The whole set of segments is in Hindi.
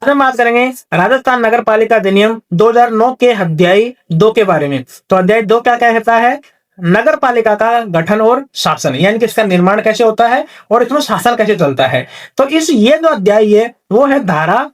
हम बात करेंगे राजस्थान नगर पालिका अधिनियम 2009 के अध्याय 2 के बारे में। तो अध्याय 2 क्या कहता है? नगर पालिका का गठन और शासन, यानी कि इसका निर्माण कैसे होता है और इसमें शासन कैसे चलता है। तो ये जो अध्याय है वो है धारा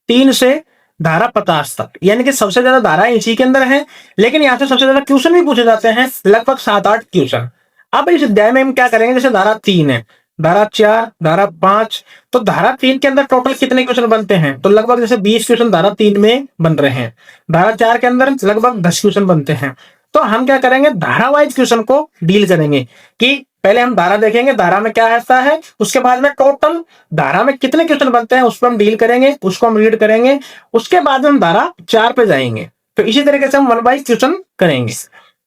3 से धारा 50 तक, यानी कि सबसे ज्यादा धारा इसी के अंदर है, लेकिन यहाँ से सबसे ज्यादा क्वेश्चन भी पूछे जाते हैं, लगभग 7-8 क्वेश्चन। अब इस अध्याय में हम क्या करेंगे, जैसे धारा 3 है, धारा 4, धारा 5, तो धारा 3 के अंदर टोटल कितने क्वेश्चन बनते हैं? तो लगभग जैसे 20 क्वेश्चन धारा 3 में बन रहे हैं। धारा 4 के अंदर लगभग 10 क्वेश्चन बनते हैं। तो हम क्या करेंगे, धारा वाइज क्वेश्चन को डील करेंगे कि पहले हम धारा देखेंगे, धारा में क्या ऐसा है, उसके बाद में टोटल धारा में कितने क्वेश्चन बनते हैं उस पर हम डील करेंगे, उसको हम रीड करेंगे, उसके बाद में हम धारा 4 पे जाएंगे। तो इसी तरीके से हम 1 बाई क्वेश्चन करेंगे।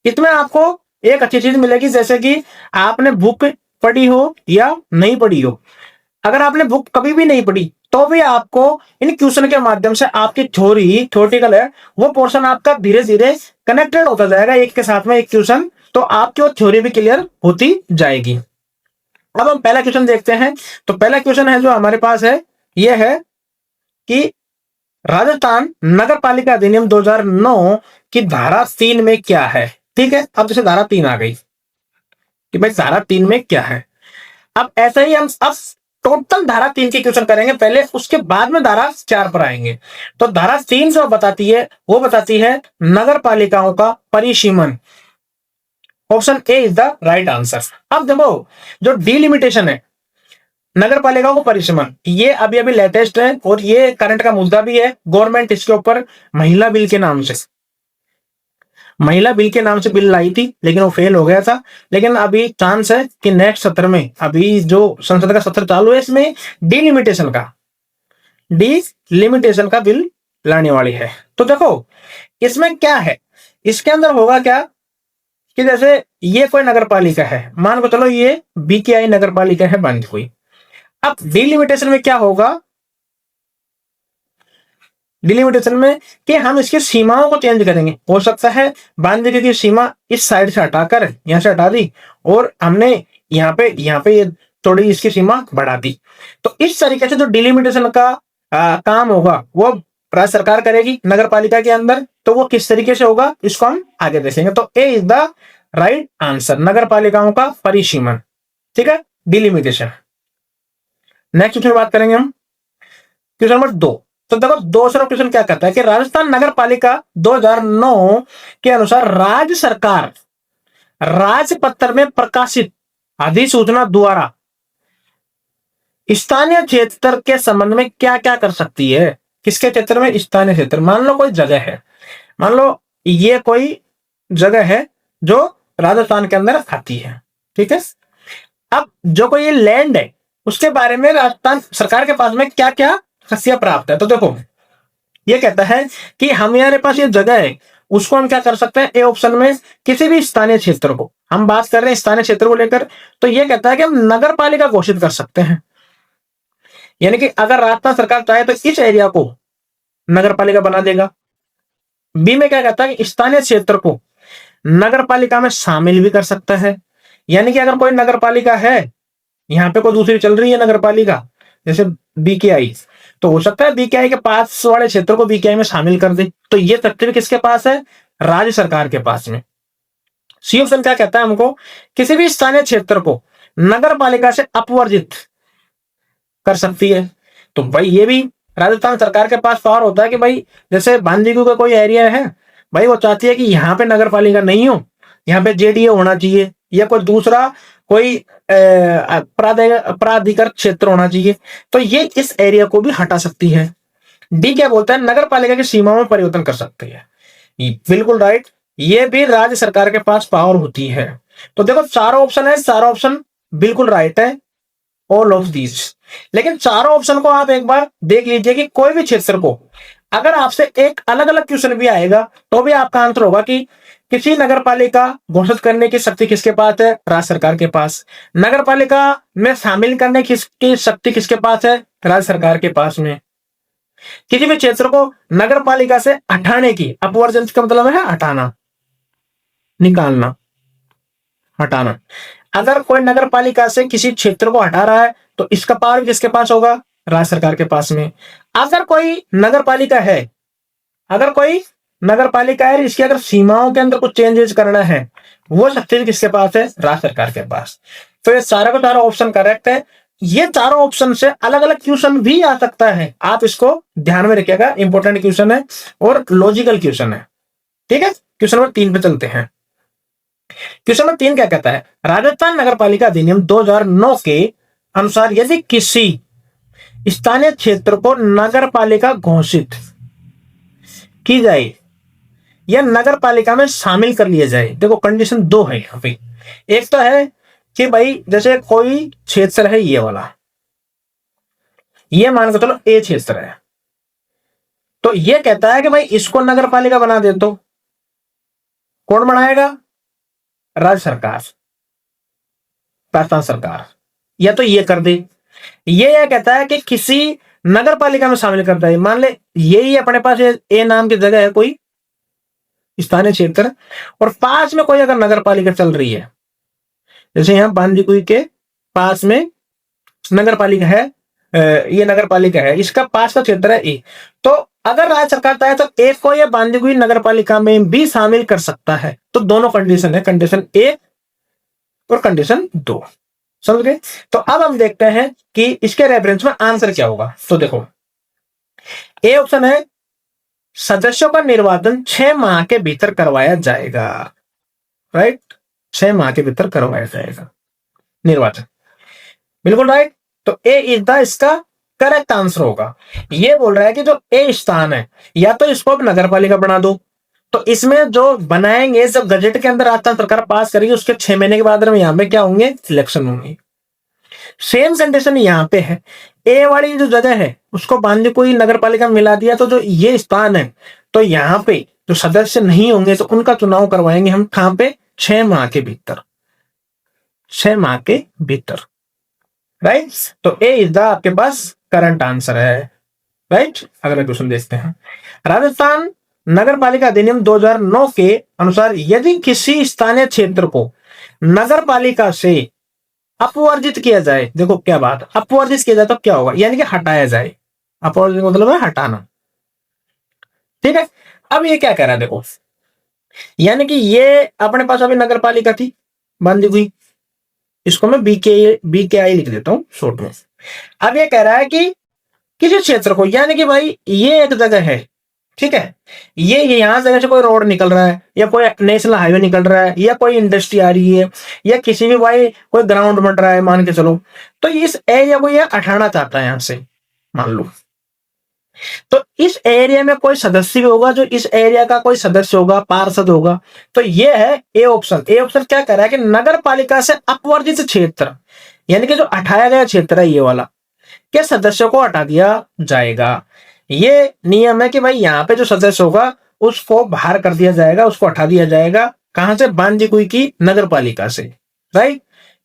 इसमें आपको एक अच्छी चीज मिलेगी, जैसे कि आपने बुक पढ़ी हो या नहीं पढ़ी हो, अगर आपने बुक कभी भी नहीं पढ़ी तो भी आपको इन क्वेश्चन के माध्यम से आपकी थ्योरेटिकल है वो पोर्शन आपका धीरे धीरे कनेक्टेड होता जाएगा, एक के साथ में एक क्वेश्चन, तो आपकी वो थ्योरी भी क्लियर होती जाएगी। अब हम पहला क्वेश्चन देखते हैं। तो पहला क्वेश्चन है जो हमारे पास है, यह है कि राजस्थान नगर पालिका अधिनियम 2009 की धारा 3 में क्या है। ठीक है, अब जैसे धारा 3 आ गई कि भाई धारा 3 में क्या है। अब ऐसे ही हम अब टोटल धारा 3 के क्वेश्चन करेंगे पहले, उसके बाद में धारा 4 पर आएंगे। तो धारा 3 जो बताती है वो बताती है नगर पालिकाओं का परिसीमन। Option A is the right answer. अब देखो, जो डिलिमिटेशन है नगर पालिकाओं को परिसीमन, ये अभी अभी लेटेस्ट है और ये करंट का मुद्दा भी है। गवर्नमेंट इसके ऊपर महिला बिल के नाम से बिल लाई थी, लेकिन वो फेल हो गया था। लेकिन अभी चांस है कि नेक्स्ट सत्र में, अभी जो संसद का सत्र चालू है, इसमें डिलिमिटेशन का बिल लाने वाली है। तो देखो इसमें क्या है, इसके अंदर होगा क्या कि जैसे ये कोई नगर पालिका है, मान को चलो ये बीकेआई नगर पालिका है बांदीकुई। अब डिलिमिटेशन में क्या होगा, डिलिमिटेशन में कि हम इसकी सीमाओं को चेंज करेंगे। हो सकता है बांदीकुई की सीमा इस साइड से हटाकर यहां से हटा दी और हमने यहाँ पे ये थोड़ी इसकी सीमा बढ़ा दी। तो इस तरीके से जो डिलिमिटेशन का काम होगा वो राज्य सरकार करेगी नगर पालिका के अंदर। तो वो किस तरीके से होगा इसको हम आगे देखेंगे। तो A is the right answer, नगर पालिकाओं का परिसीमन। ठीक है, डिलिमिटेशन। नेक्स्ट क्वेश्चन बात करेंगे हम, क्वेश्चन नंबर 2। तो देखो दूसरा क्वेश्चन क्या कहता है कि राजस्थान नगर पालिका 2009 के अनुसार राज्य सरकार राजपत्र में प्रकाशित अधिसूचना द्वारा स्थानीय क्षेत्र के संबंध में क्या क्या कर सकती है। किसके क्षेत्र में? स्थानीय क्षेत्र। मान लो कोई जगह है, मान लो ये कोई जगह है जो राजस्थान के अंदर आती है। ठीक है, अब जो कोई ये लैंड है उसके बारे में राजस्थान सरकार के पास में क्या क्या शक्तियां प्राप्त है। तो देखो ये कहता है कि हमारे पास ये जगह है, उसको हम क्या कर सकते हैं, ए ऑप्शन में किसी भी स्थानीय क्षेत्र को, हम बात कर रहे हैं स्थानीय क्षेत्र को लेकर, तो ये कहता है कि हम नगर पालिका घोषित कर सकते हैं। यानी कि अगर राजस्थान सरकार चाहे तो इस एरिया को नगर पालिका बना देगा। बी में क्या कहता है कि स्थानीय क्षेत्र को नगर पालिका में शामिल भी कर सकता है। यानी कि अगर कोई नगर पालिका है, यहाँ पे कोई दूसरी चल रही है नगर पालिका जैसे बीकेआई, तो हो सकता है बीकेआई के पास वाले क्षेत्र को बीकेआई में शामिल कर दे। तो ये शक्ति किसके पास है? राज्य सरकार के पास में। सी ऑप्शन क्या कहता है हमको, किसी भी स्थानीय क्षेत्र को नगर पालिका से अपवर्जित कर सकती है। तो भाई ये भी राजस्थान सरकार के पास पावर होता है कि भाई जैसे बांदीकुई का कोई एरिया है, भाई वो चाहती है कि यहाँ पे नगर पालिका नहीं हो, यहाँ पे जेडीए होना चाहिए या कोई दूसरा कोई प्राधिकार क्षेत्र होना चाहिए। तो ये इस एरिया को भी हटा सकती है। डी क्या बोलता है, नगर पालिका की सीमाओं में परिवर्तन कर सकती है। बिल्कुल राइट, ये भी राज्य सरकार के पास पावर होती है। तो देखो चारों ऑप्शन है, चारों ऑप्शन बिल्कुल राइट है, ऑल ऑफ दीज। लेकिन चारों ऑप्शन को आप एक बार देख लीजिए कि कोई भी क्षेत्र को अगर आपसे एक अलग अलग क्वेश्चन भी आएगा तो भी आपका आंसर होगा कि किसी नगर पालिका घोषित करने की शक्ति किसके पास है? राज्य सरकार के पास। नगर पालिका में शामिल करने की शक्ति किसके पास है? राज्य सरकार के पास में। किसी भी क्षेत्र को नगर पालिका से हटाने की, अपवर्जन का मतलब है हटाना, निकालना, हटाना। अगर कोई नगर पालिका से किसी क्षेत्र को हटा रहा है तो इसका पावर किसके पास होगा? राज्य सरकार के पास में। अगर कोई नगर पालिका है, अगर कोई नगर पालिका है, इसकी अगर सीमाओं के अंदर कुछ चेंजेस करना है, वो शक्ति किसके पास है? राज्य सरकार के पास। तो ये सारा का सारा ऑप्शन करेक्ट है। ये चारों ऑप्शन से अलग अलग क्वेश्चन भी आ सकता है, आप इसको ध्यान में रखिएगा, इंपॉर्टेंट क्वेश्चन है और लॉजिकल क्वेश्चन है। ठीक है, क्वेश्चन नंबर 3 पे चलते हैं। क्वेश्चन नंबर 3 क्या कहता है? राजस्थान नगर पालिका अधिनियम 2009 के अनुसार यदि किसी स्थानीय क्षेत्र को नगर पालिका घोषित की जाए या नगर पालिका में शामिल कर लिया जाए, देखो कंडीशन 2 है यहाँ पे। एक तो है कि भाई जैसे कोई क्षेत्र है ये वाला, ये मान के चलो ए क्षेत्र है, तो ये कहता है कि भाई इसको नगर पालिका बना दे, तो कौन बनाएगा? राज्य सरकार, राजस्थान सरकार, या तो ये कर दे। ये कहता है कि किसी नगर पालिका में शामिल करता है, मान ले यही अपने पास ए नाम की जगह है कोई स्थानीय क्षेत्र, और पास में कोई अगर नगर पालिका चल रही है, जैसे यहां बांदीकुई के पास में नगर पालिका है, ये नगर पालिका है, इसका पास का क्षेत्र है ए, तो अगर राज्य सरकार चाहे तो ए को या बांदीकुई नगर पालिका में भी शामिल कर सकता है। तो दोनों कंडीशन है, कंडीशन 1 और कंडीशन 2, समझ गए? तो अब हम देखते हैं कि इसके रेफरेंस में आंसर क्या होगा। तो देखो, ए ऑप्शन है सदस्यों का निर्वाचन 6 माह के भीतर करवाया जाएगा, राइट? 6 माह के भीतर करवाया जाएगा निर्वाचन, बिल्कुल राइट। तो ए इज द इसका करेक्ट आंसर होगा। ये बोल रहा है कि जो ए स्थान है, या तो इसको नगर पालिका बना दो, तो इसमें जो बनाएंगे, जब बजट के अंदर राजस्थान सरकार पास करेगी उसके 6 महीने के बाद में यहां पे क्या होंगे? सिलेक्शन होंगे। सेम कंडीशन यहां पे है, ए वाली जो जगह है उसको बांदीकुई नगर पालिका में मिला दिया, तो जो ये स्थान है, तो यहां पे जो सदस्य नहीं होंगे तो उनका चुनाव करवाएंगे हम कहां पे? 6 माह के भीतर, 6 माह के भीतर, राइट? तो ए इज द आपके पास करंट आंसर है, राइट? अगला क्वेश्चन देखते हैं। राजस्थान नगर पालिका अधिनियम 2009 के अनुसार यदि किसी स्थानीय क्षेत्र को नगर पालिका से अपवर्जित किया जाए, देखो क्या बात, अपवर्जित किया जाए तो क्या होगा? यानी कि हटाया जाए। अपवर्जित मतलब है हटाना, ठीक है? अब ये क्या कह रहा है, देखो, यानी कि ये अपने पास अभी नगर पालिका थी बांदीकुई, इसको मैं बीकेआई लिख देता हूं शॉर्ट में। अब ये कह रहा है कि किसी क्षेत्र को, यानी कि भाई ये एक जगह है, ठीक है, ये यहां जगह से कोई रोड निकल रहा है, या कोई नेशनल हाईवे निकल रहा है, या कोई इंडस्ट्री आ रही है, या किसी भी भाई कोई ग्राउंड बन रहा है मान के चलो, तो इस एरिया को ये हटाना चाहता है यहां से, मान लो। तो इस एरिया में कोई सदस्य भी होगा, जो इस एरिया का कोई सदस्य होगा, पार्षद होगा, तो ये है ए ऑप्शन। ए ऑप्शन क्या कह रहा है कि नगर पालिका से अपवर्जित क्षेत्र, यानी कि जो हटाया गया क्षेत्र है ये वाला, के सदस्यों को हटा दिया जाएगा। ये नियम है कि भाई यहाँ पे जो सदस्य होगा उसको बाहर कर दिया जाएगा, उसको हटा दिया जाएगा, कहां से? बांदीकुई की नगर पालिका से, राइट?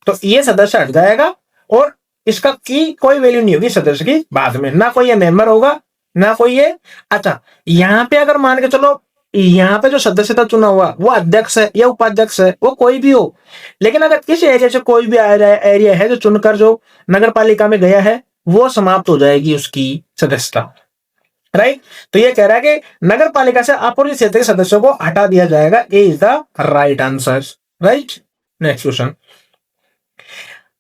तो ये सदस्य हट जाएगा और इसका की कोई वैल्यू नहीं होगी सदस्य की बाद में, ना कोई ये मेंबर होगा, ना कोई ये। अच्छा, यहाँ पे अगर मान के चलो यहाँ पे जो सदस्यता चुना हुआ वो अध्यक्ष है या उपाध्यक्ष है, वो कोई भी हो, लेकिन अगर किस एरिया से कोई भी एरिया है जो चुनकर जो नगर पालिका में गया है, वो समाप्त हो जाएगी उसकी सदस्यता, राइट? तो ये कह रहा है कि नगर पालिका से अपवर्जित क्षेत्र के सदस्यों को हटा दिया जाएगा। A is the right answer, right? Next question.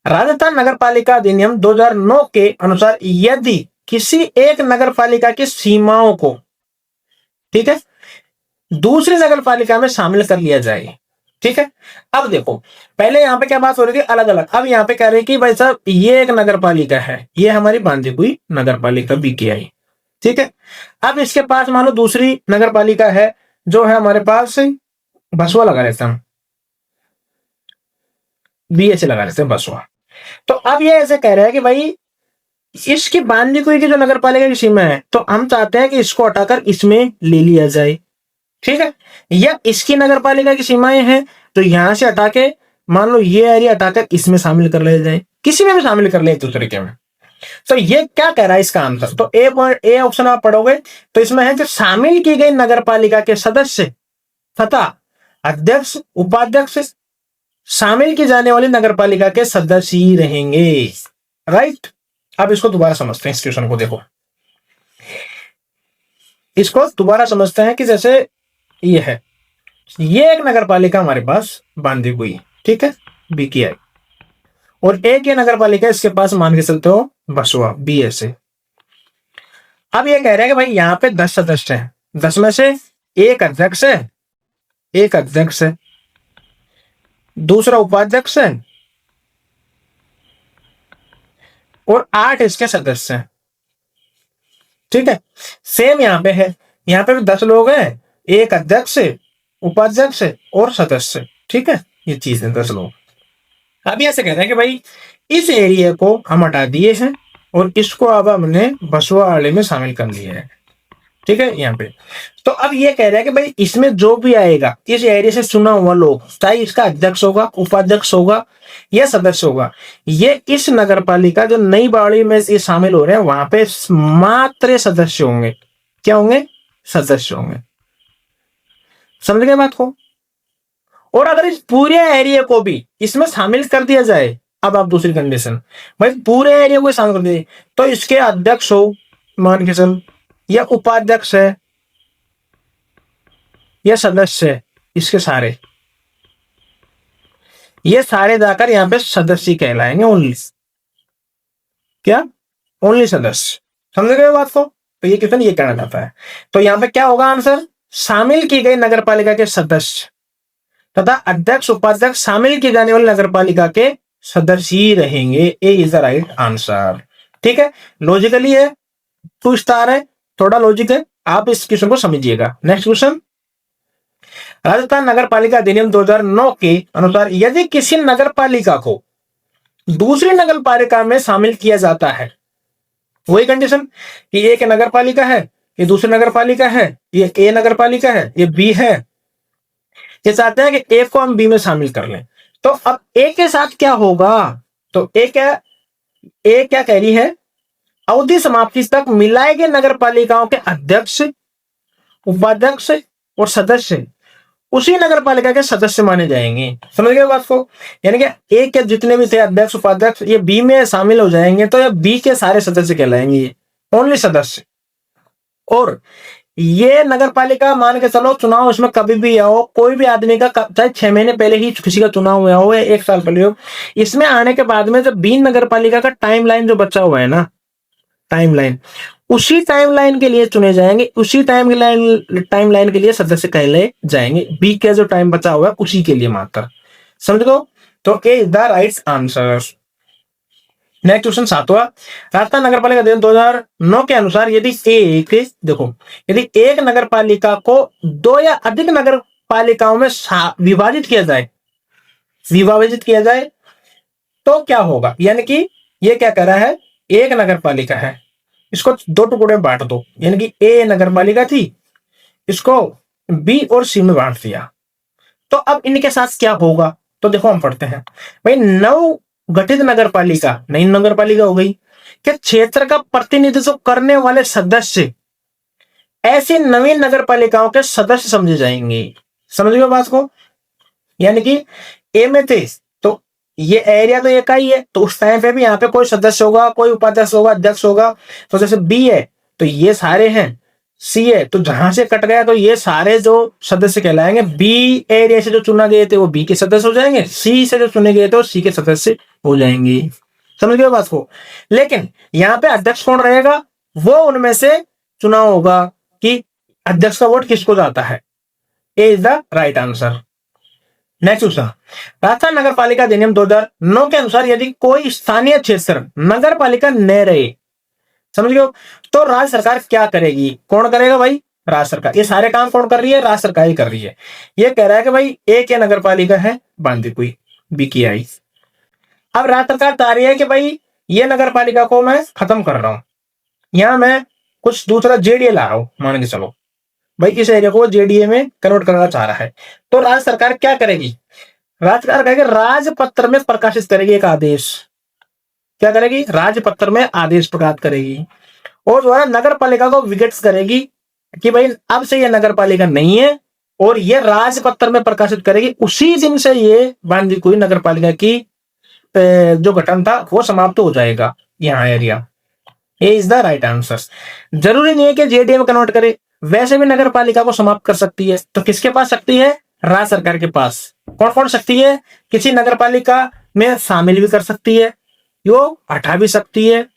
Rajasthan नगर पालिका अधिनियम 2009 के अनुसार यदि किसी एक नगर पालिका की सीमाओं को, ठीक है, दूसरी नगर पालिका में शामिल कर लिया जाए, ठीक है। अब देखो, पहले यहाँ पे क्या बात हो रही थी अलग अलग, अब यहाँ पे कह रहे हैं कि भाई साहब ये एक नगर पालिका है, ये हमारी बांदीकुई नगर पालिका बीकेआई, ठीक है। अब इसके पास मान लो दूसरी नगर पालिका है जो है हमारे पास बसवा, लगा लेते हैं हम, बीएचए लगा लेते हैं बसवा। तो अब ये ऐसे कह रहे हैं कि भाई इसकी बांदीकुई की जो नगर पालिका की सीमा है, तो हम चाहते हैं कि इसको हटाकर इसमें ले लिया जाए, ठीक है। या इसकी नगर पालिका की सीमाएं हैं तो यहां से हटा के मान लो ये एरिया हटाकर इसमें शामिल कर ले जाए, किसी में भी शामिल कर ले एक दूसरे के में। तो ये क्या कह रहा है इसका आंसर, तो ए ऑप्शन आप पढ़ोगे तो इसमें है कि शामिल की गई नगर पालिका के सदस्य तथा अध्यक्ष उपाध्यक्ष शामिल की जाने वाली नगर पालिका के सदस्य ही रहेंगे, राइट। अब इसको दोबारा समझते हैं, इस क्वेश्चन को देखो। इसको दोबारा समझते हैं कि जैसे ये है, ये एक नगर पालिका हमारे पास बांधी हुई है, ठीक है, बी की आई, और एक ये नगर पालिका इसके पास मान के चलते हो बसुआ, बी ऐसे। अब ये कह रहे हैं कि भाई यहाँ पे 10 सदस्य हैं, 10 में से एक अध्यक्ष है, एक अध्यक्ष है, दूसरा उपाध्यक्ष है, और 8 इसके सदस्य हैं, ठीक है। सेम यहाँ पे है, यहाँ पे भी 10 लोग हैं, एक अध्यक्ष, उपाध्यक्ष और सदस्य, ठीक है, ये चीज है 10 लोग। अब ऐसे कह रहे हैं कि भाई इस एरिया को हम हटा दिए हैं और इसको अब हमने बसुआ वाले में शामिल कर लिया है, ठीक है, यहाँ पे। तो अब ये कह रहा है कि भाई इसमें जो भी आएगा इस एरिया से चुना हुआ लोग, चाहे इसका अध्यक्ष होगा, उपाध्यक्ष होगा या सदस्य होगा, ये इस नगर पालिका जो नई बाड़ी में ये शामिल हो रहे हैं वहां पे मात्र सदस्य होंगे। क्या होंगे? सदस्य होंगे। समझ गए बात को? और अगर इस पूरे एरिया को भी इसमें शामिल कर दिया जाए, अब आप दूसरी कंडीशन, भाई पूरे एरिया को शामिल कर दिए तो इसके अध्यक्ष हो मान के चल, या उपाध्यक्ष है या सदस्य है, इसके सारे, ये सारे जाकर यहां पे सदस्य कहलाएंगे ओनली। क्या? ओनली सदस्य। समझ गए बात को? तो ये कितना ये कहना चाहता है। तो यहां पे क्या होगा आंसर? शामिल की गई नगर पालिका के सदस्य तथा अध्यक्ष उपाध्यक्ष शामिल की जाने वाली नगर पालिका के सदस्य ही रहेंगे। ए इज द राइट आंसर। ठीक है, लॉजिकली है, 2 स्टार है, थोड़ा लॉजिक है, आप इस क्वेश्चन को समझिएगा। नेक्स्ट क्वेश्चन, राजस्थान नगर पालिका अधिनियम 2009 के अनुसार यदि किसी नगर पालिका को दूसरी नगर पालिका में शामिल किया जाता है, वही कंडीशन कि एक नगर पालिका है, ये दूसरी नगर पालिका है, ये ए नगर पालिका है, ये बी है, ये चाहते हैं कि ए को हम बी में शामिल कर लें। तो अब ए के साथ क्या होगा? तो ए क्या कह रही है? अवधि समाप्ति तक मिलाए गए नगर पालिकाओं के अध्यक्ष, उपाध्यक्ष और सदस्य उसी नगर पालिका के सदस्य माने जाएंगे। समझ गए बात को? यानी कि ए के जितने भी थे अध्यक्ष उपाध्यक्ष ये बी में शामिल हो जाएंगे, तो ये बी के सारे सदस्य कहलाएंगे, ओनली सदस्य। और ये नगर पालिका मान के चलो चुनाव इसमें कभी भी आओ, कोई भी आदमी का चाहे 6 महीने पहले ही किसी का चुनाव हुआ हो या 1 साल पहले हो, इसमें आने के बाद में जब 20 नगर पालिका का टाइमलाइन जो बचा हुआ है ना, टाइमलाइन, उसी टाइमलाइन के लिए चुने जाएंगे, उसी टाइमलाइन के लिए सदस्य कहले जाएंगे। बी का जो टाइम बचा हुआ है उसी के लिए मात्र। समझ गो? तो A is the right answer. Next question 7वां, राजस्थान नगर पालिका अधिनियम 2009 के अनुसार यदि एक नगर पालिका को 2 या अधिक नगर पालिकाओं में विभाजित किया जाए तो क्या होगा? यानी कि ये क्या कह रहा है, एक नगर पालिका है, इसको 2 टुकड़े में बांट दो, यानी कि ए नगर पालिका थी, इसको बी और सी में बांट दिया, तो अब इनके साथ क्या होगा? तो देखो हम पढ़ते हैं भाई, नव गठित नगर पालिका, नई नगर पालिका हो गई कि क्षेत्र का प्रतिनिधित्व करने वाले सदस्य ऐसी नवीन नगर पालिकाओं के सदस्य समझे जाएंगे। समझ गए बात को? यानी कि ए में थे तो ये एरिया तो एक ही है, तो उस टाइम पे भी यहाँ पे कोई सदस्य होगा, कोई उपाध्यक्ष होगा, अध्यक्ष होगा। तो जैसे बी है तो ये सारे हैं, सी है तो जहां से कट गया तो ये सारे जो सदस्य कहलाएंगे। बी एरिया से जो चुना गए थे वो बी के सदस्य हो जाएंगे, सी से जो चुने गए थे वो सी के सदस्य हो जाएंगे। समझ गए बात को? लेकिन यहाँ पे अध्यक्ष कौन रहेगा? वो उनमें से चुनाव होगा कि अध्यक्ष का वोट किसको जाता है। A is the right answer. Next question, Rajasthan नगर पालिका अधिनियम 2009 के अनुसार यदि कोई स्थानीय क्षेत्र नगर पालिका न रहे, समझ गए, तो राज्य सरकार क्या करेगी? कौन करेगा भाई? राज्य सरकार। ये सारे काम कौन कर रही है? राज्य सरकार ही कर रही है। ये कह रहा है कि भाई एक ये नगर पालिका है बांदीकुई, बी की आई। अब राज्य सरकार चाह रही है कि भाई ये नगर पालिका को मैं खत्म कर रहा हूं, यहां मैं कुछ दूसरा जेडीए ला रहा हूं, मान के चलो भाई इस एरिया को जेडीए में कन्वर्ट करना चाह रहा है, तो राज्य सरकार क्या करेगी? राज्य सरकार कहेगी राजपत्र में प्रकाशित करेगी एक आदेश। क्या करेगी? राजपत्र में आदेश प्रकाशित करेगी और द्वारा नगर पालिका को विज्ञप्त करेगी कि भाई अब से ये नगर पालिका नहीं है, और ये राजपत्र में प्रकाशित करेगी। उसी दिन से ये बांदीकुई नगर पालिका की जो गठन था वो समाप्त हो जाएगा यहाँ area. A is the right answer. जरूरी नहीं है कि जेडीए में कन्वर्ट करे, वैसे भी नगर पालिका को समाप्त कर सकती है। तो किसके पास शक्ति है? राज्य सरकार के पास। कौन कौन शक्ति है? किसी नगर पालिका में शामिल भी कर सकती है, वो हटा भी सकती है,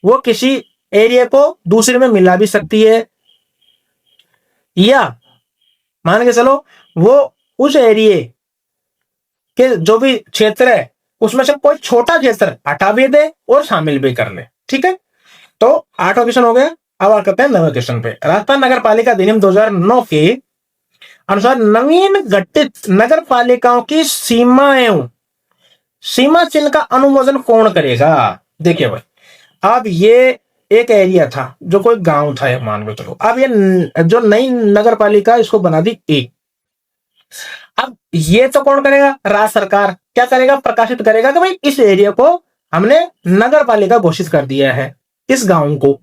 वो किसी एरिया को दूसरे में मिला भी सकती है, या मान के चलो वो उस एरिया के जो भी क्षेत्र है उसमें से कोई छोटा क्षेत्र हटा भी दे और शामिल भी कर ले। ठीक है, तो 8वां क्वेश्चन हो गया। अब बात करते हैं 9वें क्वेश्चन पे। राजस्थान नगर पालिका अधिनियम 2009 के अनुसार नवीन गठित नगर पालिकाओं की सीमाएं, सीमा चिन्ह का अनुमोदन कौन करेगा? देखिए भाई, अब ये एक एरिया था, जो कोई गांव था मान लो चलो, अब ये जो नई नगर पालिका इसको बना दी एक। अब ये तो कौन करेगा? राज्य सरकार। क्या करेगा? प्रकाशित करेगा कि भाई इस एरिया को हमने नगर पालिका घोषित कर दिया है, इस गांव को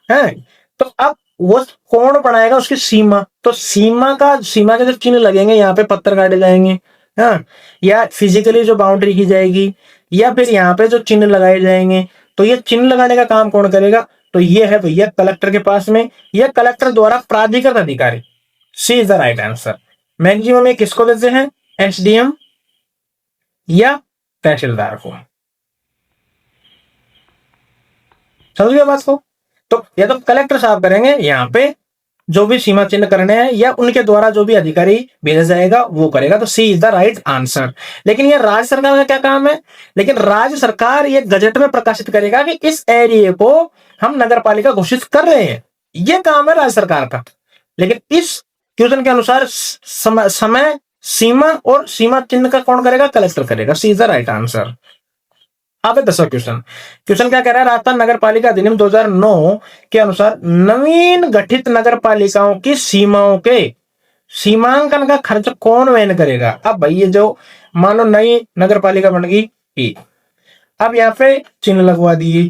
है। तो अब वो कौन बनाएगा उसकी सीमा? तो सीमा के जो चिन्ह लगेंगे, यहाँ पे पत्थर काटे जाएंगे, हाँ, या फिजिकली जो बाउंड्री की जाएगी, या फिर यहाँ पे जो चिन्ह लगाए जाएंगे, तो ये चिन्ह लगाने का काम कौन करेगा? तो ये है भैया कलेक्टर के पास में, यह कलेक्टर द्वारा प्राधिकृत अधिकारी। C is the right answer. Maximum ये किसको देते हैं? एसडीएम या तहसीलदार को। समझ गए बात को? तो या तो कलेक्टर साहब करेंगे यहाँ पे जो भी सीमा चिन्ह करने हैं, या उनके द्वारा जो भी अधिकारी भेजा जाएगा वो करेगा। तो सी इज द राइट आंसर। लेकिन ये राज्य सरकार का क्या काम है? लेकिन राज्य सरकार ये गजट में प्रकाशित करेगा कि इस एरिया को हम नगर पालिका घोषित कर रहे हैं, ये काम है राज्य सरकार का। लेकिन इस क्वेश्चन के अनुसार समय सीमा और सीमा चिन्ह का कौन करेगा? कलेक्टर करेगा। सी इज द राइट आंसर। अब 10वां क्वेश्चन। क्वेश्चन क्या कह रहा है? राजस्थान नगर पालिका अधिनियम 2009 के अनुसार नवीन गठित नगर पालिकाओं की सीमाओं के सीमांकन का खर्च कौन वहन करेगा? अब भाई ये जो मानो नई नगर पालिका बन गई, अब यहाँ पे चिन्ह लगवा दिए।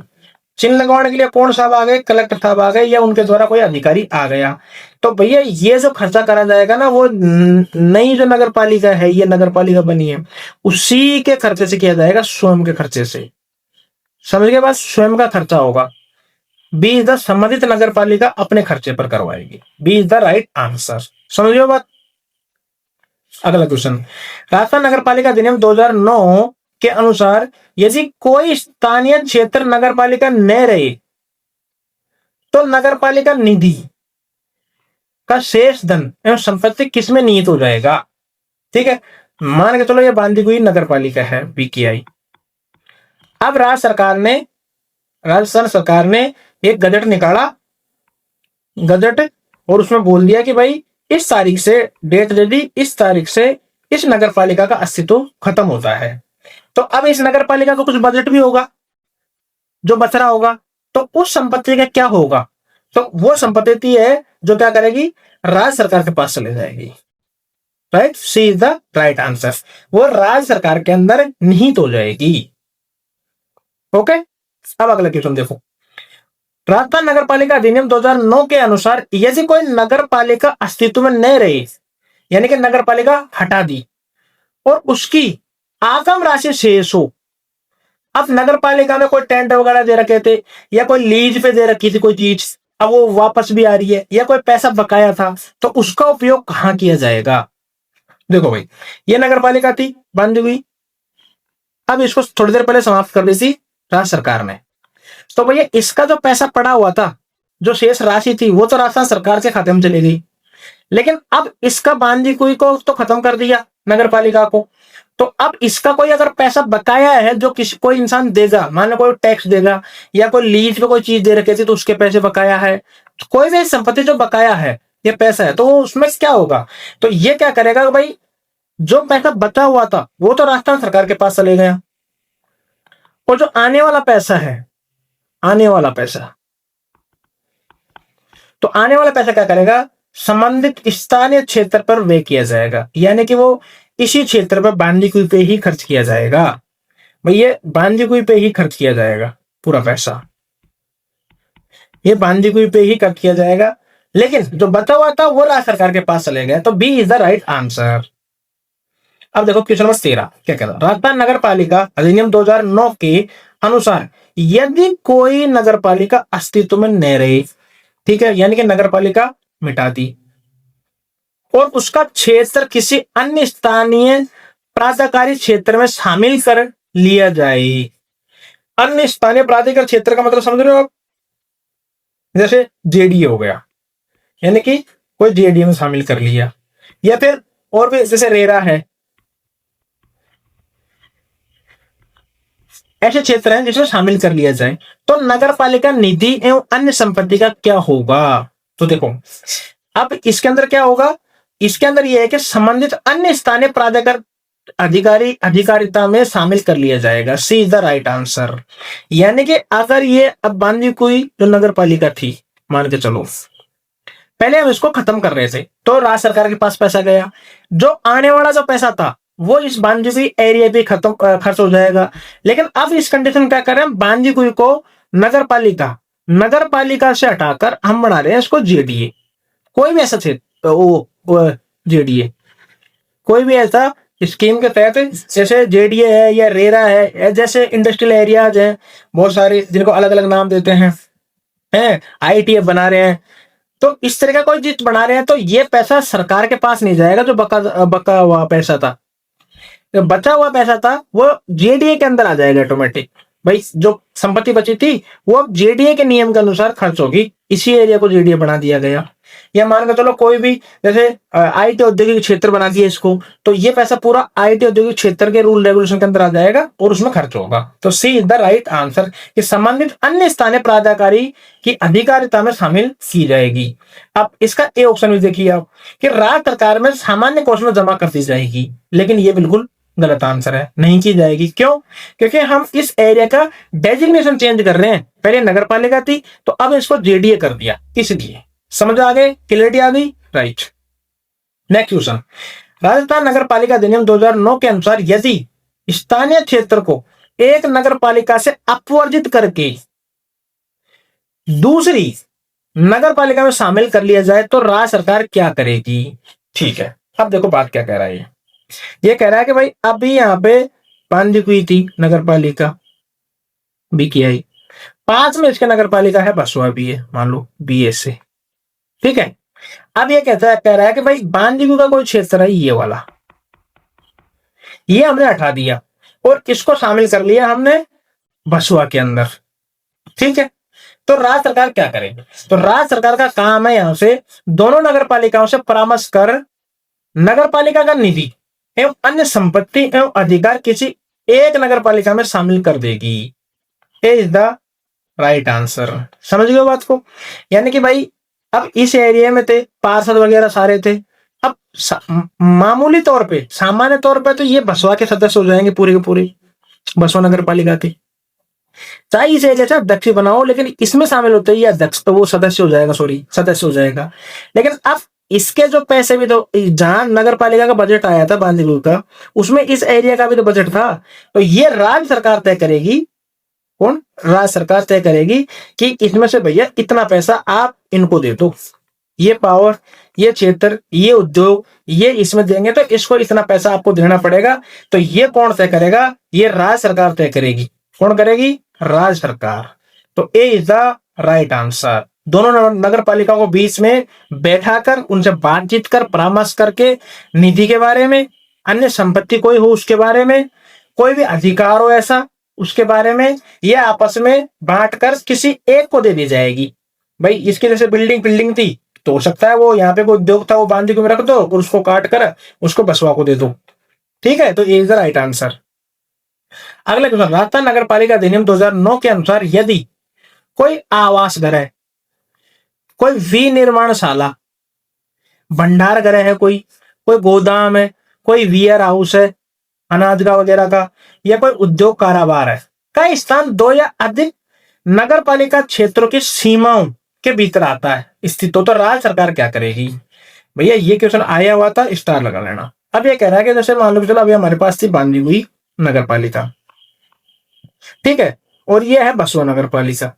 चिन्ह लगवाने के लिए कौन साहब आ गए? कलेक्टर साहब आ गए, या उनके द्वारा कोई अधिकारी आ गया। तो भैया ये जो खर्चा करा जाएगा ना, वो नई जो नगर पालिका है, ये नगर पालिका बनी है, उसी के खर्चे से किया जाएगा, स्वयं के खर्चे से। समझ गए बात? स्वयं का खर्चा होगा। बी इज द संबंधित नगर पालिका अपने खर्चे पर करवाएगी। B is the right answer. समझ गए बात? अगला क्वेश्चन। राजस्थान नगर पालिका अधिनियम 2009 के अनुसार यदि कोई स्थानीय क्षेत्र नगर पालिका न रहे तो नगर पालिका निधि का शेष धन एवं संपत्ति किसमें निहित हो जाएगा? ठीक है, मान के चलो ये बांधी हुई नगर पालिका है बीकेआई। अब राजस्थान सरकार ने एक गजट निकाला, गजट, और उसमें बोल दिया कि भाई इस तारीख से डेट दे दी, इस तारीख से इस नगर पालिका का अस्तित्व खत्म होता है। तो अब इस नगर पालिका को कुछ बजट भी होगा जो बच रहा होगा, तो उस संपत्ति का क्या होगा? तो वो संपत्ति है जो क्या करेगी? राज्य सरकार के पास चले जाएगी। Right, C is the right answer. वो राज्य सरकार के अंदर निहित हो जाएगी। ओके, अब अगला क्वेश्चन देखो। राजस्थान नगर पालिका अधिनियम 2009 के अनुसार यदि कोई नगर पालिका अस्तित्व में नहीं रही, यानी कि नगर पालिका हटा दी और उसकी आगम राशि शेष हो, अब नगर पालिका में कोई टेंट वगैरह दे रखे थे, या कोई लीज पे दे रखी थी कोई चीज, अब वो वापस भी आ रही है, या कोई पैसा बकाया था, तो उसका उपयोग कहां किया जाएगा? देखो भाई, ये नगर पालिका थी बंद हुई, अब इसको थोड़ी देर पहले समाप्त कर दी थी राज्य सरकार ने। तो भैया इसका जो पैसा पड़ा हुआ था, जो शेष राशि थी, वो तो राजस्थान सरकार के खाते में चली गई। लेकिन अब इसका बांधी कुई को तो खत्म कर दिया नगर पालिका को, तो अब इसका कोई अगर पैसा बकाया है जो कोई इंसान देगा, मान लो कोई टैक्स देगा, या कोई लीज पे कोई चीज दे रखी थी तो उसके पैसे बकाया है, तो कोई भी संपत्ति जो बकाया है, ये पैसा है, तो उसमें क्या होगा? तो ये क्या करेगा भाई, जो पैसा बचा हुआ था वो तो राजस्थान सरकार के पास चले गया, और जो आने वाला पैसा है, आने वाला पैसा, तो आने वाला पैसा क्या करेगा? संबंधित स्थानीय क्षेत्र पर व्यय किया जाएगा, यानी कि वो इसी क्षेत्र पर बांधी कुई पे ही खर्च किया जाएगा। भाई ये बांधी कुई पे ही खर्च किया जाएगा, पूरा पैसा ये बांधी कुई पे ही खर्च किया जाएगा। लेकिन जो बचा हुआ था वो राज्य सरकार के पास चले गए, तो B is the right answer. अब देखो क्वेश्चन नंबर 13 क्या कहता है। राजस्थान नगर पालिका अधिनियम 2009 के अनुसार यदि कोई नगर पालिका अस्तित्व में न रहे, ठीक है, यानी कि नगर पालिका मिटा दी और उसका क्षेत्र किसी अन्य स्थानीय प्राधिकारी क्षेत्र में शामिल कर लिया जाए। अन्य स्थानीय प्राधिकार क्षेत्र का मतलब समझ रहे हो आप? जैसे जेडीए हो गया, यानी कि कोई जेडीए में शामिल कर लिया, या फिर और भी जैसे रेरा है, ऐसे क्षेत्र हैं जिसमें शामिल कर लिया जाए। तो नगर पालिका निधि एवं अन्य संपत्ति का क्या होगा? तो देखो अब इसके अंदर क्या होगा, इसके अंदर यह है कि संबंधित अन्य स्थानीय प्राधिकार अधिकारी अधिकारिता में शामिल कर लिया जाएगा। सी इज द राइट आंसर। यानी कि अगर ये अब बांधी कोई जो नगर पालिका थी, मान के चलो पहले हम इसको खत्म कर रहे थे तो राज्य सरकार के पास पैसा गया, जो आने वाला जो पैसा था वो इस बांदीकुई एरिया पे खत्म खर्च हो जाएगा। लेकिन अब इस कंडीशन क्या कर रहे हैं, बांदीकुई को नगर पालिका से हटाकर हम बना रहे हैं इसको जेडीए। कोई भी ऐसा क्षेत्र वो जेडीए कोई भी ऐसा स्कीम के तहत, जैसे जेडीए है या रेरा है, जैसे इंडस्ट्रियल एरियाज हैं बहुत सारे जिनको अलग अलग नाम देते हैं आईटीएफ बना रहे हैं, तो इस तरह का कोई चीज बना रहे हैं तो ये पैसा सरकार के पास नहीं जाएगा। जो बका हुआ पैसा था, जो बचा हुआ पैसा था वो जेडीए के अंदर आ जाएगा ऑटोमेटिक। भाई जो संपत्ति बची थी वो अब जेडीए के नियम के अनुसार खर्च होगी, इसी एरिया को जेडीए बना दिया गया। या मान के चलो कोई भी जैसे आईटी औद्योगिक क्षेत्र बना दिया इसको, तो ये पैसा पूरा आईटी औद्योगिक क्षेत्र के रूल रेगुलेशन के अंदर आ जाएगा और उसमें खर्च होगा। तो सी इज द राइट आंसर कि संबंधित अन्य स्थानीय प्राधिकारी की अधिकारिता में शामिल की जाएगी। अब इसका ए ऑप्शन भी देखिए आप कि राज्य सरकार में सामान्य कोष में जमा कर दी जाएगी, लेकिन ये बिल्कुल गलत आंसर है, नहीं की जाएगी। क्यों? क्योंकि हम इस एरिया का डेजिग्नेशन चेंज कर रहे हैं। पहले नगर पालिका थी तो अब इसको जेडीए कर दिया, इसलिए। समझ आ गए? क्लियरिटी आ गई? राइट। नेक्स्ट क्वेश्चन, राजस्थान नगर पालिका अधिनियम 2009 के अनुसार यदि स्थानीय क्षेत्र को एक नगर पालिका से अपवर्जित करके दूसरी नगर पालिका में शामिल कर लिया जाए तो राज्य सरकार क्या करेगी? ठीक है, अब देखो बात क्या कह रहा है। ये कह रहा है कि भाई अभी यहां पे बांदीकुई थी नगर पालिका बीकेआई, पास में इसके नगर पालिका है बसुआ भी है, मान लो बीए से, ठीक है। अब ये कह रहा है कि भाई बांदीकुई का कोई क्षेत्र है ये वाला, ये हमने हटा दिया और इसको शामिल कर लिया हमने बसुआ के अंदर, ठीक है। तो राज्य सरकार क्या करेगी? तो राज्य सरकार का काम है यहां से दोनों नगर पालिकाओं से परामर्श कर नगर पालिका का निधि एवं अन्य संपत्ति एवं अधिकार किसी एक नगर पालिका में शामिल कर देगी। ए इज द राइट आंसर। समझ गए बात को? यानी कि भाई अब इस एरिया में थे पार्षद वगैरह सारे थे, अब मामूली तौर पे सामान्य तौर पे तो ये बसवा के सदस्य हो जाएंगे, पूरे के पूरे बसवा नगर पालिका के, चाहे इस एरिया से अध्यक्ष बनाओ, लेकिन इसमें शामिल होते ही अध्यक्ष तो वो सदस्य हो जाएगा, सदस्य हो जाएगा। लेकिन अब इसके जो पैसे भी तो, जहां नगर पालिका का बजट आया था बांदीकुई का, उसमें इस एरिया का भी तो बजट था, तो ये राज्य सरकार तय करेगी। कौन? राज्य सरकार तय करेगी कि इसमें से भैया इतना पैसा आप इनको दे दो, ये पावर, ये क्षेत्र, ये उद्योग, ये इसमें देंगे तो इसको इतना पैसा आपको देना पड़ेगा। तो ये कौन तय करेगा? ये राज्य सरकार तय करेगी। कौन करेगी? राज्य सरकार। तो A is the right answer. दोनों नगर पालिका को बीच में बैठाकर उनसे बातचीत कर परामर्श करके निधि के बारे में, अन्य संपत्ति कोई हो उसके बारे में, कोई भी अधिकार हो ऐसा उसके बारे में, ये आपस में बांटकर किसी एक को दे दी जाएगी। भाई इसके जैसे बिल्डिंग थी तो हो सकता है वो यहाँ पे कोई उद्योग था वो बांदीकुई में रख दो और उसको काट कर उसको बसवा को दे दो, ठीक है। तो ये इज द राइट आंसर। अगला क्वेश्चन, राजस्थान नगर पालिका अधिनियम 2009 के अनुसार यदि कोई आवास घर है, कोई विनिर्माणशाला, भंडार गृह है, कोई गोदाम है, कोई वियर हाउस है अनाज का वगैरह का, या कोई उद्योग कारोबार है, का स्थान दो या अधिक नगर पालिका क्षेत्रों की सीमाओं के भीतर आता है स्थित हो, तो राज्य सरकार क्या करेगी? भैया ये क्वेश्चन आया हुआ था, स्टार लगा लेना। अब ये कह रहा है कि जैसे मान लो चलो अभी हमारे पास थी बांदीकुई नगर पालिका, ठीक है, और ये है बसवा नगर पालिका,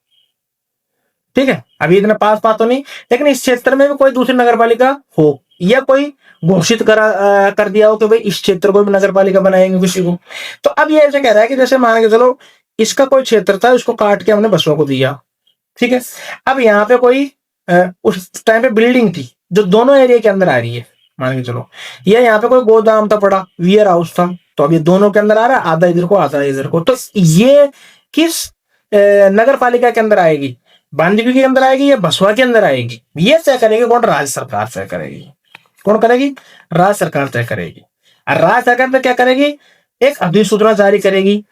ठीक है। अभी इतना पास तो नहीं, लेकिन इस क्षेत्र में भी कोई दूसरी नगर पालिका हो या कोई घोषित कर दिया हो कि भाई इस क्षेत्र को भी नगर पालिका बनाएंगे किसी को, तो अब ये ऐसे कह रहा है कि जैसे मान के चलो इसका कोई क्षेत्र था, उसको काट के हमने बसवा को दिया, ठीक है। अब यहाँ पे कोई उस टाइम पे बिल्डिंग थी जो दोनों एरिया के अंदर आ रही है, मान के चलो ये यहाँ पे कोई गोदाम था पड़ा, वियर हाउस था, तो अब ये दोनों के अंदर आ रहा है, आधा इधर को आधा इधर को। तो ये किस नगर पालिका के अंदर आएगी? बांदीकुई के अंदर आएगी या भसवा के अंदर आएगी? ये तय करेगी कौन? राज्य सरकार तय करेगी। कौन करेगी? राज्य सरकार तय करेगी। और राज्य सरकार में क्या करेगी? एक अधिसूचना जारी करेगी,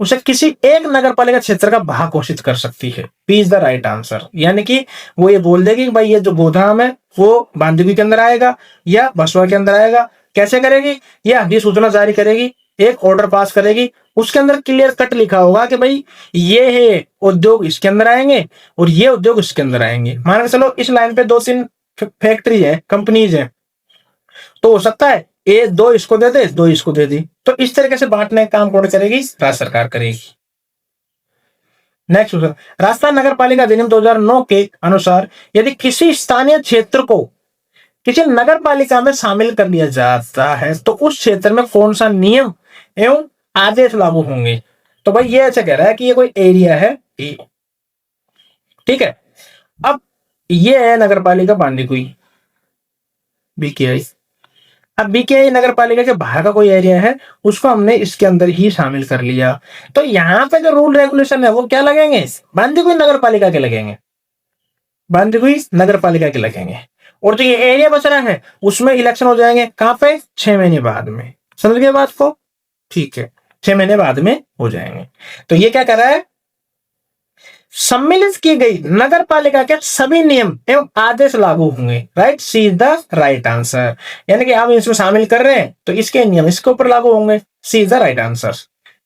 उसे किसी एक नगर पालिका क्षेत्र का भाग घोषित कर सकती है। P is the right answer. यानी कि वो ये बोल देगी कि भाई ये जो गोदाम है वो बांदीकुई के अंदर आएगा या भसवा के अंदर आएगा। कैसे करेगी? ये अधिसूचना जारी करेगी, एक ऑर्डर पास करेगी, उसके अंदर क्लियर कट लिखा होगा कि भाई ये है उद्योग इसके अंदर आएंगे और ये उद्योग इसके अंदर आएंगे। मान के चलो इस लाइन पे 2-3 फैक्ट्री है, कंपनीज है, तो हो सकता है ए 2 इसको दे दे, 2 इसको दे दी। तो इस तरीके से बांटने का काम कौन करेगी? राज्य सरकार करेगी। नेक्स्ट क्वेश्चन, राजस्थान नगर पालिका अधिनियम 2009 के अनुसार यदि किसी स्थानीय क्षेत्र को किसी नगर पालिका में शामिल कर लिया जाता है तो उस क्षेत्र में कौन सा नियम एवं आदेश लागू होंगे? तो भाई ये ऐसा कह रहा है कि ये कोई एरिया है ए, ठीक है। अब ये है नगर पालिका बांदीकुई, बीकेआई। अब बीकेआई नगर पालिका के बाहर का कोई एरिया है, उसको हमने इसके अंदर ही शामिल कर लिया। तो यहाँ पे जो रूल रेगुलेशन है वो क्या लगेंगे? बांदीकुई नगर पालिका के लगेंगे, बांदीकुई नगर पालिका के लगेंगे। और जो ये एरिया बच रहा है उसमें इलेक्शन हो जाएंगे, कहां पे? 6 महीने बाद में। समझ गए बात को? ठीक है, 6 महीने बाद में हो जाएंगे। तो ये क्या कर रहा है? सम्मिलित की गई नगर पालिका के सभी नियम एवं आदेश लागू होंगे। Right, C is the right answer. यानी कि हम इसमें शामिल कर रहे हैं तो इसके नियम इसके ऊपर लागू होंगे। C is the right answer.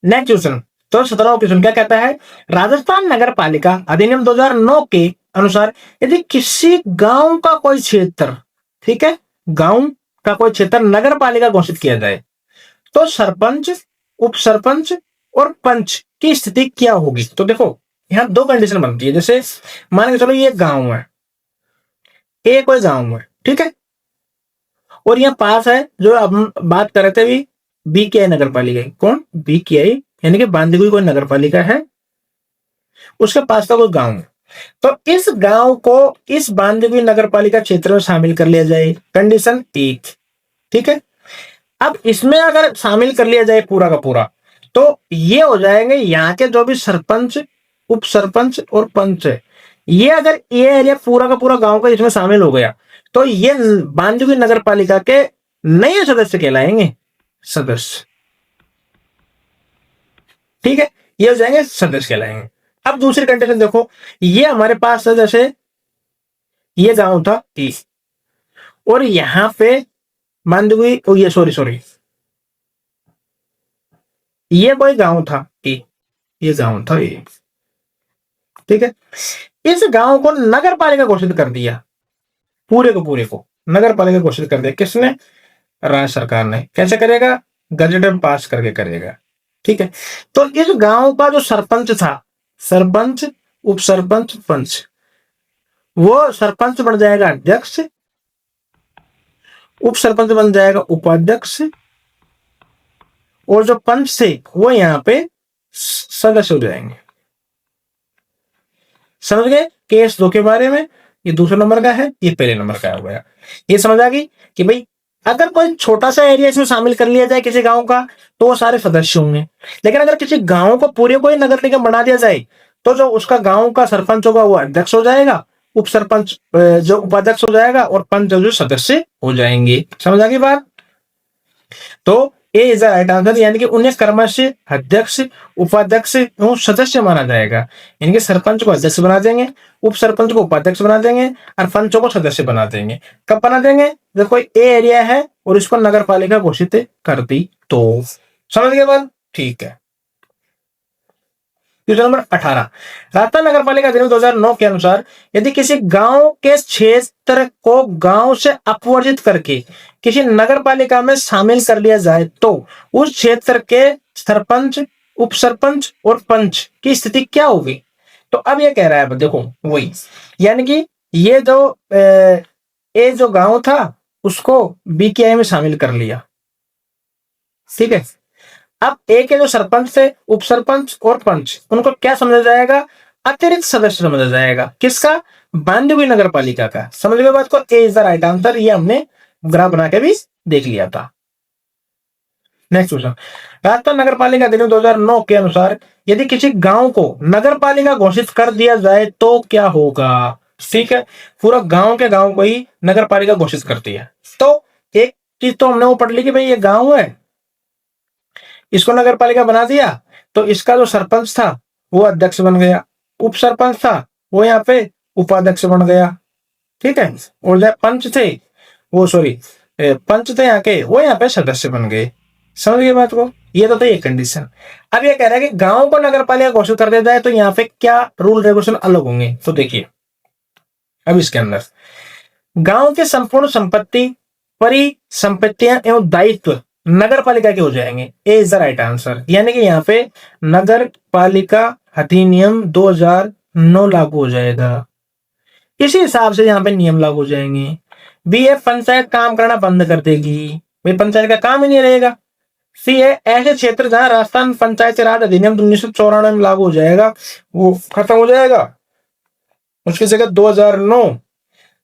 Next question, तो 17वां क्वेश्चन क्या कहता है? राजस्थान नगर पालिका अधिनियम 2009 के अनुसार यदि किसी गांव का कोई क्षेत्र, ठीक है, गांव का कोई क्षेत्र नगर पालिका घोषित किया जाए तो सरपंच, उप सरपंच और पंच की स्थिति क्या होगी? तो देखो यहां 2 कंडीशन बनती है। जैसे मान के चलो ये गांव है, ए कोई गांव है, ठीक है, और यहाँ पास है जो अब हम बात कर रहे थे भी बीकेआई नगर पालिका। कौन? बीकेआई, यानी कि बांदीकुई कोई नगर पालिका है, उसके पास का कोई गांव है। तो इस गांव को इस बांदीकुई नगर पालिका क्षेत्र में शामिल कर लिया जाए, कंडीशन 1, ठीक है। अब इसमें अगर शामिल कर लिया जाए पूरा का पूरा तो ये हो जाएंगे यहाँ के जो भी सरपंच, उप सरपंच और पंच है, ये अगर ये एरिया पूरा का पूरा गांव का इसमें शामिल हो गया तो ये बांदीकुई नगर पालिका के नए सदस्य कहलाएंगे, सदस्य, ठीक है, ये हो जाएंगे सदस्य कहलाएंगे। अब दूसरी कंडीशन देखो, ये हमारे पास है, जैसे ये गांव था ई और यहां पे बांदीकुई, ये सॉरी ये कोई गांव था ए, ये गांव था ए, ठीक है। इस गांव को नगर पालिका घोषित कर दिया, पूरे को नगर पालिका घोषित कर दिया। किसने? राज्य सरकार ने। कैसे करेगा? गजट में पास करके करेगा, ठीक है। तो इस गांव का जो सरपंच था, सरपंच, उप सरपंच, पंच, वो सरपंच बन जाएगा अध्यक्ष, उप सरपंच बन जाएगा उपाध्यक्ष, और जो पंच थे वो यहाँ पे सदस्य हो जाएंगे। समझ गए केस 2 के बारे में? ये दूसरे नंबर का है, ये पहले नंबर का हो गया। ये समझ आ गई कि भाई अगर कोई छोटा सा एरिया इसमें शामिल कर लिया जाए किसी गांव का तो वो सारे सदस्य होंगे, लेकिन अगर किसी गांव को पूरे को ही नगर निगम बना दिया जाए तो जो उसका गांव का सरपंच होगा वो अध्यक्ष हो जाएगा, उप सरपंच जो उपाध्यक्ष हो जाएगा और पंच जो सदस्य हो जाएंगे। समझ आ गई बात? तो A is the right answer. यानी कि उन्हें क्रमशः अध्यक्ष, उपाध्यक्ष एवं सदस्य माना जाएगा। यानी कि सरपंच को अध्यक्ष बना देंगे, उप सरपंच को उपाध्यक्ष बना देंगे और पंचों को सदस्य बना देंगे। कब बना देंगे? जब कोई ए एरिया है और इसको नगर पालिका घोषित कर दी तो। समझ गए बात? ठीक है। क्वेश्चन नंबर 18, राजस्थान नगर पालिका अधिनियम 2009 के अनुसार यदि किसी गांव के क्षेत्र को गांव से अपवर्जित करके किसी नगर पालिका में शामिल कर लिया जाए तो उस क्षेत्र के सरपंच, उप सरपंच और पंच की स्थिति क्या होगी? तो अब ये कह रहा है, देखो वही, यानी कि ये जो गांव था उसको बीकेआई में शामिल कर लिया, ठीक है। अब ए के जो सरपंच थे, उप सरपंच और पंच, उनको क्या समझा जाएगा? अतिरिक्त सदस्य समझा जाएगा। किसका? बांधी हुई नगर पालिका का। समझ गए बात को? ए इज द राइट आंसर। ये हमने ग्राफ बना के भी देख लिया था। नेक्स्ट क्वेश्चन, राजस्थान नगर पालिका अधिनियम 2009 के अनुसार यदि किसी गांव को नगर पालिका घोषित कर दिया जाए तो क्या होगा? ठीक है, पूरा गांव के गांव को ही नगर पालिका घोषित करती है। तो एक चीज तो हमने वो पढ़ ली कि भाई ये गांव है, इसको नगर पालिका बना दिया, तो इसका जो सरपंच था वो अध्यक्ष बन गया, उप सरपंच था वो यहाँ पे उपाध्यक्ष बन गया, ठीक है, और जो पंच थे वो पंच थे यहाँ के, वो यहाँ पे सदस्य बन गए। समझ गए बात को? ये तो था एक कंडीशन। अब ये कह रहा है कि गांव को नगर पालिका घोषित कर दिया जाए तो यहाँ पे क्या रूल रेगुलेशन अलग होंगे। तो देखिए, अब इसके अंदर गांव की संपूर्ण संपत्ति, परिसंपत्तियां एवं दायित्व नगर पालिका के हो जाएंगे। ए इज द राइट आंसर। यानी कि यहाँ पे नगर पालिका अधिनियम 2009 लागू हो जाएगा। इसी हिसाब से यहाँ पे नियम लागू हो जाएंगे। बी है पंचायत काम करना बंद कर देगी, भाई पंचायत का काम ही नहीं रहेगा। सी है ऐसे क्षेत्र जहां राजस्थान पंचायत राज अधिनियम 1994 में लागू हो जाएगा वो खत्म हो जाएगा, उसकी जगह 2009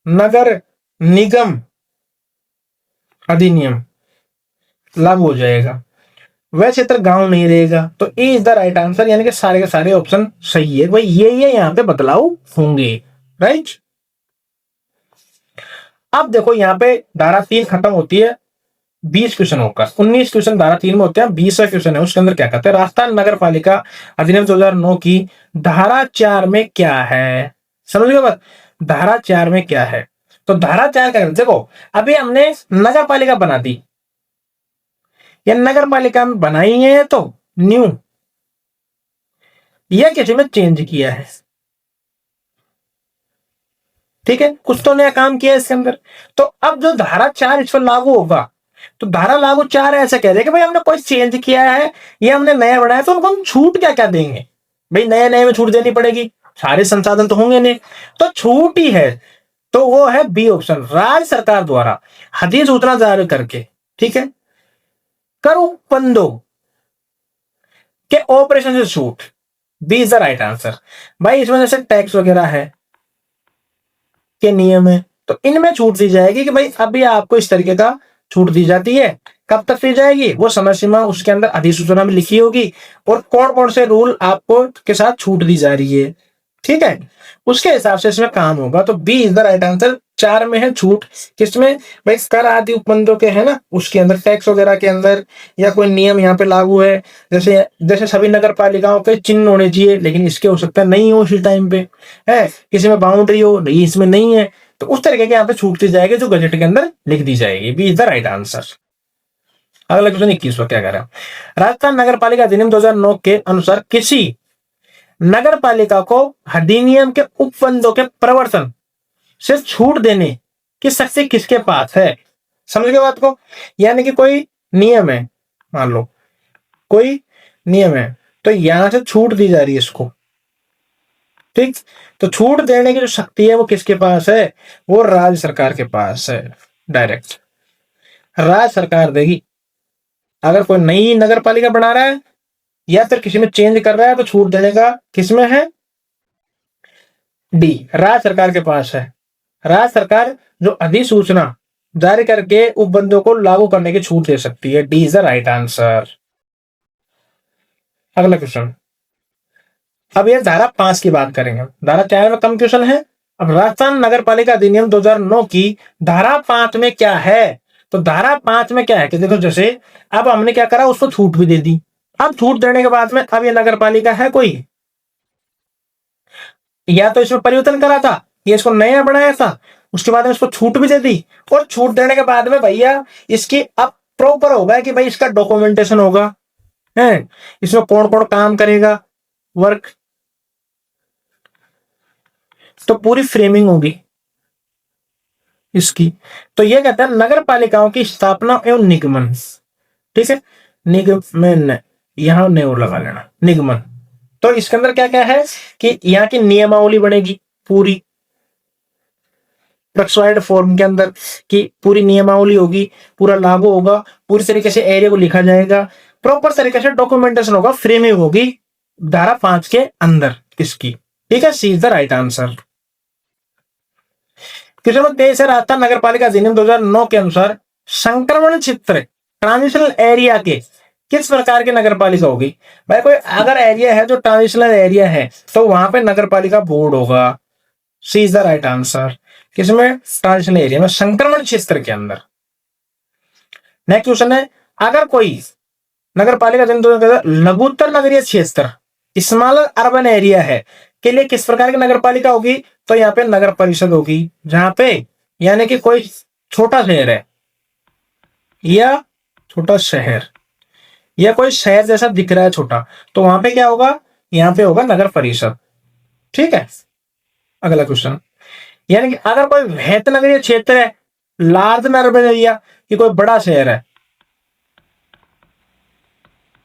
नगर निगम अधिनियम लागू हो जाएगा। वह क्षेत्र गांव नहीं रहेगा। तो A is the right answer. यानी कि सारे के सारे ऑप्शन सही है भाई, ये यहाँ पे बदलाव होंगे, राइट। अब देखो यहाँ पे धारा 3 खत्म होती है, 20 क्वेश्चन होकर 19 क्वेश्चन धारा 3 में होते हैं, 20वां क्वेश्चन है उसके अंदर क्या कहते हैं, राजस्थान नगर पालिका अधिनियम 2009 की धारा 4 में क्या है। समझ गए बात? धारा 4 में क्या है? तो धारा 4 का देखो, अभी हमने नगर पालिका बना दी, या नगर पालिका में बनाई है तो न्यू, या किसी में चेंज किया है, ठीक है, कुछ तो नया काम किया है इसके अंदर। तो अब जो धारा 4 इस पर लागू होगा, तो धारा लागू 4 ऐसा कह रहे कि भाई हमने कोई चेंज किया है या हमने नया बनाया, तो उनको हम छूट क्या क्या देंगे? भाई नए नए में छूट देनी पड़ेगी, सारे संसाधन तो होंगे नहीं, तो छूट ही है। तो वो है बी ऑप्शन, राज्य सरकार द्वारा अधिसूचना जारी करके, ठीक है, कर उपबंधों के ऑपरेशन से छूट। B is the right answer. भाई इसमें जैसे टैक्स वगैरह है के नियम है, तो इनमें छूट दी जाएगी कि भाई अभी आपको इस तरीके का छूट दी जाती है। कब तक दी जाएगी? वो समय सीमा उसके अंदर अधिसूचना में लिखी होगी, और कौन कौन से रूल आपको के साथ छूट दी जा रही है, ठीक है, उसके हिसाब से इसमें काम होगा। तो B is the right answer. 4 में है छूट, किसमें? भाई कर आदि उपबंधों के है ना, उसके अंदर टैक्स वगैरह के अंदर, या कोई नियम यहाँ पे लागू है, जैसे जैसे सभी नगर पालिकाओं के चिन्ह होने चाहिए, लेकिन इसके हो सकता है नहीं हो उसी टाइम पे, है किसी में बाउंड्री हो, नहीं इसमें नहीं है, तो उस तरीके के यहाँ पे छूट दी जाएगी जो बजट के अंदर लिख दी जाएगी। B is the right answer. अगला क्वेश्चन 21 क्या कह रहा है, राजस्थान नगर पालिका अधिनियम 2009 के अनुसार किसी नगर पालिका को अधिनियम के उपबंधों के प्रवर्तन से छूट देने की शक्ति किसके पास है? समझ गए बात को? यानी कि कोई नियम है, मान लो कोई नियम है, तो यहां से छूट दी जा रही है इसको, ठीक, तो छूट देने की जो शक्ति है वो किसके पास है? वो राज्य सरकार के पास है। डायरेक्ट राज्य सरकार देगी। अगर कोई नई नगर पालिका बना रहा है या फिर किसी में चेंज कर रहा है, तो छूट देने का किसमें है? डी, राज्य सरकार के पास है। राज्य सरकार जो अधिसूचना जारी करके उपबंधों को लागू करने की छूट दे सकती है। D is the right answer. अगला क्वेश्चन, अब ये धारा 5 की बात करेंगे, धारा 4 में कम क्वेश्चन है। अब राजस्थान नगर पालिका अधिनियम 2009 की धारा 5 में क्या है? तो धारा 5 में क्या है कि देखो, जैसे अब हमने क्या करा, उसको छूट भी दे दी। अब छूट देने के बाद में अब ये नगर पालिका है कोई, या तो इसमें परिवर्तन करा था या इसको नया बनाया था, उसके बाद में इसको छूट भी दे दी, और छूट देने के बाद में भैया इसकी अब प्रॉपर होगा कि भाई इसका डॉक्यूमेंटेशन होगा, है इसमें कौन कौन काम करेगा, वर्क, तो पूरी फ्रेमिंग होगी इसकी। तो ये कहता है नगर पालिकाओं की स्थापना एवं निगमन, ठीक है, निगमन, यहां ने और लगा लेना, निगमन। तो इसके अंदर क्या क्या है कि यहाँ की नियमावली बनेगी पूरी, प्रेस्क्राइब्ड फॉर्म के अंदर की पूरी नियमावली होगी, पूरा लागू होगा, पूरी तरीके से एरिया को लिखा जाएगा, प्रॉपर तरीके से डॉक्यूमेंटेशन होगा, फ्रेमिंग होगी धारा 5 के अंदर इसकी, ठीक है। C is the right answer. Question number 23 है, राजस्थान नगर पालिका अधिनियम 2009 के अनुसार संक्रमण क्षेत्र ट्रांजिशनल एरिया के किस प्रकार की नगर पालिका होगी? भाई कोई अगर एरिया है जो ट्रांजिशनल एरिया है तो वहां पे नगर पालिका बोर्ड होगा। सी इज द राइट आंसर। किसमें? ट्रांजिशनल एरिया में, संक्रमण क्षेत्र के अंदर। नेक्स्ट क्वेश्चन है, अगर कोई नगर पालिका लघुत्तर नगरीय क्षेत्र स्मॉलर अर्बन एरिया है के लिए किस प्रकार की नगर पालिका होगी? तो यहाँ पे नगर परिषद होगी। जहां पे यानी कि कोई छोटा शहर है या छोटा शहर या कोई शहर जैसा दिख रहा है छोटा, तो वहां पे क्या होगा? यहाँ पे होगा नगर परिषद। ठीक है, अगला क्वेश्चन, यानी कि अगर कोई वृहत नगरीय क्षेत्र है, लार्ज अर्बन एरिया, कि कोई बड़ा शहर है,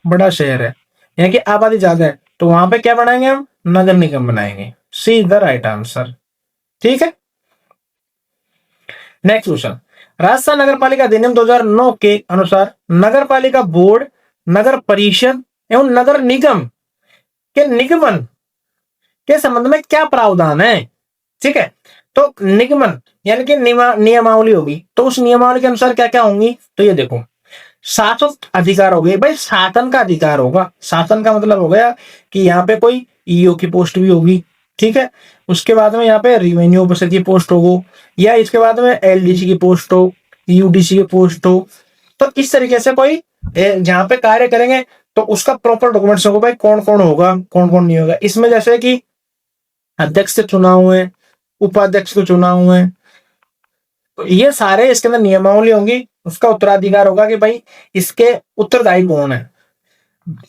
बड़ा शहर है यानी कि आबादी ज्यादा है, तो वहां पे क्या बनाएंगे हम? नगर निगम बनाएंगे। सी इज द राइट आंसर। ठीक है, नेक्स्ट क्वेश्चन, राजस्थान नगर पालिका अधिनियम 2009 के अनुसार नगर पालिका बोर्ड, नगर परिषद एवं नगर निगम के निगमन के संबंध में क्या प्रावधान है? ठीक है, तो निगमन यानी कि नियमावली होगी, तो उस नियमावली के अनुसार क्या क्या होंगी? तो ये देखो, शासन अधिकार हो गए भाई, शासन का अधिकार होगा। शासन का मतलब हो गया कि यहाँ पे कोई ईओ की पोस्ट भी होगी। ठीक है, उसके बाद में यहाँ पे रेवेन्यू ऑफिसर की पोस्ट हो, या इसके बाद में एलडीसी की पोस्ट हो, यूडीसी की पोस्ट हो। तो इस तरीके से कोई जहाँ पे कार्य करेंगे तो उसका प्रॉपर डॉक्यूमेंट्स होगा भाई, कौन कौन होगा, कौन कौन नहीं होगा। इसमें जैसे कि अध्यक्ष के चुनाव है, उपाध्यक्ष के चुनाव है, तो ये सारे इसके अंदर नियमावली होंगी। उसका उत्तराधिकार होगा कि भाई इसके उत्तरदायी कौन है।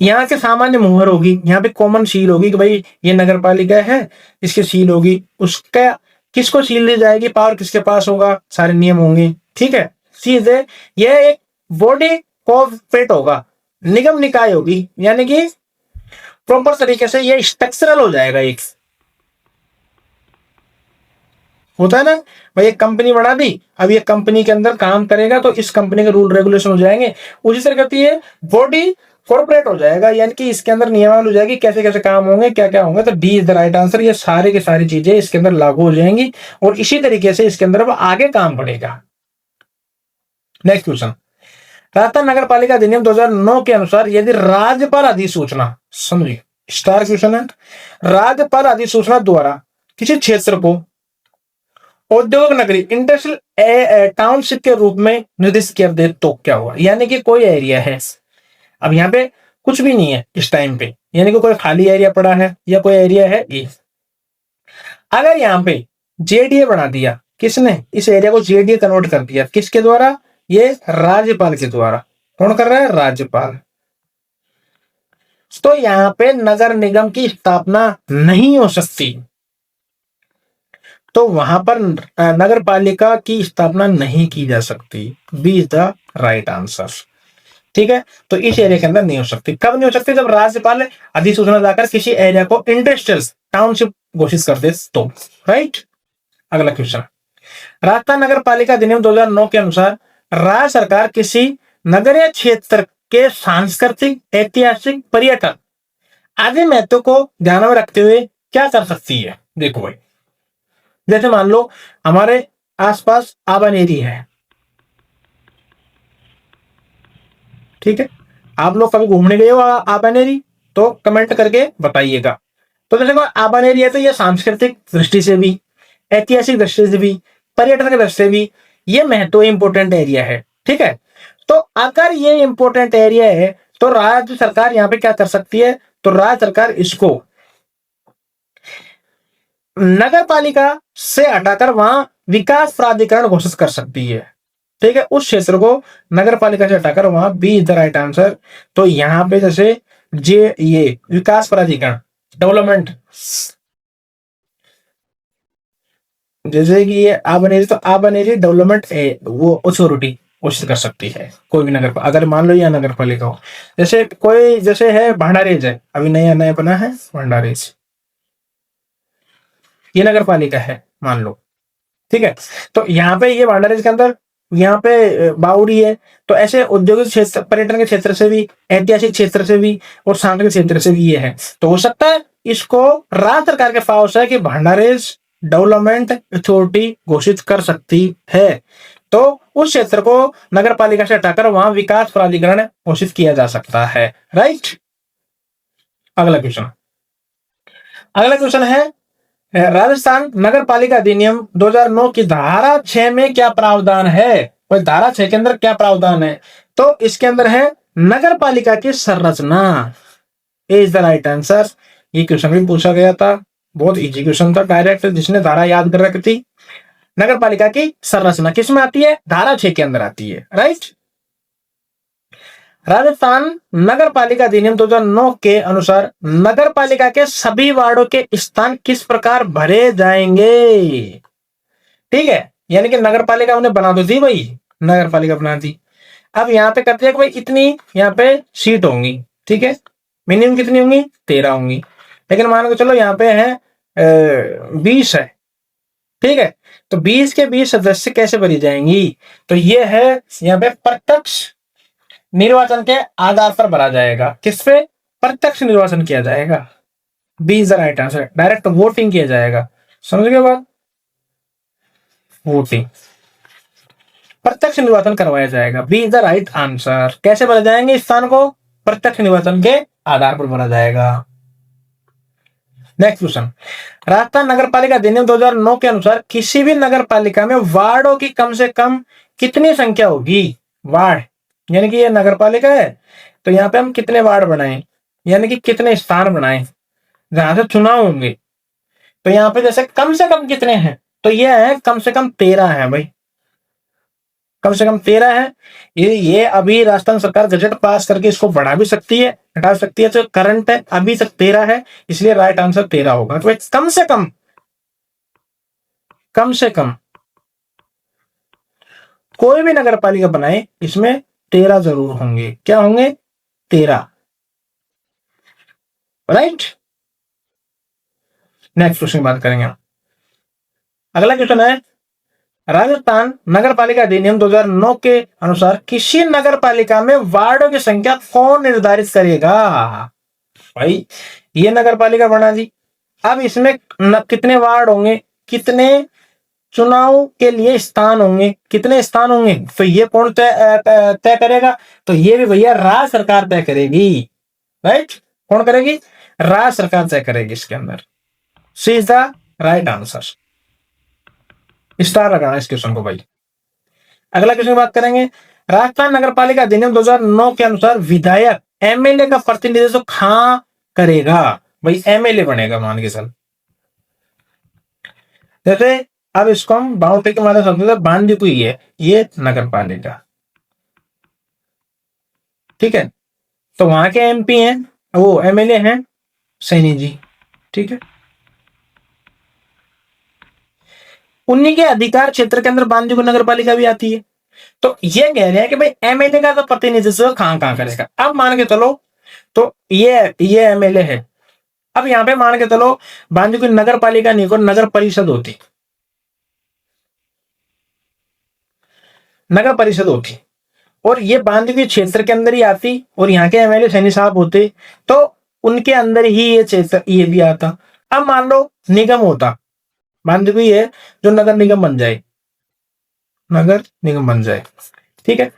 यहाँ के सामान्य मुहर होगी, यहाँ पे कॉमन सील होगी कि भाई ये नगर पालिका है, इसकी सील होगी। उसका किसको सील दी जाएगी, पावर किसके पास होगा, सारे नियम होंगे। ठीक है, चीज है ये एक बॉडी कोऑपरेट होगा, निगम निकाय होगी, यानी कि प्रॉपर तरीके से ये स्ट्रक्चरल हो जाएगा। एक होता है ना भाई, एक कंपनी बना दी, अब ये कंपनी के अंदर काम करेगा तो इस कंपनी के रूल रेगुलेशन हो जाएंगे। उसी तरह करती है बॉडी कॉर्पोरेट हो जाएगा, यानी कि इसके अंदर नियमावली हो जाएगी, कैसे कैसे काम होंगे, क्या क्या होंगे। तो D is the right answer. ये सारे की सारी चीजें इसके अंदर लागू हो जाएंगी और इसी तरीके से इसके अंदर अब आगे काम बढ़ेगा। नेक्स्ट क्वेश्चन, राजस्थान नगर पालिका अधिनियम 2009 के अनुसार यदि राज्यपाल अधिसूचना, समझिए स्टार क्वेश्चन है, राज्यपाल अधिसूचना द्वारा किसी क्षेत्र को औद्योगिक नगरी इंडस्ट्रियल टाउनशिप के रूप में निर्दिष्ट कर दे तो क्या हुआ? यानी कि कोई एरिया है, अब यहाँ पे कुछ भी नहीं है इस टाइम पे, यानी कि कोई खाली एरिया पड़ा है या कोई एरिया है ये, अगर यहाँ पे जेडीए बना दिया, किसने? इस एरिया को जेडीए कन्वर्ट कर दिया, किसके द्वारा? ये राज्यपाल के द्वारा। कौन कर रहा है? राज्यपाल। तो यहाँ पे नगर निगम की स्थापना नहीं हो सकती, तो वहां पर नगर पालिका की स्थापना नहीं की जा सकती। B is the right answer. ठीक है, तो इस एरिया के अंदर नहीं हो सकती। कब नहीं हो सकती? जब राज्यपाल अधिसूचना लाकर किसी एरिया को इंडस्ट्रियल टाउनशिप घोषित कर दे तो। राइट, अगला क्वेश्चन, राजस्थान नगर पालिका अधिनियम 2009 के अनुसार राज्य सरकार किसी नगरीय क्षेत्र के सांस्कृतिक, ऐतिहासिक, पर्यटन आदि महत्व को ध्यान में रखते हुए क्या कर सकती है? देखो भाई, जैसे मान लो हमारे आसपास आबानेरी है, ठीक है, आप लोग कभी घूमने गए हो आबानेरी? तो कमेंट करके बताइएगा। तो जैसे आबानेरी है तो ये सांस्कृतिक दृष्टि से भी, ऐतिहासिक दृष्टि से भी, पर्यटन की दृष्टि से भी ये महत्व इंपोर्टेंट एरिया है। ठीक है, तो अगर ये इंपोर्टेंट एरिया है तो राज्य सरकार यहाँ पे क्या कर सकती है? तो राज्य सरकार इसको नगर पालिका से हटाकर वहां विकास प्राधिकरण घोषित कर सकती है। ठीक है, उस क्षेत्र को नगर पालिका से हटाकर वहां B is the right answer. तो यहां पे जैसे ये विकास प्राधिकरण, डेवलपमेंट, जैसे कि ये आबनेरी, तो आबनेरी डेवलपमेंट वो अथॉरिटी घोषित कर सकती है कोई भी नगर, अगर मान लो यह नगर पालिका हो। जैसे कोई जैसे है भंडारेज है, अभी नया नया बना है भंडारेज, ये नगर पालिका है मान लो। ठीक है, तो यहाँ पे ये भंडारेज के अंदर यहाँ पे बाउरी है, तो ऐसे औद्योगिक क्षेत्र, पर्यटन के क्षेत्र से भी, ऐतिहासिक क्षेत्र से भी और सांस्कृतिक क्षेत्र से भी ये है। तो हो सकता है इसको राज्य सरकार के पास है कि भंडारेज डेवलपमेंट अथॉरिटी घोषित कर सकती है। तो उस क्षेत्र को नगर पालिका से हटाकर वहां विकास प्राधिकरण घोषित किया जा सकता है। राइट। अगला क्वेश्चन, अगला क्वेश्चन है राजस्थान नगर पालिका अधिनियम 2009 की धारा 6 में क्या प्रावधान है। और धारा 6 के अंदर क्या प्रावधान है, तो इसके अंदर है नगर पालिका की संरचना इज द राइट आंसर। ये क्वेश्चन भी पूछा गया था, बहुत इजी क्वेश्चन था, डायरेक्ट जिसने धारा याद कर रखी थी। नगर पालिका की संरचना किस में आती है, धारा 6 के अंदर आती है। राइट। राजस्थान नगर पालिका अधिनियम 2009 के अनुसार नगर पालिका के सभी वार्डों के स्थान किस प्रकार भरे जाएंगे। ठीक है, यानी कि नगर पालिका उन्हें बना दो दी भाई, नगर पालिका बना दी। अब यहाँ पे कहते हैं कि भाई इतनी यहाँ पे सीट होंगी, ठीक है, मिनिमम कितनी होंगी, 13 होंगी। लेकिन मान के चलो यहाँ पे है 20 है, ठीक है, तो 20 के 20 सदस्य कैसे भरी जाएंगी, तो ये है यहाँ पे प्रत्यक्ष निर्वाचन के आधार पर भरा जाएगा। किस पे, प्रत्यक्ष निर्वाचन किया जाएगा। 20 the right answer, direct voting किया जाएगा। समझ गए बात, वोटिंग, प्रत्यक्ष निर्वाचन करवाया जाएगा। B is the right answer. कैसे भरा जाएंगे इस स्थान को, प्रत्यक्ष निर्वाचन के आधार पर भरा जाएगा। नेक्स्ट क्वेश्चन, राजस्थान नगर पालिका अधिनियम 2009 के अनुसार किसी भी नगर पालिका में वार्डों की कम से कम कितनी संख्या होगी। वार्ड यानी कि ये नगर पालिका है, तो यहाँ पे हम कितने वार्ड बनाएं, यानी कि कितने स्थान बनाएं जहां से चुनाव होंगे। तो यहाँ पे जैसे कम से कम कितने हैं, तो ये है कम से कम 13 है भाई, कम से कम 13 है। ये अभी राजस्थान सरकार गजट पास करके इसको बढ़ा भी सकती है, घटा सकती है। तो करंट है अभी तक 13 है, इसलिए राइट आंसर 13 होगा। तो कम से कम, कम से कम कोई भी नगर पालिका बनाए इसमें 13 जरूर होंगे। क्या होंगे, 13। राइट। नेक्स्ट क्वेश्चन की बात करेंगे। अगला क्वेश्चन है राजस्थान नगर पालिका अधिनियम 2009 के अनुसार किसी नगर पालिका में वार्डों की संख्या कौन निर्धारित करेगा। भाई ये नगर पालिका बना दी, अब इसमें कितने वार्ड होंगे, कितने चुनाव के लिए स्थान होंगे, कितने स्थान होंगे, तो ये कौन तय करेगा, तो ये भी भैया राज्य सरकार तय करेगी। राइट, कौन करेगी, राज्य सरकार तय करेगी इसके अंदर। C is the right answer, star लगाना इस क्वेश्चन को भाई। अगला क्वेश्चन की बात करेंगे, राजस्थान नगर पालिका अधिनियम 2009 के अनुसार विधायक एमएलए का प्रतिनिधित्व कहां करेगा। भाई एमएलए बनेगा, मान के चल, जैसे अब इसको हम बाउंड्री के माध्यम से समझते हैं, बांधी हुई है ये नगर पालिका, ठीक है, तो वहां के एमपी हैं, वो एमएलए हैं सैनी जी, ठीक है, उन्हीं के अधिकार क्षेत्र के अंदर बांदीकुई नगर पालिका भी आती है। तो ये कह रहे हैं कि भाई एमएलए का तो प्रतिनिधित्व कहां कहां करेगा। अब मान के चलो, तो ये एमएलए है, अब यहां पे मान के चलो बांदीकुई नगर पालिका नहीं को नगर परिषद होती, नगर परिषद होती, और ये बांदीकुई क्षेत्र के अंदर ही आती, और यहाँ के एमएलए सैनी साहब होते, तो उनके अंदर ही ये क्षेत्र ये भी आता। अब मान लो निगम होता, बांदीकुई है जो नगर निगम बन जाए, नगर निगम बन जाए, ठीक है,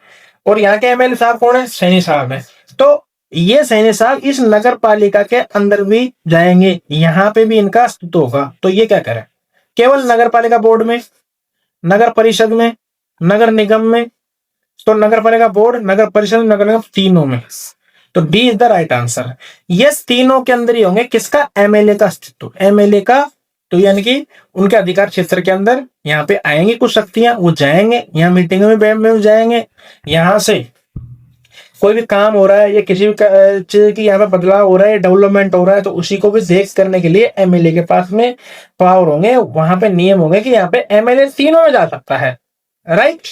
और यहाँ के एमएलए साहब कौन है, सैनी साहब है, तो ये सैनी साहब इस नगर पालिका के अंदर भी जाएंगे, यहाँ पे भी इनका अस्तित्व होगा। तो ये क्या करें, केवल नगर पालिका बोर्ड में, नगर परिषद में, नगर निगम में, तो नगर पालिका बोर्ड, नगर परिषद, नगर निगम, तीनों में। तो D is the right answer. ये तीनों के अंदर ही होंगे किसका, एमएलए का अस्तित्व, एमएलए का। तो यानी कि उनके अधिकार क्षेत्र के अंदर यहाँ पे आएंगे कुछ शक्तियां, वो जाएंगे यहाँ मीटिंगों में जाएंगे, यहाँ से कोई भी काम हो रहा है या किसी भी चीज की यहाँ पे बदलाव हो रहा है, डेवलपमेंट हो रहा है, तो उसी को भी देख करने के लिए एमएलए के पास में पावर होंगे, वहां पे नियम होंगे कि यहाँ पे एमएलए तीनों में जा सकता है। राइट।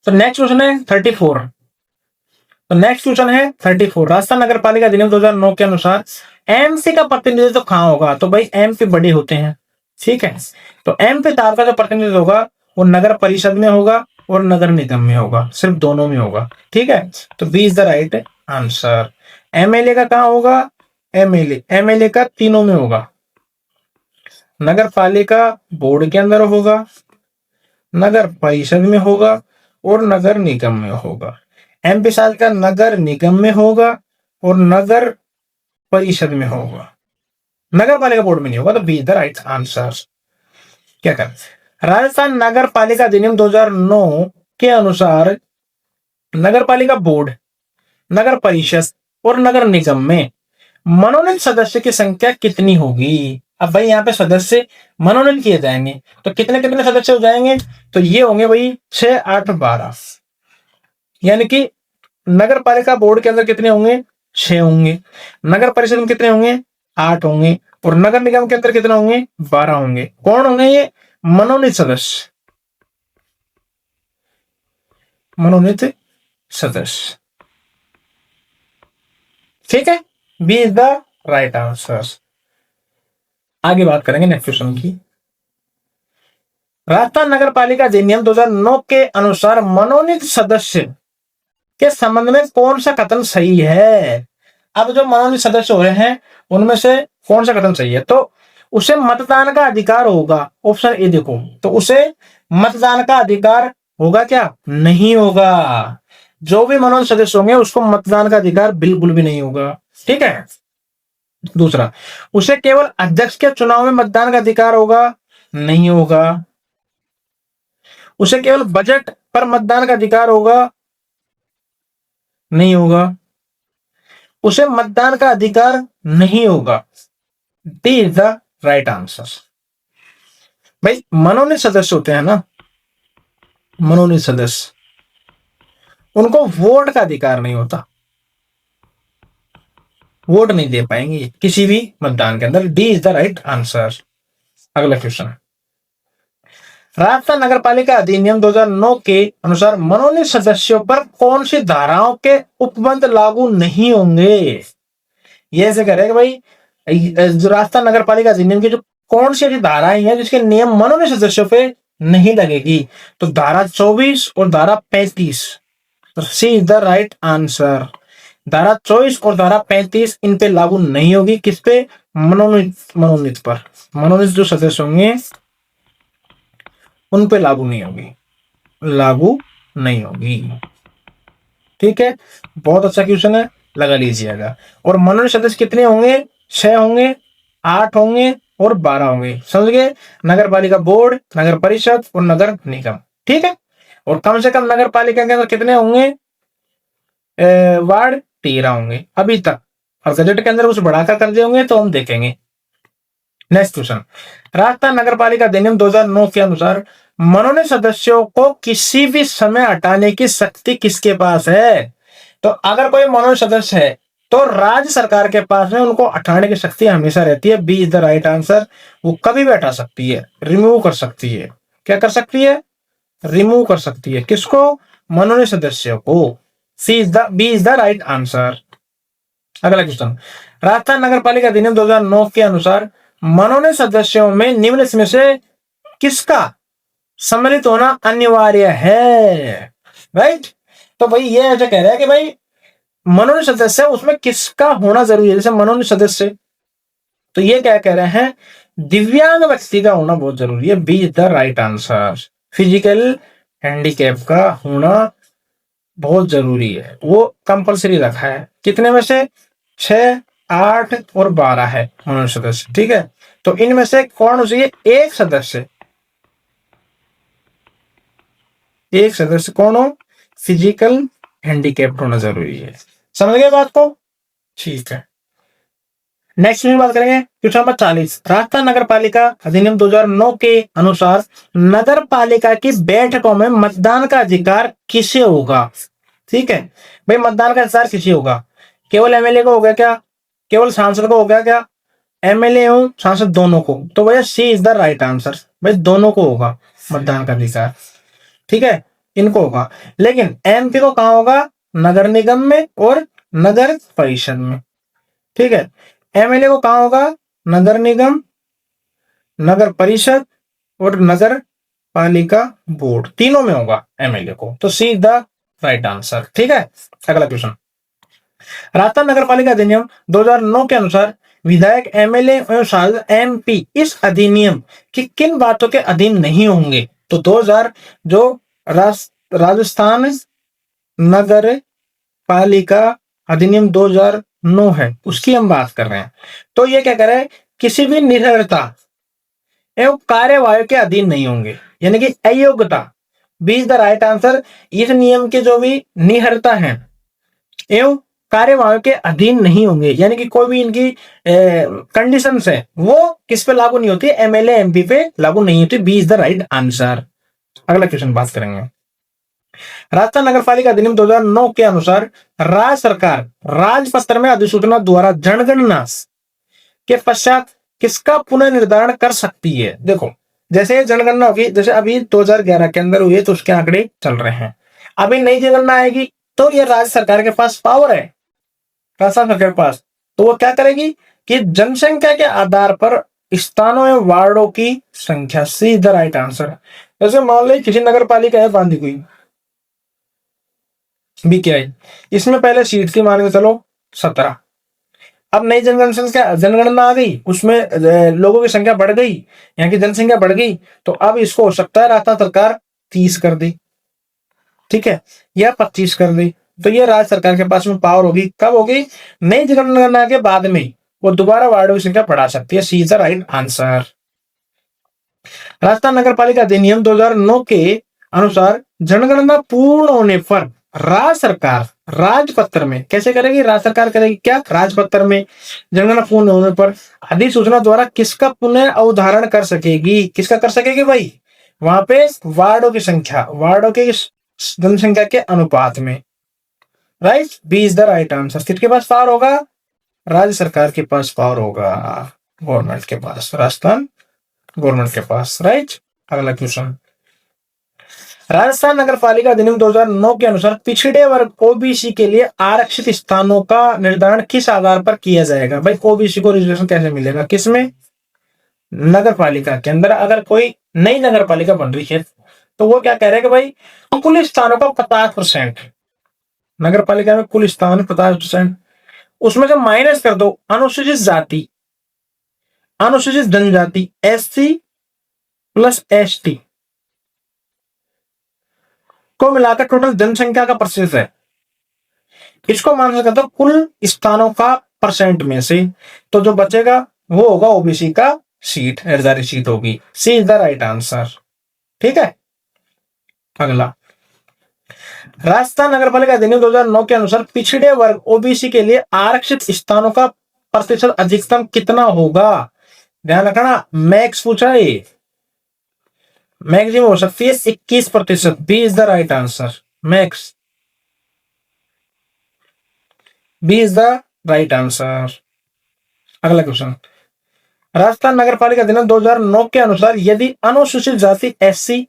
तो नेक्स्ट क्वेश्चन है 34। तो नेक्स्ट क्वेश्चन है 34, राजस्थान नगर पालिका अधिनियम 2009 के अनुसार एमपी का प्रतिनिधित्व तो कहां होगा। तो भाई एमपी बड़े होते हैं, ठीक है, तो एमपी तार का जो प्रतिनिधित्व होगा वो नगर परिषद में होगा और नगर निगम में होगा, सिर्फ दोनों में होगा, ठीक है। तो B is the right answer. MLA का कहां होगा, एमएलए का तीनों में होगा, नगर पालिका बोर्ड के अंदर होगा, नगर परिषद में होगा और नगर निगम में होगा। एमपी साल का नगर निगम में होगा और नगर परिषद में होगा, नगर पालिका बोर्ड में नहीं होगा। तो B is the right answer. क्या कर, राजस्थान नगर पालिका अधिनियम 2009 के अनुसार नगर पालिका बोर्ड, नगर परिषद और नगर निगम में मनोनीत सदस्य की संख्या कितनी होगी? अब भाई यहाँ पे सदस्य मनोनीत किए जाएंगे तो कितने कितने सदस्य हो जाएंगे? तो ये होंगे भाई 6, 8, 12। यानी कि नगर पालिका बोर्ड के अंदर कितने होंगे? 6 होंगे। नगर परिषद में कितने होंगे? 8 होंगे। और नगर निगम के अंदर कितने होंगे? 12 होंगे। कौन होंगे ये? मनोनीत सदस्य, मनोनीत सदस्य। ठीक है, B is the right answer. आगे बात करेंगे नेक्स्ट क्वेश्चन की। राजस्थान नगर पालिका अधिनियम 2009 के अनुसार मनोनीत सदस्य के संबंध में कौन सा कथन सही है? अब जो मनोनीत सदस्य हो रहे हैं उनमें से कौन सा कथन सही है? तो उसे मतदान का अधिकार होगा। ऑप्शन ए देखो, तो उसे मतदान का अधिकार होगा क्या? नहीं होगा। जो भी मनोनीत सदस्य होंगे उसको मतदान का अधिकार बिल्कुल भी नहीं होगा। ठीक है। दूसरा, उसे केवल अध्यक्ष के चुनाव में मतदान का अधिकार होगा? नहीं होगा। उसे केवल बजट पर मतदान का अधिकार होगा? नहीं होगा। उसे मतदान का अधिकार नहीं होगा। D is the right answer. भाई मनोनीत सदस्य होते हैं ना, मनोनीत सदस्य, उनको वोट का अधिकार नहीं होता, वोट नहीं दे पाएंगे किसी भी मतदान के अंदर। D is the right answer. अगला क्वेश्चन, राजस्थान नगर पालिका अधिनियम 2009 के अनुसार मनोनीत सदस्यों पर कौन सी धाराओं के उपबंध लागू नहीं होंगे? ये ऐसे कह रहे हैं कि भाई जो राजस्थान नगर पालिका अधिनियम की जो कौन सी ऐसी धाराएं हैं जिसके नियम मनोनीत सदस्यों पे नहीं लगेगी? तो धारा 24 और धारा 35। सी इज द राइट आंसर। धारा 24 और धारा 35 इन पे लागू नहीं होगी। किस पे? मनोनीत पर। मनोनीत जो सदस्य होंगे उन पे लागू नहीं होगी, लागू नहीं होगी। ठीक है, बहुत अच्छा क्वेश्चन है, लगा लीजिएगा। और मनोनीत सदस्य कितने होंगे? 6 होंगे, 8 होंगे और 12 होंगे। समझ गए? नगर पालिका बोर्ड, नगर परिषद और नगर निगम। ठीक है। और कम से कम नगर पालिका के अंदर कितने होंगे? वार्ड 13 होंगे अभी तक, और गजट के अंदर कुछ बढ़ाकर कर दिए होंगे तो हम देखेंगे। नेक्स्ट क्वेश्चन, राजस्थान नगर पालिका अधिनियम 2009 के अनुसार मनोनीत सदस्यों को किसी भी समय हटाने की शक्ति किसके पास है? तो अगर कोई मनोनीत सदस्य है तो राज्य सरकार के पास में उनको हटाने की शक्ति हमेशा रहती है। B is the right answer. वो कभी भी हटा सकती है, रिमूव कर सकती है। क्या कर सकती है? रिमूव कर सकती है। किसको? मनोनीत सदस्यों को। B is the right answer. अगला क्वेश्चन, राजस्थान नगर पालिका अधिनियम 2009 के अनुसार मनोनीत सदस्यों में निम्न में से किसका सम्मिलित होना अनिवार्य है? राइट। तो भाई ये ऐसा कह रहा है कि भाई मनोनीत सदस्य उसमें किसका होना जरूरी है? जैसे मनोनीत सदस्य, तो ये क्या कह रहे हैं? दिव्यांग व्यक्ति का होना बहुत जरूरी है। B is the right answer. Physical handicap का होना बहुत जरूरी है, वो कंपलसरी रखा है। कितने में से? 6, 8 और 12 है मनोनीत सदस्य। ठीक है, तो इनमें से कौन हो चाहिए? एक सदस्य, एक सदस्य कौन हो? फिजिकल हैंडीकैप्ड होना जरूरी है। समझ गए बात को? ठीक है। नेक्स्ट में बात करेंगे क्वेश्चन नंबर 40, राजस्थान नगर पालिका अधिनियम 2009 के अनुसार नगर पालिका की बैठकों में मतदान का अधिकार किसे होगा? ठीक है भाई, मतदान का अधिकार किसे होगा? केवल एमएलए को हो गया क्या? केवल सांसद को हो गया क्या? एमएलए हो सांसद दोनों को। तो भैया सी इज द राइट आंसर। भाई दोनों को होगा मतदान का अधिकार। ठीक है, इनको होगा। लेकिन एमपी को कहां होगा? नगर निगम में और नगर परिषद में। ठीक है, एमएलए को कहां होगा? नगर निगम, नगर परिषद और नगर पालिका बोर्ड, तीनों में होगा एमएलए को। तो सी द राइट आंसर। ठीक है। अगला क्वेश्चन, राजस्थान नगर पालिका अधिनियम 2009 के अनुसार विधायक, एमएलए एवं सांसद एमपी इस अधिनियम की किन बातों के अधीन नहीं होंगे? तो 2000 जो राजस्थान नगर पालिका अधिनियम 2009 है, उसकी हम बात कर रहे हैं। तो ये क्या करे, किसी भी निरर्हता एवं कार्यवाही के अधीन नहीं होंगे, यानी कि अयोग्यता, B is the right answer. इस नियम के जो भी निहरता है एवं कार्यवाही के अधीन नहीं होंगे, यानी कि कोई भी इनकी कंडीशंस है वो किस पे लागू नहीं होती, एमएलए एमपी पे लागू नहीं होती। B is the right answer. अगला क्वेश्चन बात करेंगे। राजस्थान नगर पालिका अधिनियम 2009 के अनुसार राज्य सरकार राजपत्र में अधिसूचना द्वारा जनगणना के पश्चात किसका पुनर्निर्धारण कर सकती है? देखो, जैसे जनगणना होगी, जैसे अभी 2011 के अंदर हुई तो उसके आंकड़े चल रहे हैं, अभी नई जनगणना आएगी तो ये राज्य सरकार के पास पावर है, राजस्थान सरकार के पास। तो वो क्या करेगी कि जनसंख्या के आधार पर स्थानों एवं वार्डों की संख्या, सी द राइट आंसर। जैसे मान ली किसी नगर पालिका है बांदीकुई भी, क्या है इसमें पहले सीट थी, मान के चलो 17, अब नई जनगणना आ गई, उसमें लोगों की संख्या बढ़ गई, यहाँ की जनसंख्या बढ़ गई, तो अब इसको हो सकता है राजस्थान सरकार 30 कर दी, ठीक है, या 25 कर दी। तो ये राज्य सरकार के पास में पावर होगी, कब होगी? नई जनगणना के बाद में वो दोबारा वार्डों की संख्या बढ़ा सकती है। C is the right answer. Rajasthan नगर पालिका अधिनियम 2009 के अनुसार जनगणना पूर्ण होने पर राज्य सरकार राजपत्र में कैसे करेगी? राज्य सरकार करेगी क्या? राजपत्र में जनगणना पूर्ण होने पर अधिसूचना द्वारा किसका पुनः अवधारण कर सकेगी? किसका कर सकेगी भाई? वहां पे वार्डों की संख्या, वार्डों की जनसंख्या के अनुपात में, right? B is the right answer. किसके पास पावर होगा? राज्य सरकार के पास पावर होगा, गवर्नमेंट के पास, राजस्थान गवर्नमेंट के पास, राइट? अगला क्वेश्चन। राजस्थान नगर पालिका अधिनियम 2009 के अनुसार पिछड़े वर्ग ओबीसी के लिए आरक्षित स्थानों का निर्धारण किस आधार पर किया जाएगा? भाई ओबीसी को रिजर्वेशन कैसे मिलेगा? किसमें? नगर पालिका के अंदर। अगर कोई नई नगर पालिका बन रही है तो वो क्या कह रहे हैं कि भाई कुल स्थानों का 50%, नगर पालिका में कुल स्थान 50%, उसमें से माइनस कर दो अनुसूचित जाति, अनुसूचित जनजाति, एससी प्लस एसटी को मिलाकर टोटल जनसंख्या का प्रतिशत है, इसको मान सकते तो कुल स्थानों का परसेंट में से, तो जो बचेगा वो होगा ओबीसी का सीट, निर्धारित सीट होगी। सी इज द राइट आंसर, ठीक है। अगला, राजस्थान नगर पालिका अधिनियम 2009 के अनुसार पिछड़े वर्ग ओबीसी के लिए आरक्षित स्थानों का प्रतिशत अधिकतम कितना होगा? ध्यान रखना, मैक्स पूछा है, मैक्सिमम हो सकती है 21%। B is the right answer, max, B is the right answer. अगला क्वेश्चन, राजस्थान नगर पालिका अधिनियम 2009 के अनुसार यदि अनुसूचित जाति एससी,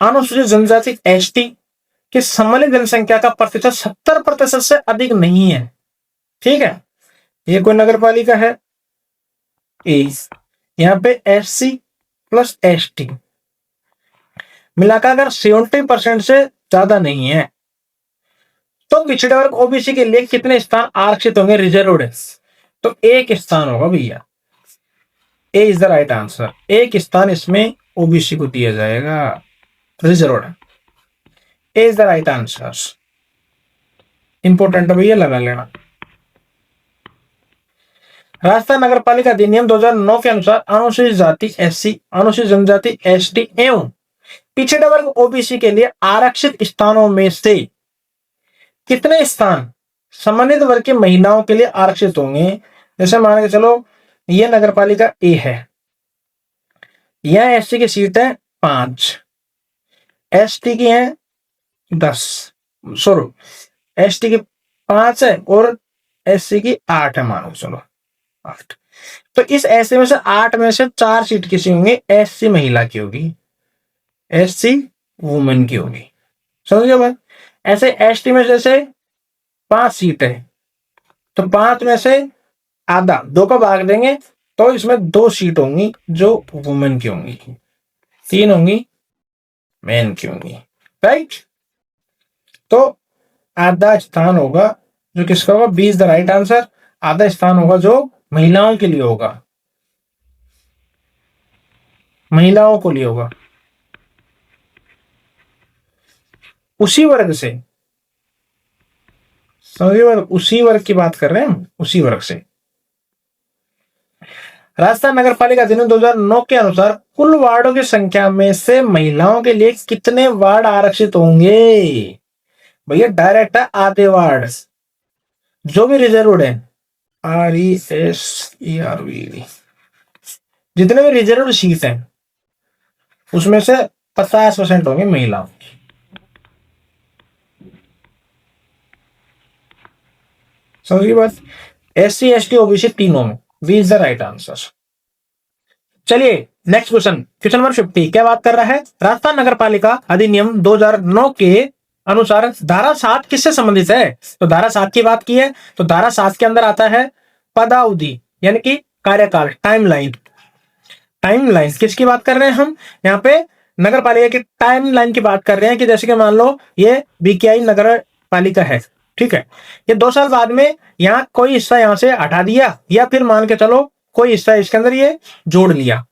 अनुसूचित जनजाति एसटी कि सम्मिलित जनसंख्या का प्रतिशत 70% से अधिक नहीं है, ठीक है, ये कोई नगर पालिका है, यहां पे एससी प्लस एसटी मिलाकर अगर 70% से ज्यादा नहीं है तो पिछड़े वर्ग ओबीसी के लिए कितने स्थान आरक्षित होंगे? रिजर्व्ड, तो एक स्थान होगा भैया, ए इज द राइट आंसर। एक स्थान इसमें ओबीसी को दिया जाएगा, reserved, A is the right answer. Important है भैया, लगा लेना। राजस्थान नगर पालिका अधिनियम 2009 के अनुसार अनुसूचित जाति एससी, अनुसूचित जनजाति एसटी एवं पिछड़े वर्ग ओबीसी के लिए आरक्षित स्थानों में से कितने स्थान सम्मानित वर्ग की महिलाओं के लिए आरक्षित होंगे? जैसे मान के चलो यह नगर पालिका ए है, यह एससी की सीट है 5, एसटी की है 10, सॉरी एसटी की 5 है और एससी की 8 है, मानो चलो 8। तो इस एससी में से 8 में से 4 सीट किसी होंगी, एससी महिला की होगी, एससी वुमेन की होगी, समझो बात। ऐसे एसटी में जैसे 5 सीट है तो 5 में से आधा, 2 का भाग देंगे तो इसमें 2 सीट होंगी जो वुमेन की होंगी, 3 होंगी मैन की होंगी, राइट। तो आधा स्थान होगा जो किसका होगा? B is the right answer. आधा स्थान होगा जो महिलाओं के लिए होगा, महिलाओं को लिए होगा, उसी वर्ग से, सभी वर्ग, उसी वर्ग की बात कर रहे हैं हम, उसी वर्ग से। राजस्थान नगर पालिका अधिनियम 2009 के अनुसार कुल वार्डों की संख्या में से महिलाओं के लिए कितने वार्ड आरक्षित होंगे? भैया डायरेक्ट है आधे वार्ड, जो भी रिजर्व है, RESERVD, जितने भी रिजर्व सीट हैं उसमें से 50% होंगे महिलाओं की। समझिए बात। SC ST OBC तीनों में, B is the right answer. चलिए नेक्स्ट क्वेश्चन, क्वेश्चन नंबर 50 क्या बात कर रहा है? राजस्थान नगर पालिका अधिनियम 2009 के अनुसार धारा 7 किससे संबंधित है? तो धारा 7 की बात की है, तो धारा 7 के अंदर आता है पदावधि यानी कि कार्यकाल, टाइमलाइन। टाइमलाइन किसकी बात कर रहे हैं हम? यहाँ पे नगर पालिका की टाइमलाइन की बात कर रहे हैं कि जैसे कि मान लो ये BKI नगर पालिका है, ठीक है, ये 2 साल बाद में यहाँ कोई हिस्सा यहाँ से हटा दिया या फिर मान के चलो कोई हिस्सा इसके अंदर ये जोड़ लिया,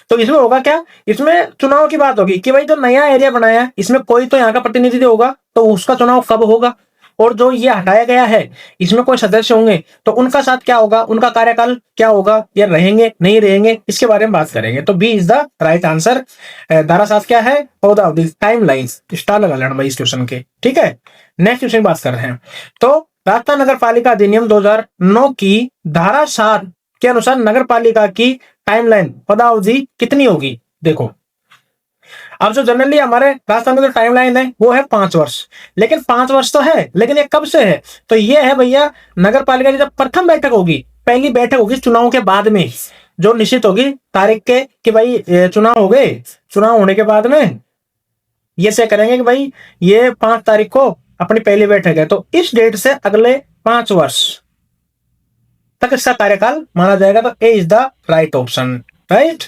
तो इसमें होगा क्या? इसमें चुनाव की बात होगी कि भाई जो नया एरिया बनाया है इसमें कोई तो यहाँ का प्रतिनिधि होगा, तो उसका चुनाव कब होगा, और जो ये हटाया गया है इसमें कोई सदस्य होंगे तो उनका साथ क्या होगा, उनका कार्यकाल क्या होगा, या रहेंगे नहीं रहेंगे, इसके बारे में बात करेंगे। तो B is the right answer. धारा 7 क्या है? पदावधि, टाइम लाइन। स्टार लगा लेना भाई इस क्वेश्चन के, ठीक है। नेक्स्ट क्वेश्चन बात कर रहे हैं, तो राजस्थान नगर पालिका अधिनियम 2009 की धारा 7 के अनुसार नगर पालिका की टाइमलाइन, पदावधि कितनी होगी? देखो अब जो जनरली हमारे राजस्थान में जो टाइमलाइन है वो है 5 वर्ष, लेकिन 5 वर्ष तो है, लेकिन ये कब से है? तो ये है भैया नगर पालिका की जब प्रथम बैठक होगी, पहली बैठक होगी चुनाव के बाद में, जो निश्चित होगी तारीख के कि भाई चुनाव हो गए, चुनाव होने के बाद में ये से करेंगे कि भाई ये 5 तारीख को अपनी पहली बैठक है, तो इस डेट से अगले 5 वर्ष तक इसका कार्यकाल माना जाएगा। तो A is the right option, right.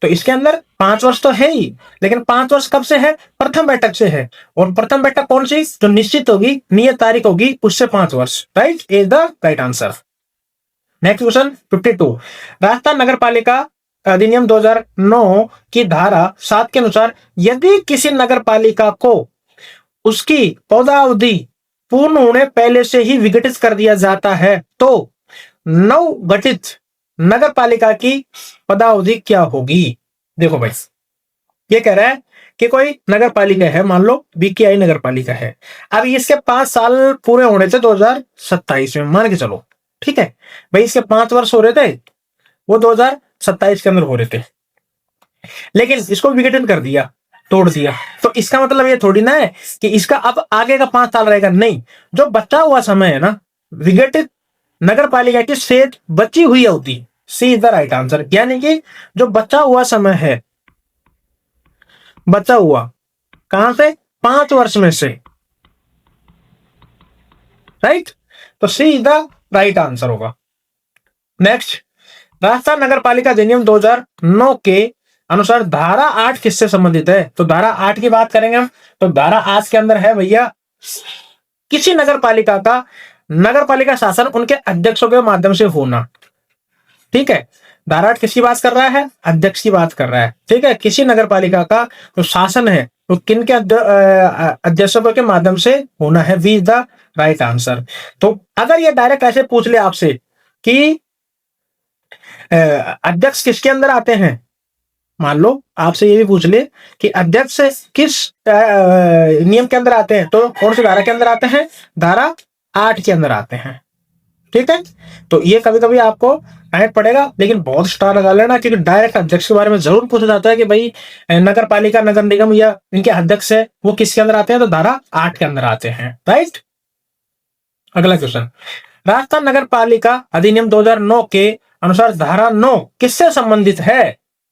तो इसके अंदर 5 वर्ष तो है ही, लेकिन 5 वर्ष कब से है? प्रथम बैठक से है, और प्रथम बैठक कौन सी? जो निश्चित होगी, नियत तारीख होगी, उससे 5 वर्ष, right. Is the right answer. Next question 52, Rajasthan नगर पालिका अधिनियम 2009 की धारा 7 के अनुसार यदि किसी नगर पालिका को उसकी पदावधि पूर्ण होने पहले से ही विघटित कर दिया जाता है तो नवगठित नगर पालिका की पदावधि क्या होगी? देखो भाई ये कह रहा है कि कोई नगर पालिका है, मान लो BKI नगर पालिका है, अब इसके 5 साल पूरे होने थे 2027 में, मान के चलो, ठीक है भाई, इसके 5 वर्ष हो रहे थे, वो 2027 के अंदर हो रहे थे, लेकिन इसको विघटन कर दिया, तोड़ दिया, तो इसका मतलब ये थोड़ी ना है कि इसका अब आगे का 5 साल रहेगा, नहीं, जो बचा हुआ समय है ना, विघटित नगर पालिका की शेष बची हुई अवधि, सी इज द राइट आंसर। यानी कि जो बचा हुआ समय है, बचा हुआ कहां से? 5 वर्ष में से, राइट। तो सी इज द राइट आंसर होगा। नेक्स्ट, राजस्थान नगर पालिका अधिनियम 2009 के अनुसार धारा 8 किससे संबंधित है? तो धारा 8 की बात करेंगे हम, तो धारा 8 के अंदर है भैया किसी नगर पालिका का नगर पालिका शासन उनके अध्यक्षों के माध्यम से होना, ठीक है। धारा 8 किसकी बात कर रहा है? अध्यक्ष की बात कर रहा है, ठीक है। किसी नगर पालिका का जो शासन है वो किन के अध्यक्षों के माध्यम से होना है, B is the right answer. तो अगर ये डायरेक्ट ऐसे पूछ ले आपसे कि अध्यक्ष किसके अंदर आते हैं, मान लो आपसे ये भी पूछ ले कि अध्यक्ष किस नियम के अंदर आते हैं, तो कौन सी धारा के अंदर आते हैं? धारा 8 के अंदर आते हैं, ठीक है। तो ये कभी कभी आपको टाइम पड़ेगा, लेकिन बहुत स्टार लगा लेना, क्योंकि डायरेक्ट अध्यक्ष के बारे में जरूर पूछा जाता है कि भाई नगर पालिका, नगर निगम या इनके अध्यक्ष है वो किसके अंदर आते हैं, तो धारा 8 के अंदर आते हैं, राइट। अगला क्वेश्चन, राजस्थान नगर पालिका अधिनियम 2009 के अनुसार धारा 9 किससे संबंधित है?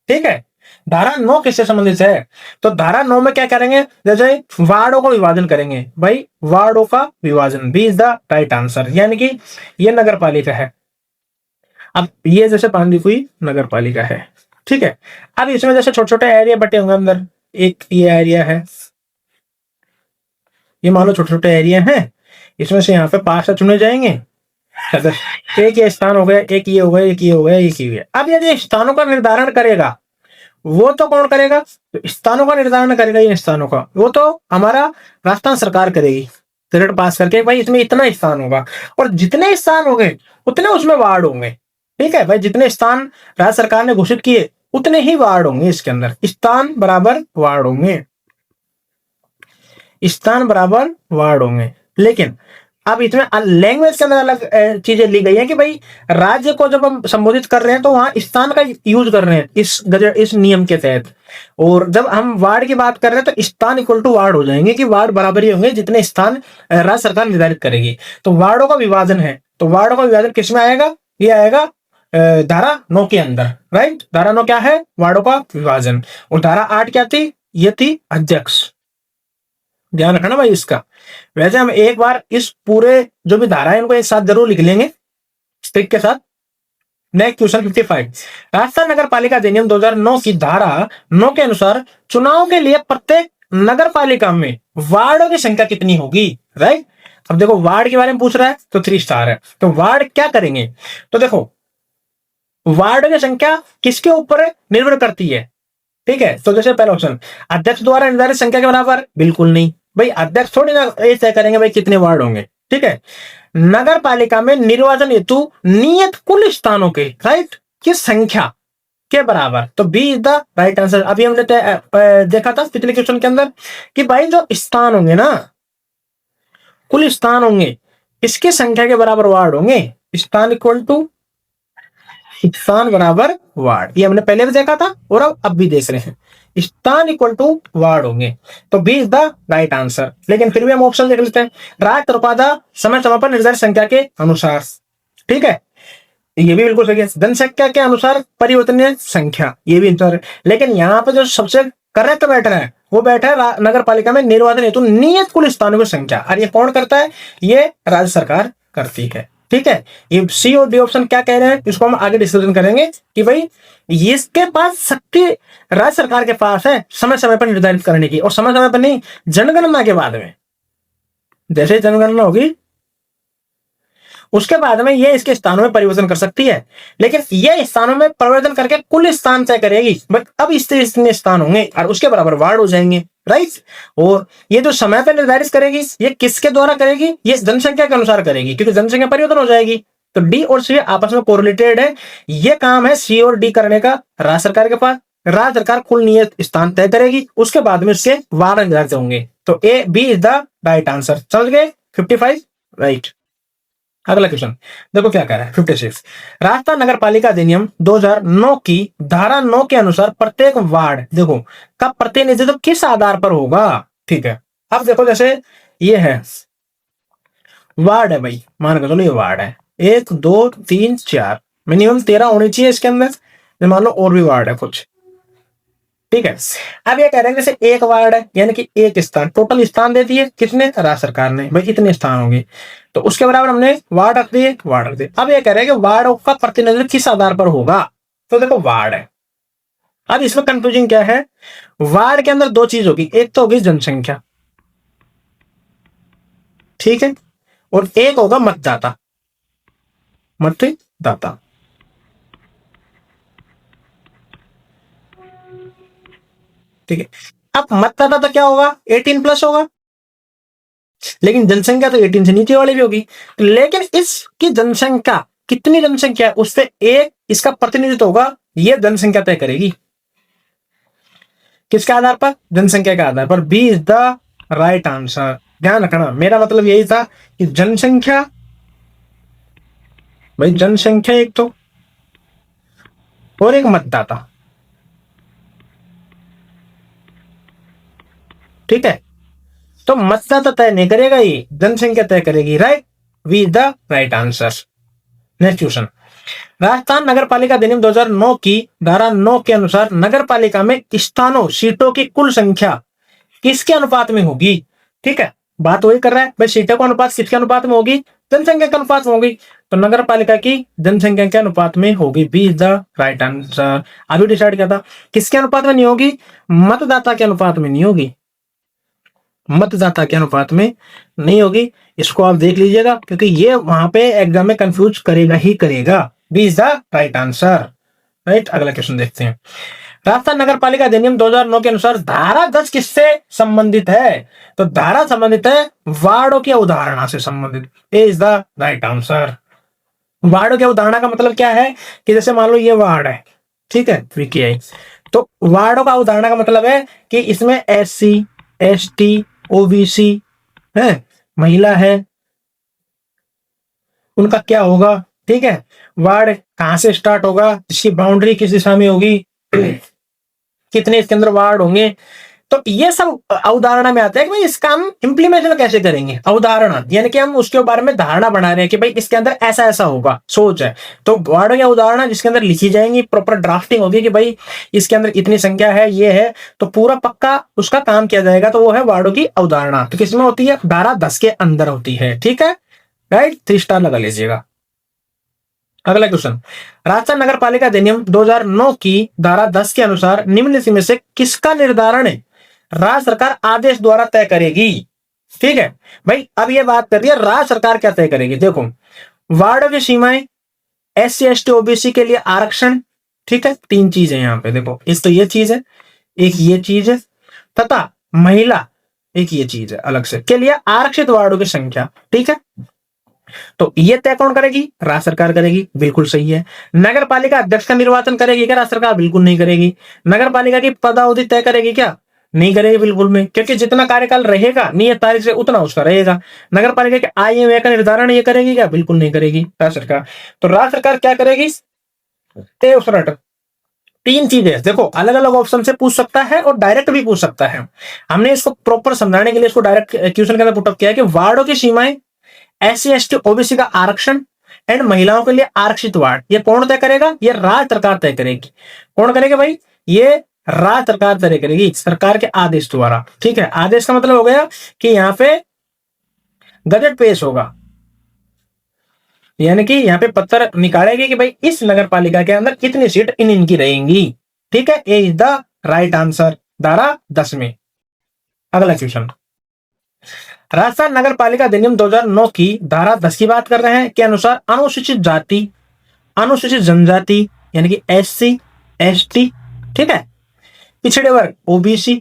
ठीक है, धारा 9 किससे संबंधित है? तो धारा 9 में क्या करेंगे? जैसे वार्डों का विभाजन करेंगे भाई, वार्डों का विभाजन, B is the right answer. यानी कि ये नगर पालिका है, अब ये जैसे पानी हुई नगर पालिका है, ठीक है। अब इसमें जैसे छोटे छोटे एरिया बटे होंगे अंदर, एक ये एरिया है, ये मान लो छोटे छोटे एरिया हैं, इसमें से यहाँ पे 5 चुने जाएंगे, एक ये स्थान हो गया, एक ये हो गया, एक ये हो गया, एक ये हो गया। अब यदि स्थानों का निर्धारण करेगा, वो तो कौन करेगा? तो स्थानों का निर्धारण करेगा, इन स्थानों का वो तो हमारा राजस्थान सरकार करेगी, पीरियड पास करके भाई इसमें इतना स्थान होगा, और जितने स्थान होंगे उतने उसमें वार्ड होंगे। ठीक है भाई, जितने स्थान राज्य सरकार ने घोषित किए उतने ही वार्ड होंगे, इसके अंदर स्थान बराबर वार्ड होंगे, स्थान बराबर वार्ड होंगे। लेकिन अब इसमें लैंग्वेज के अंदर अलग चीजें ली गई है कि भाई राज्य को जब हम संबोधित कर रहे हैं तो वहां स्थान का यूज कर रहे हैं इस नियम के तहत, और जब हम वार्ड की बात कर रहे हैं तो स्थान इक्वल टू वार्ड हो जाएंगे कि वार्ड बराबर ही होंगे जितने स्थान राज्य सरकार निर्धारित करेगी। तो वार्डों का विभाजन है, तो वार्डों का विभाजन किसमें आएगा? ये आएगा धारा 9 के अंदर, राइट। धारा 9 क्या है? वार्डों का विभाजन। और धारा 8 क्या थी? ये थी अध्यक्ष। ध्यान रखना भाई इसका। वैसे हम एक बार इस पूरे जो भी धारा है इनको एक साथ जरूर लिख लेंगे स्ट्रिक के साथ। नेक्स्ट क्वेश्चन 55, राजस्थान नगर पालिका अधिनियम 2009 की धारा 9 के अनुसार चुनाव के लिए प्रत्येक नगर पालिका में वार्डों की संख्या कितनी होगी? राइट। अब देखो वार्ड के बारे में पूछ रहा है तो 3 स्टार है, तो वार्ड क्या करेंगे? तो देखो वार्ड की संख्या किसके ऊपर निर्भर करती है? ठीक है, तो जैसे पहला ऑप्शन अध्यक्ष द्वारा निर्धारित संख्या के बराबर, बिल्कुल नहीं भाई, अध्यक्ष थोड़ी ना ये तय करेंगे भाई कितने वार्ड होंगे। ठीक है, नगर पालिका में निर्वाचन हेतु नियत कुल स्थानों के राइट की संख्या के बराबर, तो B is the right answer. अभी हमने देखा था पिछले क्वेश्चन के अंदर कि भाई जो स्थान होंगे ना, कुल स्थान होंगे, इसकी संख्या के बराबर वार्ड होंगे। स्थान इक्वल टू स्थान बराबर वार्ड, ये हमने पहले भी देखा था और अब भी देख रहे हैं। स्थान इक्वल टू वार्ड होंगे, तो B is the right answer. लेकिन फिर भी हम ऑप्शन देख लेते हैं। राज्य त्रिपादा समय समय पर निर्धारित संख्या के अनुसार, ठीक है, ये भी बिल्कुल सही है। जनसंख्या के अनुसार परिवर्तनीय संख्या, ये भी आंसर। लेकिन यहाँ पे जो सबसे करेक्ट बैठ रहा है वो बैठा है नगर पालिका में निर्वाचन हेतु नियत कुल स्थानों की संख्या, और ये कौन करता है? ये राज्य सरकार करती है। ठीक है, ये सी और डी ऑप्शन क्या कह रहे हैं इसको हम आगे डिस्कशन करेंगे कि भाई इसके पास शक्ति राज्य सरकार के पास है समय समय पर निर्धारित करने की, और समय समय पर नहीं, जनगणना के बाद में, जैसे जनगणना होगी उसके बाद में ये इसके स्थानों में परिवर्तन कर सकती है। लेकिन ये स्थानों में परिवर्तन करके कुल स्थान तय करेगी, बट अब इतने स्थान होंगे और उसके बराबर वार्ड हो जाएंगे, राइट। और ये जो समय पर निर्धारित करेगी ये किसके द्वारा करेगी? ये जनसंख्या के अनुसार करेगी, क्योंकि जनसंख्या परिवर्तन हो जाएगी। तो डी और सी आपस में कोरिलेटेड है। ये काम है सी और डी करने का राज्य सरकार के पास। राज्य सरकार कुल नियत स्थान तय करेगी, उसके बाद में उसके वार्ड निर्धारित होंगे। तो A B is the right answer. समझ गए? 55 राइट। अगला क्वेश्चन देखो क्या कह रहा है 56, राजस्थान नगर पालिका अधिनियम 2009 की धारा 9 के अनुसार प्रत्येक वार्ड देखो का प्रतिनिधित्व किस आधार पर होगा? ठीक है, अब देखो जैसे ये है वार्ड है भाई, मान के चलो ये वार्ड है, 1 2 3 4 मिनिमम 13 होनी चाहिए इसके अंदर, मान लो और भी वार्ड है कुछ। ठीक है, अब ये कह रहे हैं जैसे एक वार्ड है यानी कि एक स्थान, टोटल स्थान दे दिए किसने? राज्य सरकार ने, भाई इतने स्थान होंगे, तो उसके बराबर हमने वार्ड रख दिए, वार्ड रख दिए। अब ये कह रहे हैं कि वार्ड का प्रतिनिधित्व किस आधार पर होगा? तो देखो वार्ड है। अब इसमें कंफ्यूजिंग क्या है? वार्ड के अंदर 2 चीज होगी, एक तो होगी जनसंख्या, ठीक है, और एक होगा मतदाता, मतदाता। ठीक है, अब मतदाता तो क्या होगा? 18+ होगा, लेकिन जनसंख्या तो 18 से नीचे वाली भी होगी। लेकिन इसकी जनसंख्या कितनी जनसंख्या है उस पर एक इसका प्रतिनिधित्व होगा, यह जनसंख्या तय करेगी। किसके आधार पर? जनसंख्या के आधार पर। B is the right answer. ध्यान रखना, मेरा मतलब यही था कि जनसंख्या, भाई जनसंख्या एक तो, और एक मतदाता। ठीक है, तो मतदाता तय नहीं करेगा, ये जनसंख्या तय करेगी, right. V is the right answer. Next question, Rajasthan नगर पालिका अधिनियम 2009 की धारा 9 के अनुसार नगर पालिका में स्थानों सीटों की कुल संख्या किसके अनुपात में होगी? ठीक है, बात वही कर रहा है भाई, सीटों का अनुपात किसके अनुपात में होगी? जनसंख्या के अनुपात में होगी, तो नगर पालिका की जनसंख्या के अनुपात में होगी। B is the right answer. अभी डिसाइड किया था किसके अनुपात में नहीं होगी? मतदाता के अनुपात में नहीं होगी। मतदाता के अनुपात में नहीं होगी। इसको आप देख लीजिएगा, क्योंकि ये वहां पे एग्जाम में कंफ्यूज करेगा ही करेगा। B is the right answer. Right, अगला क्वेश्चन देखते हैं। राजस्थान नगर पालिका अधिनियम 2009 के अनुसार धारा 10 किससे संबंधित है? तो धारा संबंधित है वार्डों की अवधारणा से संबंधित। ए इज द राइट आंसर। वार्डों की अवधारणा का मतलब क्या है कि जैसे मान लो ये वार्ड है, ठीक है, VKI, तो वार्डों का अवधारणा का मतलब है कि इसमें SC ST OBC है, महिला है, उनका क्या होगा, ठीक है, वार्ड कहां से स्टार्ट होगा, इसकी बाउंड्री किस दिशा में होगी, कितने इसके अंदर वार्ड होंगे, तो ये सब अवधारणा में आता है कि भाई इसका हम इंप्लीमेंटेशन कैसे करेंगे। अवधारणा यानी कि हम उसके बारे में धारणा बना रहे हैं कि भाई इसके अंदर ऐसा ऐसा होगा, सोच है। तो वार्डों की अवधारणा जिसके अंदर लिखी जाएंगी, प्रॉपर ड्राफ्टिंग होगी कि भाई इसके अंदर इतनी संख्या है, ये है, तो पूरा पक्का उसका काम किया जाएगा, तो वो है वार्डों की अवधारणा। तो किसमें होती है? धारा 10 के अंदर होती है। ठीक है, राइट, 3 स्टार लगा लीजिएगा। अगला क्वेश्चन, राजस्थान नगर पालिका अधिनियम 2009 की धारा 10 के अनुसार निम्न में से किसका निर्धारण राज्य सरकार आदेश द्वारा तय करेगी? ठीक है भाई, अब ये बात कर रही है राज्य सरकार क्या तय करेगी। देखो, वार्डों की सीमाएं, SC ST OBC के लिए आरक्षण, ठीक है, 3 चीज है यहाँ पे। देखो, इस तो ये चीज है, एक ये चीज है, तथा महिला एक ये चीज है अलग से, के लिए आरक्षित वार्डों की संख्या। ठीक है, तो ये तय कौन करेगी? राज्य सरकार करेगी। बिल्कुल सही है। नगर पालिका अध्यक्ष का निर्वाचन करेगी क्या राज्य सरकार? बिल्कुल नहीं करेगी। नगर पालिका की पदावधि तय करेगी क्या? नहीं करेगी बिल्कुल में, क्योंकि जितना कार्यकाल रहेगा नियत तारीख से उतना उसका रहेगा। नगर पालिका के आय व्यय का निर्धारण ये करेगी क्या? बिल्कुल नहीं करेगी राज्य सरकार। तो राज्य सरकार क्या करेगी? तय उसरट 3 चीजें। देखो, अलग अलग ऑप्शन से पूछ सकता है और डायरेक्ट भी पूछ सकता है। हमने इसको प्रॉपर समझाने के लिए इसको डायरेक्ट क्वेश्चन के अंदर पुटअप किया है कि वार्डों की सीमाएं, SC ST OBC का आरक्षण एंड महिलाओं के लिए आरक्षित वार्ड, ये कौन तय करेगा? ये राज्य सरकार तय करेगी। कौन करेगा भाई? ये राज्य सरकार तय करेगी, सरकार के आदेश द्वारा। ठीक है, आदेश का मतलब हो गया कि यहां पे गजट पेश होगा, यानी कि यहां पे पत्र निकालेगी कि भाई इस नगर पालिका के अंदर कितनी सीट इनकी रहेंगी। ठीक है, A is the right answer, धारा 10 में। अगला क्वेश्चन, राजस्थान नगर पालिका अधिनियम 2009 की धारा 10 की बात कर रहे हैं के अनुसार अनुसूचित जाति, अनुसूचित जनजाति यानी कि SC ST, ठीक है, पिछड़े वर्ग OBC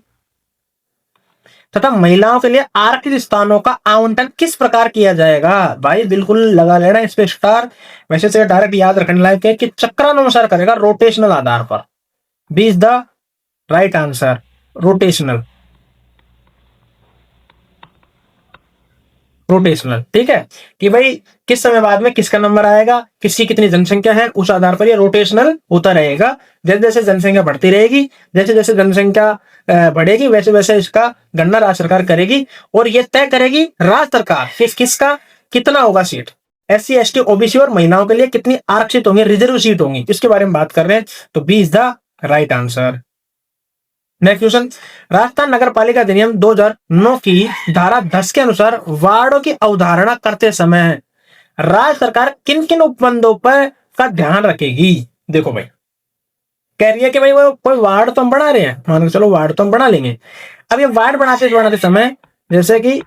तथा महिलाओं के लिए आरक्षित स्थानों का आवंटन किस प्रकार किया जाएगा? भाई बिल्कुल लगा लेना इस पे स्टार। वैसे से डायरेक्ट याद रखने लायक है कि चक्रानुसार करेगा, रोटेशनल आधार पर। B is the right answer, rotational. Rotational, ठीक है, कि भाई किस समय बाद में किसका नंबर आएगा, किसकी कितनी जनसंख्या है, उस आधार पर ये रोटेशनल होता रहेगा। जैसे जैसे जनसंख्या बढ़ती रहेगी, जैसे जैसे जनसंख्या बढ़ेगी, वैसे वैसे इसका गणना राज्य सरकार करेगी और ये तय करेगी राज्य सरकार किसका कितना होगा सीट, SC ST OBC और महिलाओं के लिए कितनी आरक्षित होंगी, रिजर्व सीट होंगी, इसके बारे में बात कर रहे हैं। तो B is the right answer. Next question, Rajasthan नगर पालिका अधिनियम 2009 की धारा 10 के अनुसार वार्डों की अवधारणा करते समय राज्य सरकार किन किन उपबंधों पर का ध्यान रखेगी? देखो भाई, कह रही है कि भाई वो कोई वार्ड तो हम बना रहे हैं, मान के चलो वार्ड तो हम बना लेंगे। अब ये वार्ड बनाते समय जैसे कि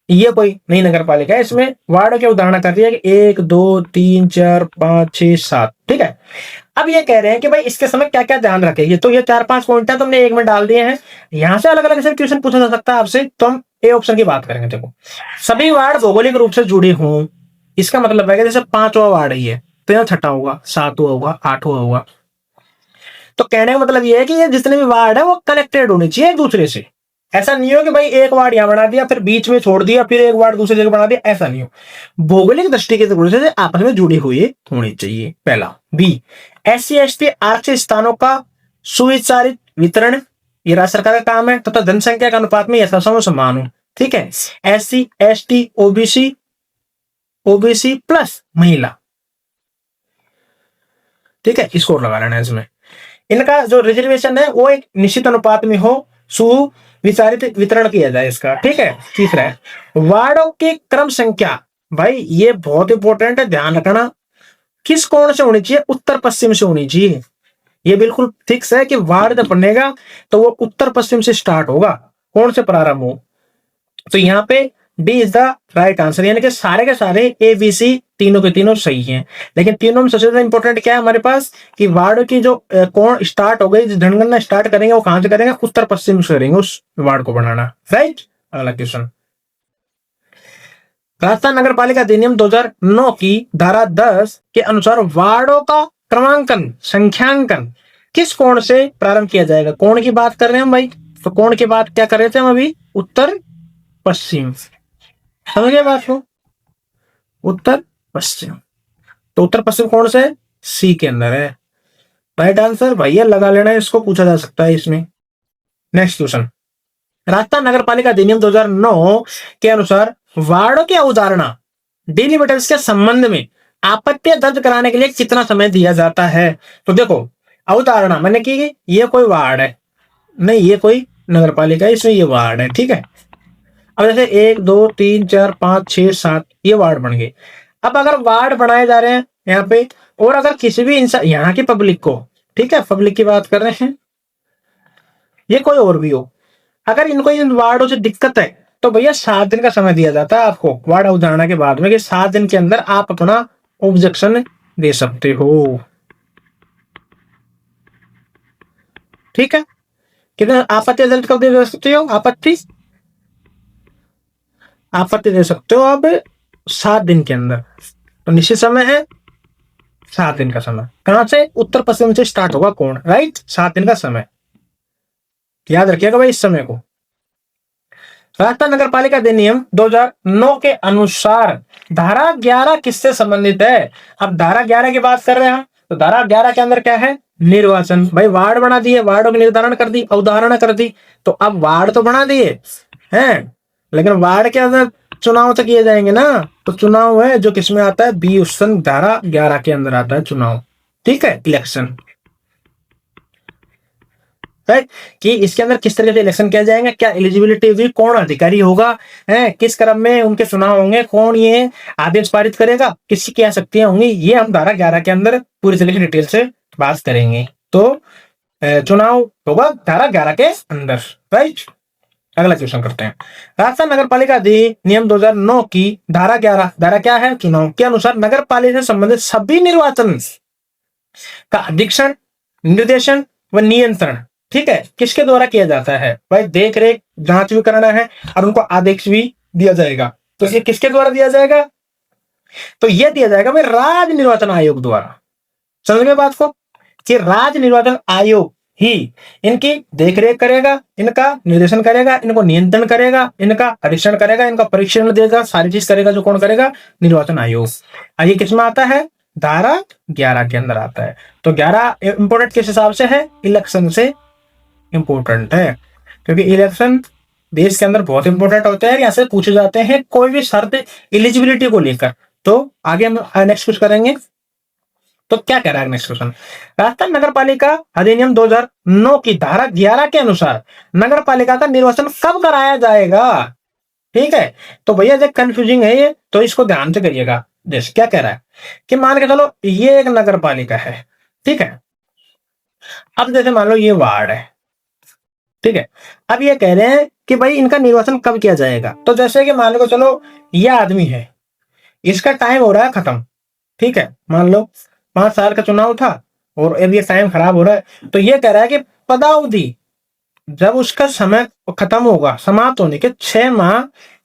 ये कोई नई नगर पालिका है, इसमें वार्ड की अवधारणा कर रही है कि 1 2 3 4 5 6 7, ठीक है। अब ये कह रहे हैं कि भाई इसके समय क्या क्या ध्यान रखेगी, तो ये 4-5 पॉइंट है, तुमने एक में डाल दिए हैं। यहां से अलग अलग से क्वेश्चन पूछा जा सकता है आपसे, तो हम ए ऑप्शन की बात करेंगे। देखो, सभी वार्ड भौगोलिक रूप से जुड़े हों, इसका मतलब है कि जैसे 5वां वार्ड ही है तो यहाँ 6वां होगा, 7वां होगा, 8वां होगा। तो कहने का मतलब ये है कि ये जितने भी वार्ड है वो कनेक्टेड होने चाहिए एक दूसरे से। ऐसा नहीं हो कि भाई एक वार्ड यहां बना दिया फिर बीच में छोड़ दिया, फिर एक वार्ड दूसरी जगह बना दिया, ऐसा नहीं हो। भौगोलिक दृष्टि के दृष्टि से आपस में जुड़ी हुई होनी चाहिए, पहला। बी, SC ST आरक्षित स्थानों का सुविचारित वितरण, ये राज्य सरकार का काम है, तथा जनसंख्या के अनुपात में यथासंभव समान हो। ठीक है, SC ST OBC प्लस महिला, ठीक है, स्कोर लगा लेना है इसमें। इनका जो रिजर्वेशन है वो एक निश्चित अनुपात में हो, सुविचारित वितरण किया जाए इसका। ठीक है, तीसरा है वार्डों की क्रम संख्या। भाई ये बहुत इंपॉर्टेंट है, ध्यान रखना। किस कोण से होनी चाहिए? उत्तर पश्चिम से होनी चाहिए। ये बिल्कुल फिक्स है कि वार्ड जब बनेगा तो वो उत्तर पश्चिम से स्टार्ट होगा, कोण से प्रारंभ हो। तो यहाँ पे D is the right answer, यानी कि सारे के सारे ए बी सी तीनों के तीनों सही हैं। लेकिन तीनों में सबसे ज्यादा इंपॉर्टेंट क्या है हमारे पास कि वार्ड की जो कोण स्टार्ट हो गई, जनगणना स्टार्ट करेंगे वो कहां से करेंगे, उत्तर पश्चिम से करेंगे उस वार्ड को बनाना। राइट, अगला क्वेश्चन। राजस्थान नगर पालिका अधिनियम 2009 की धारा 10 के अनुसार वार्डों का क्रमांकन संख्यांकन किस कोण से प्रारंभ किया जाएगा? कोण की बात कर रहे हैं हम भाई, तो कोण की बात क्या कर रहे थे हम अभी, उत्तर पश्चिम। समझ गए बात को, उत्तर पश्चिम। तो उत्तर पश्चिम कौन से, सी के अंदर है राइट आंसर। भैया लगा लेना, इसको पूछा जा सकता है इसमें। Next question. राजस्थान नगर पालिका अधिनियम 2009 के अनुसार वार्डों की अवधारणा डिलिमिटर्स के संबंध में आपत्ति दर्ज कराने के लिए कितना समय दिया जाता है? तो देखो, अवधारणा मैंने कि ये कोई वार्ड है, नहीं ये कोई नगर पालिका है, इसमें ये वार्ड है, ठीक है। अब जैसे 1 2 3 4 5 6 7 ये वार्ड बन गए। अब अगर वार्ड बनाए जा रहे हैं यहाँ पे, और अगर किसी भी इंसान यहाँ की पब्लिक को, ठीक है, पब्लिक की बात कर रहे हैं, ये कोई और भी हो, अगर इनको इन वार्डों से दिक्कत है तो भैया 7 दिन का समय दिया जाता है आपको वार्ड अवधारणा के बाद में, कि 7 दिन के अंदर आप अपना ऑब्जेक्शन दे सकते हो। ठीक है, कितना आपत्ति दर्ज कब दे सकते हो? आपत्ति दे सकते हो आप 7 दिन के अंदर। तो निश्चित समय है 7 दिन का समय। कहां से? उत्तर पश्चिम से स्टार्ट होगा कोण, राइट, 7 दिन का समय। याद रखिएगा भाई इस समय को। राजस्थान नगर पालिका अधिनियम 2009 के अनुसार धारा 11 किससे संबंधित है? अब धारा 11 की बात कर रहे हैं, तो धारा 11 के अंदर क्या है? निर्वाचन। भाई वार्ड बना दिए, वार्डों की निर्धारण कर दी, अवधारणा कर दी, तो अब वार्ड तो बना दिए हैं, लेकिन वार्ड के अंदर चुनाव तो किए जाएंगे ना। तो चुनाव है जो किसमें आता है? बी ऑप्शन धारा 11 के अंदर आता है चुनाव, ठीक है, इलेक्शन, राइट। कि इसके अंदर किस तरह से इलेक्शन किया जाएगा, क्या एलिजिबिलिटी हुई, कौन अधिकारी होगा, है किस क्रम में उनके चुनाव होंगे, कौन ये आदेश पारित करेगा, किसकी क्या शक्तियां होंगी, ये हम धारा 11 के अंदर पूरी तरह से डिटेल से बात करेंगे। तो चुनाव होगा धारा 11 के अंदर, राइट। अगला क्वेश्चन करते हैं। राजस्थान नगर पालिका अधिनियम 2009 की धारा 11, धारा क्या है? चुनाव, के अनुसार नगर पालिका से संबंधित सभी निर्वाचन का अधीक्षण, निर्देशन व नियंत्रण, ठीक है, किसके द्वारा किया जाता है? भाई देख रेख जांच भी करना है और उनको आदेश भी दिया जाएगा, तो ये किसके द्वारा दिया जाएगा? तो ये दिया जाएगा भाई राज्य निर्वाचन आयोग द्वारा। समझ गए बात को, कि राज्य निर्वाचन आयोग ही इनकी देखरेख करेगा, इनका निर्देशन करेगा, इनको नियंत्रण करेगा, इनका परीक्षण करेगा, इनका परीक्षण देगा, सारी चीज करेगा जो कौन करेगा? निर्वाचन आयोग। ये किसमें आता है? धारा 11 के अंदर आता है। तो 11 इंपोर्टेंट किस हिसाब से है? इलेक्शन से इंपोर्टेंट है, क्योंकि इलेक्शन देश के अंदर बहुत इंपोर्टेंट होते हैं, यहाँ से पूछे जाते हैं कोई भी शर्त एलिजिबिलिटी को लेकर। तो आगे हम नेक्स्ट कुछ करेंगे। तो क्या कह रहा है नेक्स्ट क्वेश्चन? राजस्थान नगर पालिका अधिनियम 2009 की धारा 11 के अनुसार नगर पालिका का निर्वाचन कब कराया जाएगा? ठीक है, तो भैया जब कंफ्यूजिंग है ये, तो इसको ध्यान से करिएगा। जैसे क्या कह रहा है कि मान के चलो ये एक नगर पालिका है, ठीक है, अब जैसे मान लो ये वार्ड है, ठीक है, अब ये कह रहे हैं कि भाई इनका निर्वाचन कब किया जाएगा। तो जैसे कि मान लो चलो ये आदमी है, इसका टाइम हो रहा है खत्म, ठीक है, मान लो 5 साल का चुनाव था और अब ये टाइम खराब हो रहा है, तो ये कह रहा है कि पदावधि जब उसका समय खत्म होगा, समाप्त होने के 6 माह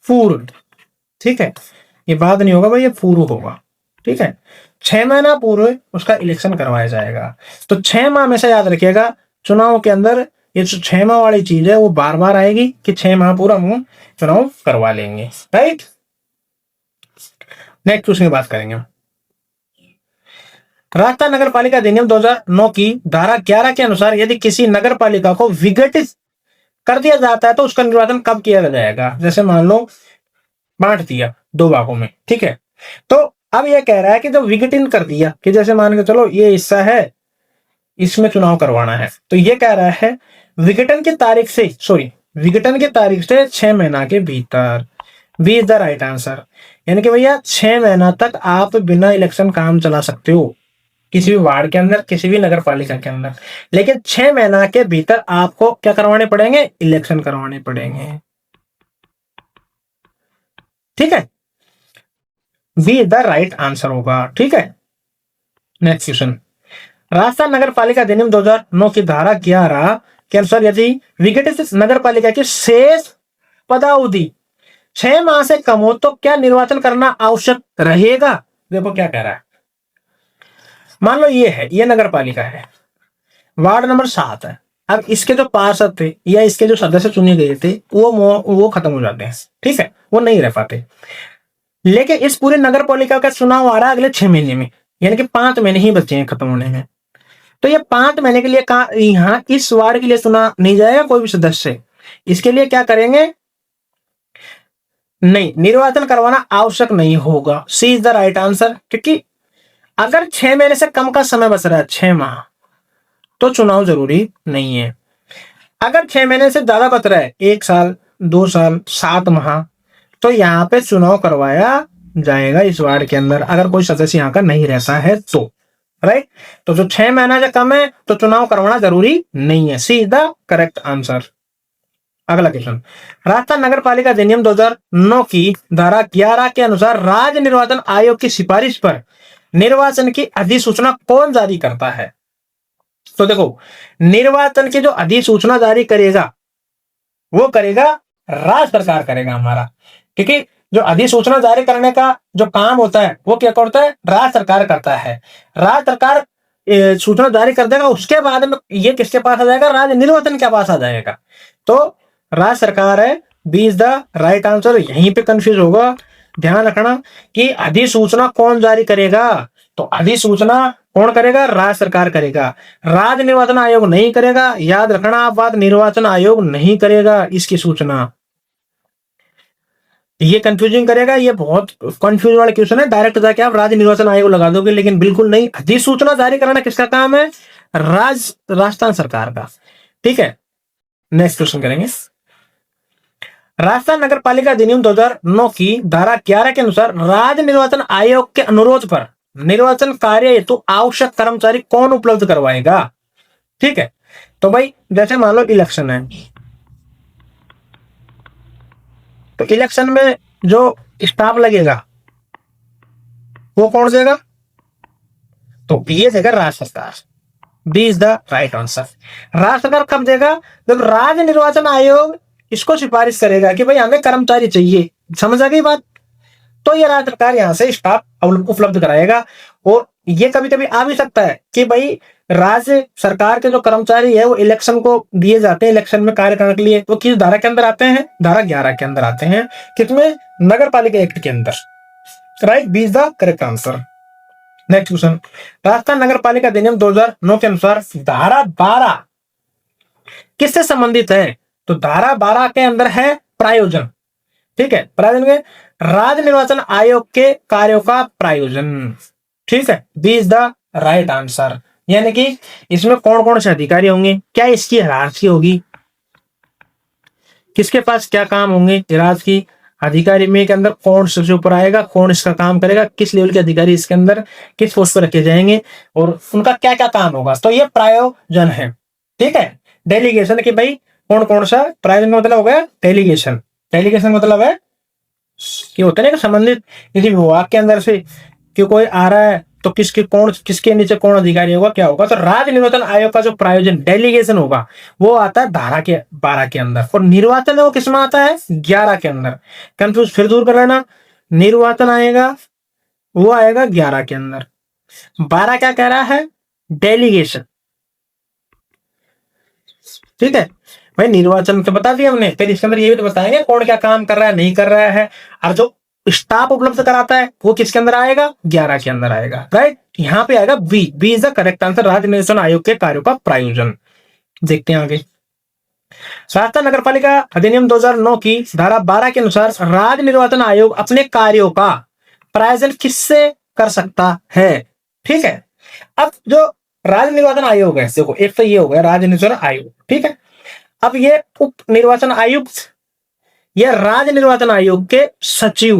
पूर्व, ठीक है, ये बाद नहीं होगा भाई, ये पूर्व होगा, ठीक है, 6 महीना पूर्व उसका इलेक्शन करवाया जाएगा। तो 6 माह में से याद रखिएगा, चुनाव के अंदर ये जो 6 माह वाली चीज है वो बार बार आएगी कि 6 माह पूरा हम चुनाव करवा लेंगे, राइट। नेक्स्ट क्वेश्चन की बात करेंगे। राजस्थान नगर पालिका अधिनियम 2009 की धारा 11 के अनुसार यदि किसी नगर पालिका को विघटित कर दिया जाता है तो उसका निर्वाचन कब किया जाएगा? जैसे मान लो बांट दिया 2 भागों में, ठीक है, तो अब यह कह रहा है कि जब विघटन कर दिया, कि जैसे मान के चलो ये हिस्सा है, इसमें चुनाव करवाना है, तो ये कह रहा है विघटन की तारीख से, विघटन की तारीख से 6 महीना के भीतर, B is the right answer. यानी कि भैया 6 महीना तक आप बिना इलेक्शन काम चला सकते हो किसी भी वार्ड के अंदर, किसी भी नगर पालिका के अंदर, लेकिन 6 महीना के भीतर आपको क्या करवाने पड़ेंगे? इलेक्शन करवाने पड़ेंगे। ठीक है, B is the right answer होगा। ठीक है, नेक्स्ट क्वेश्चन, राजस्थान नगर पालिका अधिनियम 2009 की धारा 11 के अनुसार यदि विघटित नगर पालिका की शेष पदावधि 6 माह से कम हो तो क्या निर्वाचन करना आवश्यक रहेगा? देखो क्या कह रहा है, मान लो ये है, ये नगर पालिका है, वार्ड नंबर 7 है। अब इसके जो पार्षद थे या इसके जो सदस्य चुने गए थे वो खत्म हो जाते हैं। ठीक है, वो नहीं रह पाते, लेकिन इस पूरे नगर पालिका का चुनाव आ रहा है अगले 6 महीने में, यानी कि 5 महीने ही बचे हैं खत्म होने में। तो ये 5 महीने के लिए यहाँ इस वार्ड के लिए चुना नहीं जाएगा कोई भी सदस्य। इसके लिए क्या करेंगे, नहीं, निर्वाचन करवाना आवश्यक नहीं होगा। सी इज द राइट आंसर, क्योंकि अगर 6 महीने से कम का समय बच रहा है, 6 माह, तो चुनाव जरूरी नहीं है। अगर 6 महीने से ज्यादा बच रहा है, 1 साल, 2 साल, 7 माह, तो यहाँ पे चुनाव करवाया जाएगा इस वार्ड के अंदर, अगर कोई सदस्य यहाँ का नहीं रहता है तो। राइट, तो जो 6 महीना से कम है तो चुनाव करवाना जरूरी नहीं है। C is the correct answer. अगला क्वेश्चन, राजस्थान नगर पालिका अधिनियम 2009 की धारा 11 के अनुसार राज्य निर्वाचन आयोग की सिफारिश पर निर्वाचन की अधिसूचना कौन जारी करता है? तो देखो, निर्वाचन की जो अधिसूचना जारी करेगा वो करेगा राज्य सरकार करेगा हमारा, क्योंकि जो अधिसूचना जारी करने का जो काम होता है वो क्या करता है, राज्य सरकार करता है। राज्य सरकार सूचना जारी कर देगा, उसके बाद में ये किसके पास आ जाएगा, राज्य निर्वाचन के पास आ जाएगा। तो राज्य सरकार है, B is the right answer. यहीं पे कंफ्यूज होगा, ध्यान रखना कि अधिसूचना कौन जारी करेगा। तो अधिसूचना कौन करेगा, राज्य सरकार करेगा, राज्य निर्वाचन आयोग नहीं करेगा। याद रखना आप बात, निर्वाचन आयोग नहीं करेगा इसकी सूचना। ये कंफ्यूजिंग करेगा, ये बहुत कंफ्यूज वाला क्वेश्चन है। डायरेक्ट जाके आप राज्य निर्वाचन आयोग लगा दोगे, लेकिन बिल्कुल नहीं। अधिसूचना जारी कराना किसका काम है, राजस्थान सरकार का। ठीक है, नेक्स्ट क्वेश्चन करेंगे। राजस्थान नगर पालिका अधिनियम 2009 की धारा 11 के अनुसार राज्य निर्वाचन आयोग के अनुरोध पर निर्वाचन कार्य हेतु आवश्यक कर्मचारी कौन उपलब्ध करवाएगा? ठीक है, तो भाई जैसे मान लो इलेक्शन है, तो इलेक्शन में जो स्टाफ लगेगा वो कौन देगा, तो ये देगा राज्य सरकार। B is the right answer. राज्य सरकार कब देगा, जब राज्य निर्वाचन आयोग इसको सिफारिश करेगा कि भाई हमें कर्मचारी चाहिए। समझ आ गई बात? तो ये राज्य सरकार यहाँ से स्टाफ उपलब्ध कराएगा। और ये कभी कभी आ भी सकता है कि भाई राज्य सरकार के जो कर्मचारी है वो इलेक्शन को दिए जाते हैं, इलेक्शन में कार्य करने के लिए, वो किस धारा के अंदर आते हैं, धारा 11 के अंदर आते हैं। किसमें, नगर पालिका एक्ट के अंदर। Right, B is the correct answer. Next question, Rajasthan नगर पालिका अधिनियम 2009 के अनुसार धारा 12 किससे संबंधित है? तो धारा 12 के अंदर है प्रायोजन। ठीक है, प्रायोजन में राज्य निर्वाचन आयोग के कार्यों का प्रायोजन। ठीक है, B is the right answer. यानी कि इसमें कौन कौन से अधिकारी होंगे, क्या इसकी हायरार्की होगी, किसके पास क्या काम होंगे, राज्य की अधिकारी में के अंदर कौन सबसे ऊपर आएगा, कौन इसका काम करेगा, किस लेवल के अधिकारी इसके अंदर किस पोस्ट पर रखे जाएंगे और उनका क्या क्या काम होगा। तो ये प्रायोजन है। ठीक है, डेलीगेशन कि भाई कौन कौन सा, प्रायोजन मतलब हो गया डेलीगेशन। डेलीगेशन मतलब है कि होता है ना संबंधित किसी विभाग के अंदर से कि कोई आ रहा है तो किसके नीचे कौन अधिकारी होगा, क्या होगा। तो राज्य निर्वाचन आयोग का जो प्रायोजन डेलीगेशन होगा वो आता है धारा के 12 के अंदर, और निर्वाचन है वो किसमें आता है, 11 के अंदर। कंफ्यूज फिर दूर कर लेना, निर्वाचन आएगा वो आएगा 11 के अंदर। 12 क्या कह रहा है, डेलीगेशन। ठीक है भाई, निर्वाचन तो बता दिया हमने, फिर इसके अंदर ये भी तो बताएंगे कौन क्या काम कर रहा है नहीं कर रहा है, और जो स्टाफ उपलब्ध कराता है वो किसके अंदर आएगा, 11 के अंदर आएगा। राइट, यहाँ पे आएगा B. B is the correct answer, राज्य निर्वाचन आयोग के कार्यों का प्रायोजन। देखते हैं आगे। राजस्थान नगर पालिका अधिनियम 2009 की धारा 12 के अनुसार राज्य निर्वाचन आयोग अपने कार्यों का प्रायोजन किससे कर सकता है? ठीक है, अब जो राज्य निर्वाचन आयोग है, देखो एक तो ये हो गया राज्य निर्वाचन आयोग। ठीक है, अब ये उप निर्वाचन आयुक्त या राज्य निर्वाचन आयोग के सचिव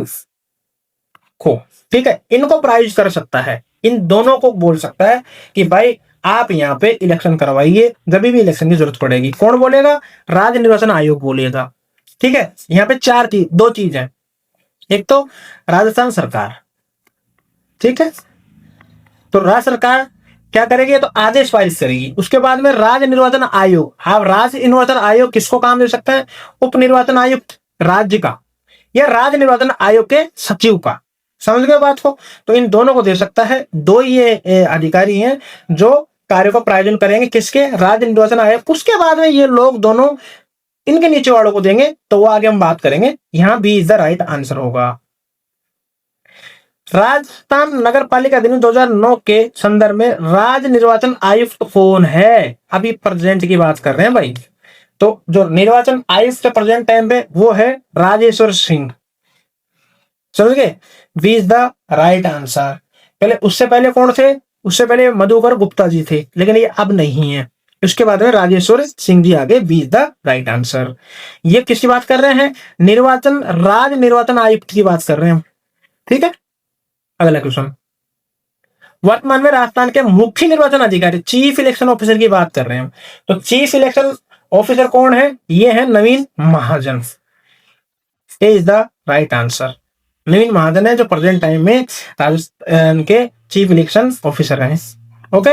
को, ठीक है, इनको प्रायोजित कर सकता है। इन दोनों को बोल सकता है कि भाई आप यहाँ पे इलेक्शन करवाइए, जब भी इलेक्शन की जरूरत पड़ेगी। कौन बोलेगा, राज्य निर्वाचन आयोग बोलेगा। ठीक है, यहाँ पे 2 चीज है। एक तो राजस्थान सरकार, ठीक है, तो राज्य सरकार क्या करेगी, तो आदेश पारित करेगी। उसके बाद में राज्य निर्वाचन आयोग, हाँ राज्य निर्वाचन आयोग किसको काम दे सकता है, उप निर्वाचन आयुक्त राज्य का या राज्य निर्वाचन आयोग के सचिव का, समझ गए बात को। तो इन दोनों को दे सकता है, दो ये अधिकारी हैं जो कार्य को प्रायोजन करेंगे, किसके, राज्य निर्वाचन आयोग। उसके बाद में ये लोग दोनों इनके नीचे वालों को देंगे, तो वो आगे हम बात करेंगे। यहां B is the right answer होगा। राजस्थान नगर पालिका अधिनियम 2009 के संदर्भ में राज्य निर्वाचन आयुक्त कौन है, अभी प्रेजेंट की बात कर रहे हैं भाई। तो जो निर्वाचन आयुक्त प्रेजेंट टाइम पे वो है राजेश्वर सिंह, समझ गए, B is the right answer. पहले उससे पहले कौन थे, उससे पहले मधुकर गुप्ता जी थे, लेकिन ये अब नहीं है। उसके बाद में राजेश्वर सिंह जी आगे, B is the right answer. ये किसकी बात कर रहे हैं, निर्वाचन राज्य निर्वाचन आयुक्त की बात कर रहे हैं, ठीक है। अगला क्वेश्चन, वर्तमान में राजस्थान के मुख्य निर्वाचन अधिकारी चीफ इलेक्शन ऑफिसर की बात कर रहे हैं। तो चीफ इलेक्शन ऑफिसर कौन है, ये है नवीन महाजन, ए इज द राइट आंसर। नवीन महाजन है जो प्रेजेंट टाइम में राजस्थान के चीफ इलेक्शन ऑफिसर हैं, ओके।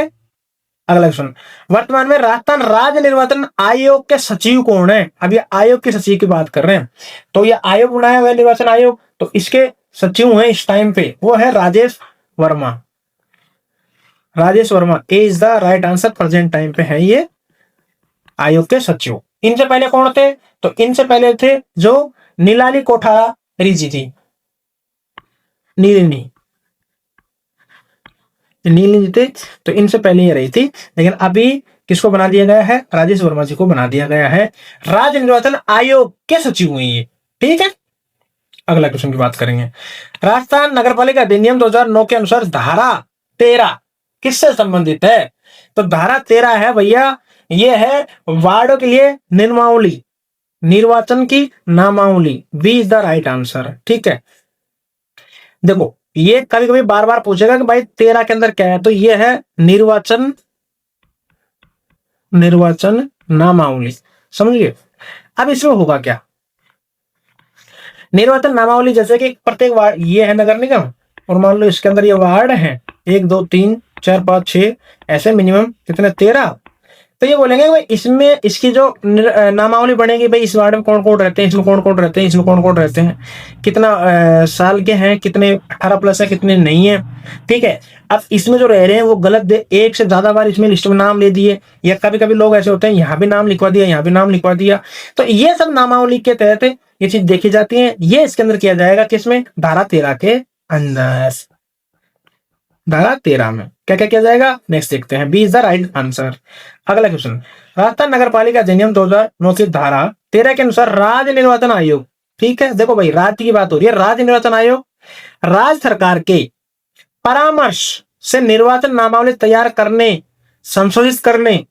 अगला क्वेश्चन, वर्तमान में राजस्थान राज्य निर्वाचन आयोग के सचिव कौन है, अब ये आयोग के सचिव की बात कर रहे हैं। तो ये आयोग बनाया हुआ है निर्वाचन आयोग, तो इसके सचिव हैं इस टाइम पे, वो है Rajesh Verma. Rajesh Verma A is the right answer, present time पे है ये आयोग के सचिव। इनसे पहले कौन थे, तो इनसे पहले थे जो नीलाली कोठारी जी थी, नीलिनी जी थे, तो इनसे पहले ये रही थी। लेकिन अभी किसको बना दिया गया है, राजेश वर्मा जी को बना दिया गया है राज्य निर्वाचन आयोग के सचिव हुए ये, ठीक है। अगला क्वेश्चन की बात करेंगे, राजस्थान नगरपालिका अधिनियम 2009 के अनुसार धारा 13 किससे संबंधित है। तो धारा 13 है भैया, ये है वार्डों के लिए नियमावली, निर्वाचन की नामावली, B is the right answer, ठीक है। देखो ये कभी कभी बार बार पूछेगा कि भाई 13 के अंदर क्या है, तो ये है निर्वाचन नामावली, समझिए। अब इसमें होगा क्या, निर्वाचन नामावली जैसे कि प्रत्येक वार्ड, ये है नगर निगम, और मान लो इसके अंदर ये वार्ड है 1 2 3 4 5 6, ऐसे मिनिमम कितने 13। तो ये बोलेंगे भाई इसमें इसकी जो नामावली बनेगी, भाई इस वार्ड में कौन कौन रहते हैं, इसमें कौन कौन रहते हैं, इसमें कौन कौन रहते हैं, कितना साल के हैं, कितने 18+ है, कितने नहीं है, ठीक है। अब इसमें जो रह रहे हैं वो गलत दे, एक से ज्यादा बार इसमें लिस्ट में नाम ले दिए, या कभी कभी लोग ऐसे होते हैं यहाँ भी नाम लिखवा दिया, यहाँ भी नाम लिखवा दिया। तो ये सब नामावली के तहत ये चीज देखी जाती है। ये इसके अंदर किया जाएगा किसमें, धारा 13 के अंदर, धारा 13 में क्या क्या किया जाएगा, नेक्स्ट देखते हैं, B is the right answer. अगला क्वेश्चन, राजस्थान नगरपालिका अधिनियम 2009 की धारा 13 के अनुसार राज्य निर्वाचन आयोग, ठीक है। देखो भाई राज्य की बात हो रही है, राज्य निर्वाचन आयोग राज्य सरकार के परामर्श से निर्वाचन नामावली तैयार करने, संशोधित करने,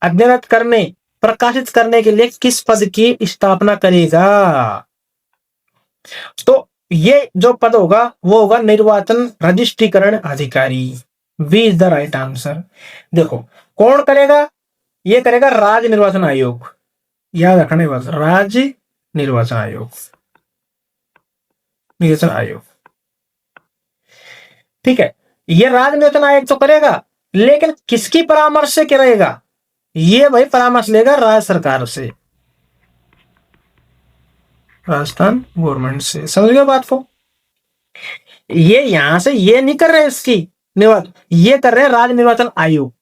अध्ययन करने, प्रकाशित करने के लिए किस पद की स्थापना करेगा। तो ये जो पद होगा वो होगा निर्वाचन रजिस्ट्रीकरण अधिकारी, B is the right answer. देखो कौन करेगा, ये करेगा राज्य निर्वाचन आयोग, याद रखना बस, राज्य निर्वाचन आयोग, निर्वाचन आयोग, ठीक है। ये राज्य निर्वाचन आयोग तो करेगा, लेकिन किसकी परामर्श से करेगा, ये भाई परामर्श लेगा राज्य सरकार से, राजस्थान गवर्नमेंट से, समझ गए बात को। ये यहां से ये नहीं कर रहे इसकी निर्वाचन, ये कर रहे हैं राज्य निर्वाचन आयोग,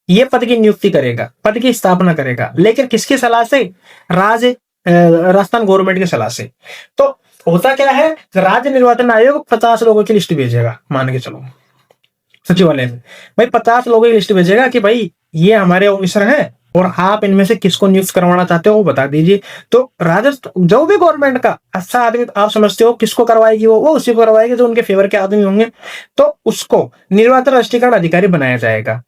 ये पद की नियुक्ति करेगा, पद की स्थापना करेगा, लेकिन किसकी सलाह से, राजस्थान गवर्नमेंट की सलाह से। तो होता क्या है, राज्य निर्वाचन आयोग 50 लोगों की लिस्ट भेजेगा, मान के चलो सचिवालय में, भाई 50 लोगों की लिस्ट भेजेगा कि भाई ये हमारे ऑफिसर हैं और आप इनमें से किसको नियुक्त करवाना चाहते हो वो बता दीजिए। तो राजस्थान जो भी गवर्नमेंट का अच्छा आदमी आप समझते हो किसको करवाएगी, वो उसी को करवाएगी जो उनके फेवर के आदमी होंगे, तो उसको निर्वाचन रजिस्ट्रीकरण अधिकारी बनाया जाएगा।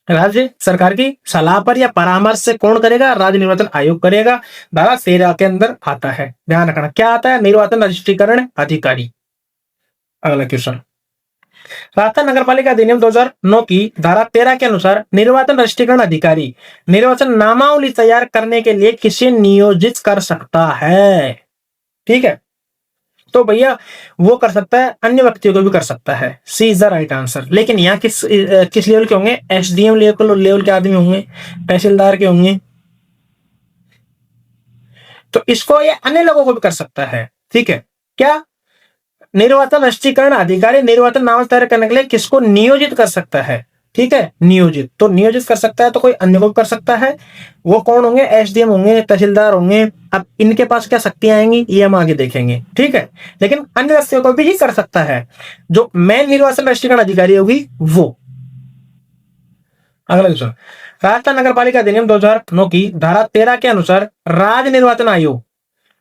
राज्य सरकार की सलाह पर या परामर्श से कौन करेगा, राज्य निर्वाचन आयोग करेगा। धारा 13 के अंदर आता है, ध्यान रखना क्या आता है, निर्वाचन रजिस्ट्रीकरण अधिकारी। अगला क्वेश्चन, राजस्थान नगरपालिका अधिनियम 2009 की धारा 13 के अनुसार निर्वाचन रजिस्ट्रीकरण अधिकारी निर्वाचन नामावली तैयार करने के लिए किसे नियोजित कर सकता है, ठीक है। तो भैया वो कर सकता है, अन्य व्यक्तियों को भी कर सकता है। C is the right answer. लेकिन यहाँ किस लेवल के होंगे? एसडीएम लेवल के आदमी होंगे, तहसीलदार के होंगे। तो इसको ये अन्य लोगों को भी कर सकता है। ठीक है, क्या निर्वाचन राष्ट्रीयकरण अधिकारी निर्वाचन नाम तय करने के लिए किसको नियोजित कर सकता है? ठीक है, नियोजित, तो नियोजित कर सकता है तो कोई अन्य को भी कर सकता है। वो कौन होंगे? एसडीएम होंगे, तहसीलदार होंगे। अब इनके पास क्या शक्तियां आएंगी ये हम आगे देखेंगे। ठीक है, लेकिन अन्य व्यक्तियों को भी ही कर सकता है, जो मेन निर्वाचन राष्ट्रीयकरण अधिकारी होगी वो। अगला क्वेश्चन, राजस्थान नगर पालिका अधिनियम 2009 की धारा 13 के अनुसार राज्य निर्वाचन आयोग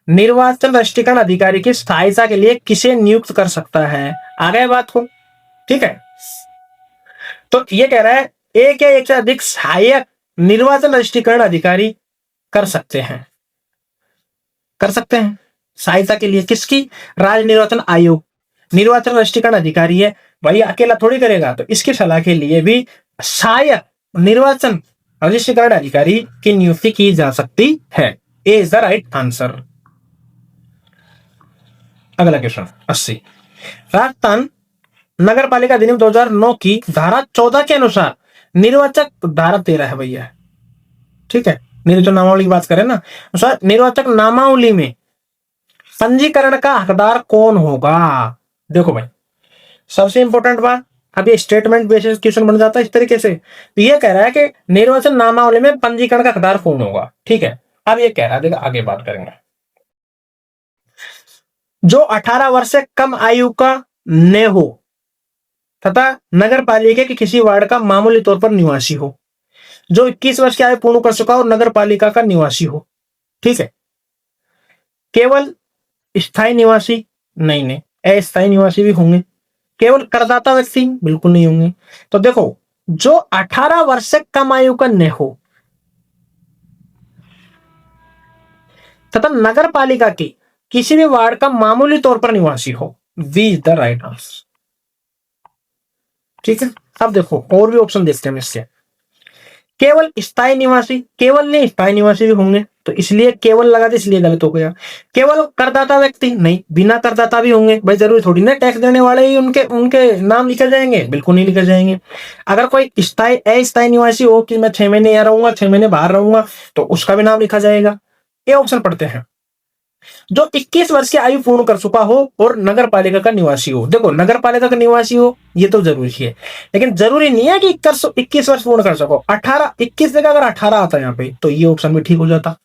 निर्वाचन राष्ट्रीयकरण अधिकारी की सहायता के लिए किसे नियुक्त कर सकता है? आ गए बात को? ठीक है, तो ये कह रहा है एक या एक से अधिक सहायक निर्वाचन राष्ट्रीयकरण अधिकारी कर सकते हैं, कर सकते हैं सहायता के लिए। किसकी? राज्य निर्वाचन आयोग निर्वाचन राष्ट्रीयकरण अधिकारी है भाई, अकेला थोड़ी करेगा, तो इसकी सलाह के लिए भी सहायक निर्वाचन राष्ट्रीयकरण अधिकारी की नियुक्ति की जा सकती है। A is the right answer. अगला क्वेश्चन 80, राजस्थान नगर पालिका अधिनियम 2009 की धारा 14 के अनुसार निर्वाचक, धारा 13 है भैया। ठीक है, निर्वाचक नामावली की बात करें ना, सर निर्वाचक नामावली में पंजीकरण का हकदार कौन होगा? देखो भाई, सबसे इंपॉर्टेंट बात, अब ये स्टेटमेंट बेसिस क्वेश्चन बन जाता है इस तरीके से। तो ये कह रहा है कि निर्वाचन नामावली में पंजीकरण का हकदार कौन होगा। ठीक है, अब ये कह रहा है, देखो आगे बात करेंगे, जो 18 वर्ष से कम आयु का न हो तथा नगर पालिका के किसी वार्ड का मामूली तौर पर निवासी हो, जो 21 वर्ष की आयु पूर्ण कर चुका हो और नगर पालिका का निवासी हो। ठीक है, केवल स्थायी निवासी नहीं, नहीं अस्थायी निवासी भी होंगे। केवल करदाता व्यक्ति बिल्कुल नहीं होंगे। तो देखो, जो 18 वर्ष से कम आयु का न हो तथा नगर पालिका की किसी भी वार्ड का मामूली तौर पर निवासी हो, V is the right answer. ठीक है, अब देखो और भी ऑप्शन देखते हैं इसके। केवल स्थायी निवासी, केवल नहीं स्थायी निवासी भी होंगे, तो इसलिए केवल लगा दे, इसलिए गलत हो गया। केवल करदाता व्यक्ति नहीं, बिना करदाता भी होंगे भाई, जरूरी थोड़ी ना टैक्स देने वाले ही उनके उनके नाम लिखे जाएंगे, बिल्कुल नहीं लिखे जाएंगे। अगर कोई स्थायी अस्थायी निवासी हो कि मैं 6 महीने यहाँ रहूंगा 6 महीने बाहर रहूंगा, तो उसका भी नाम लिखा जाएगा। ये ऑप्शन पढ़ते हैं, जो 21 वर्ष की आयु पूर्ण कर चुका हो और नगर पालिका का निवासी हो। देखो, नगर पालिका का निवासी हो ये तो जरूरी है, लेकिन जरूरी नहीं है कि 21 वर्ष पूर्ण कर सको। 18 21 जगह अगर 18 आता है यहाँ पे, तो ये ऑप्शन भी ठीक हो जाता।